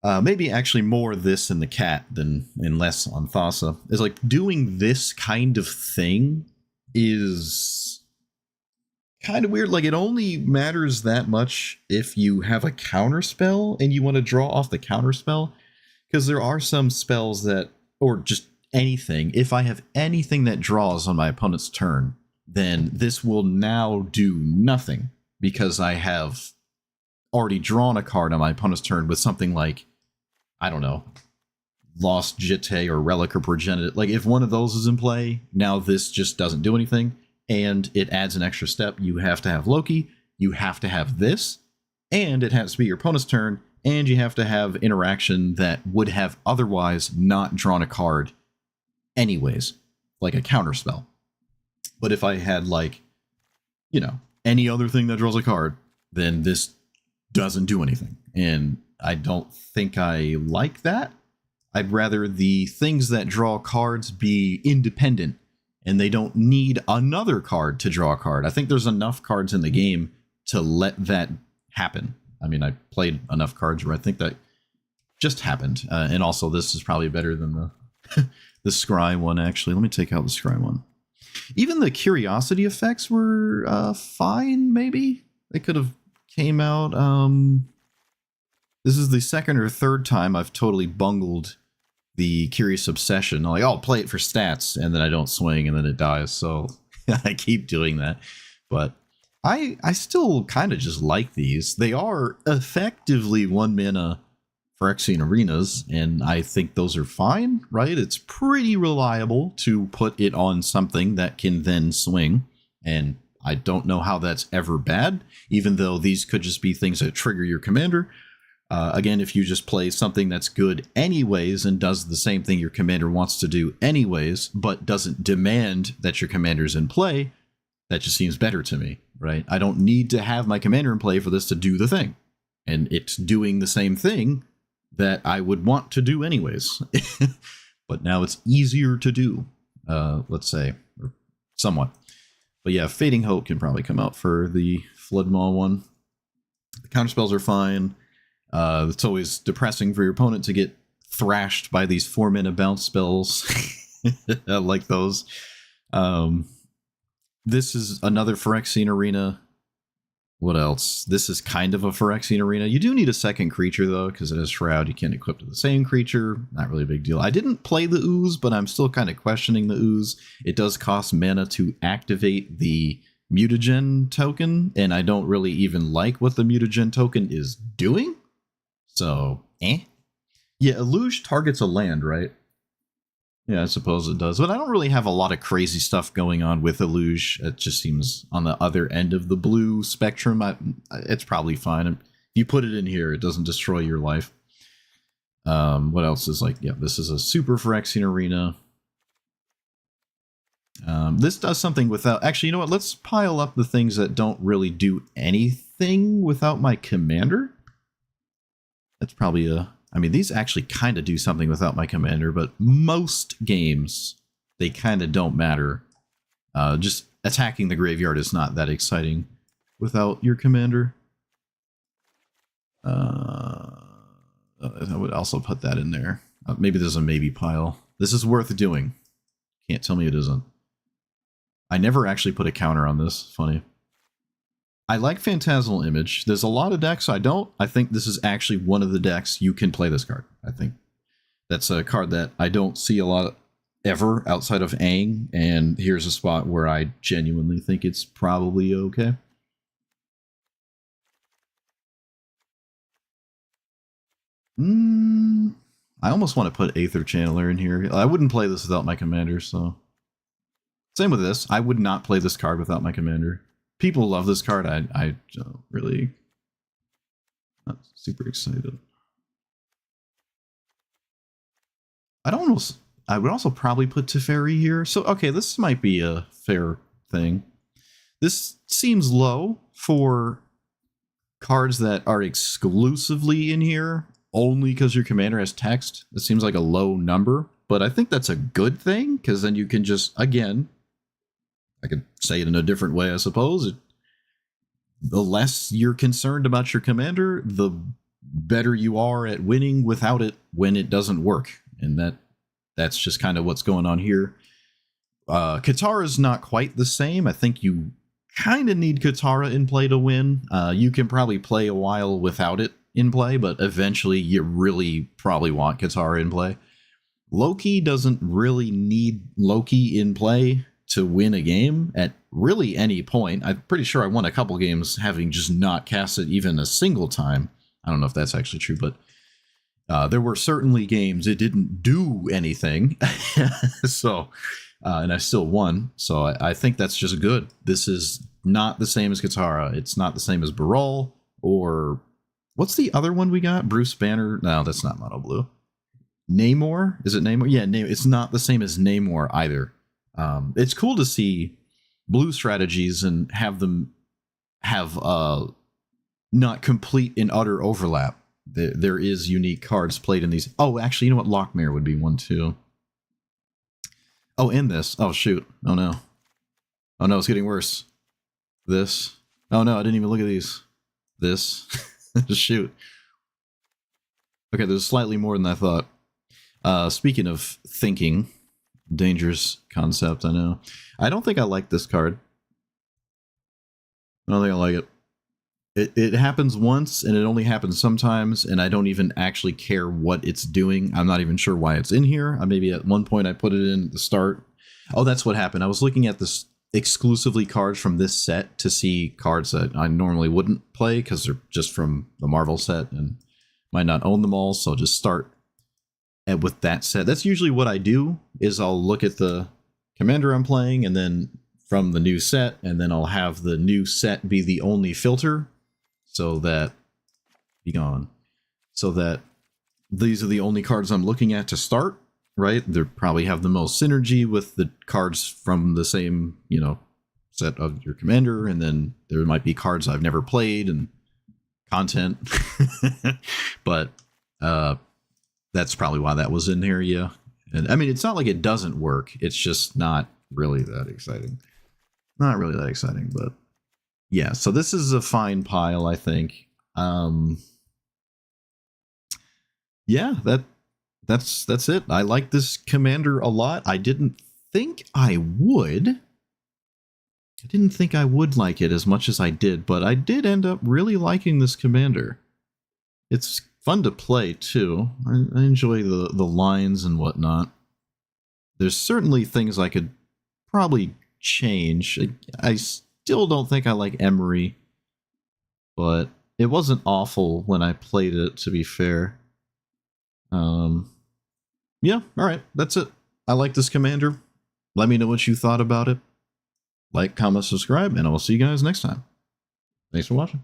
Maybe actually more this in the cat and less on Thassa. Is like doing this kind of thing is kind of weird. Like, it only matters that much if you have a counter spell and you want to draw off the counter spell, because there are some spells that, or just anything, if I have anything that draws on my opponent's turn, then this will now do nothing because I have already drawn a card on my opponent's turn with something like, I don't know, Lost Jitte or Relic or Progenitor. Like, if one of those is in play, now this just doesn't do anything, and it adds an extra step. You have to have Loki, you have to have this, and it has to be your opponent's turn, and you have to have interaction that would have otherwise not drawn a card anyways, like a counter spell. But if I had, like, any other thing that draws a card, then this doesn't do anything. And I don't think I like that. I'd rather the things that draw cards be independent and they don't need another card to draw a card. I think there's enough cards in the game to let that happen. I mean, I played enough cards where I think that just happened. And also, this is probably better than the the Scry one, actually. Let me take out the Scry one. Even the Curiosity effects were fine, maybe. They could have came out. This is the second or third time I've totally bungled the Curious Obsession. I'm like, I'll play it for stats, and then I don't swing, and then it dies. So I keep doing that. But I still kind of just like these. They are effectively 1 mana Phyrexian Arenas, and I think those are fine, right? It's pretty reliable to put it on something that can then swing, and I don't know how that's ever bad, even though these could just be things that trigger your commander. Again, if you just play something that's good anyways and does the same thing your commander wants to do anyways, but doesn't demand that your commander's in play, that just seems better to me, right? I don't need to have my commander in play for this to do the thing. And it's doing the same thing that I would want to do anyways. But now it's easier to do, let's say, or somewhat. But yeah, Fading Hope can probably come out for the Floodmaw one. The counterspells are fine. It's always depressing for your opponent to get thrashed by these 4-mana bounce spells. I like those. This is another Phyrexian Arena. What else? This is kind of a Phyrexian Arena. You do need a second creature, though, because it has Shroud. You can't equip to the same creature. Not really a big deal. I didn't play the Ooze, but I'm still kind of questioning the Ooze. It does cost mana to activate the Mutagen token, and I don't really even like what the Mutagen token is doing. So, Yeah, Illuge targets a land, right? Yeah, I suppose it does. But I don't really have a lot of crazy stuff going on with Illuge. It just seems on the other end of the blue spectrum. It's probably fine. If you put it in here, it doesn't destroy your life. What else is like? Yeah, this is a super Phyrexian Arena. This does something without... Actually, you know what? Let's pile up the things that don't really do anything without my commander. That's probably a... I mean, these actually kind of do something without my commander, but most games, they kind of don't matter. Just attacking the graveyard is not that exciting without your commander. I would also put that in there. Maybe there's a maybe pile. This is worth doing. Can't tell me it isn't. I never actually put a counter on this. Funny. I like Phantasmal Image. There's a lot of decks I don't. I think this is actually one of the decks you can play this card. I think that's a card that I don't see a lot ever outside of Aang, and here's a spot where I genuinely think it's probably okay. I almost want to put Aether Channeler in here. I wouldn't play this without my commander, so... Same with this. I would not play this card without my commander. People love this card. I don't really... Not super excited. I would also probably put Teferi here. So, okay, this might be a fair thing. This seems low for cards that are exclusively in here, only because your commander has text. It seems like a low number, but I think that's a good thing, because then you can just, again... I could say it in a different way, I suppose. The less you're concerned about your commander, the better you are at winning without it when it doesn't work. And that's just kind of what's going on here. Katara is not quite the same. I think you kind of need Katara in play to win. You can probably play a while without it in play, but eventually you really probably want Katara in play. Loki doesn't really need Loki in play to win a game at really any point. I'm pretty sure I won a couple games having just not cast it even a single time. I don't know if that's actually true, but there were certainly games it didn't do anything. So, and I still won. So I think that's just good. This is not the same as Katara. It's not the same as Baral or what's the other one we got? Bruce Banner? No, that's not Mono Blue. Namor? Is it Namor? Yeah, it's not the same as Namor either. It's cool to see blue strategies and have them have not complete and utter overlap. There is unique cards played in these. Oh, actually, you know what? Lockmare would be one too. Oh, and this. Oh, shoot. Oh, no. Oh, no, it's getting worse. This. Oh, no, I didn't even look at these. This. Shoot. Okay, there's slightly more than I thought. Speaking of thinking... Dangerous concept, I know. I don't think I like this card. I don't think I like it. It happens once, and it only happens sometimes, and I don't even actually care what it's doing. I'm not even sure why it's in here. Maybe at one point I put it in at the start. Oh, that's what happened. I was looking at this exclusively cards from this set to see cards that I normally wouldn't play because they're just from the Marvel set and might not own them all. So just start with that set. That's usually what I do, is I'll look at the commander I'm playing and then from the new set, and then I'll have the new set be the only filter so that so that these are the only cards I'm looking at to start, right? They probably have the most synergy with the cards from the same, set of your commander, and then there might be cards I've never played and content. But that's probably why that was in here, yeah. And I mean, it's not like it doesn't work. It's just not really that exciting. Not really that exciting, but yeah. So this is a fine pile, I think. Yeah, that's it. I like this commander a lot. I didn't think I would. I didn't think I would like it as much as I did, but I did end up really liking this commander. It's fun to play too. I enjoy the lines and whatnot. There's certainly things I could probably change. I still don't think I like Emery, but it wasn't awful when I played it, to be fair. Yeah, all right, that's it. I like this commander. Let me know what you thought about it. Like, comment, subscribe, and I will see you guys next time. Thanks for watching.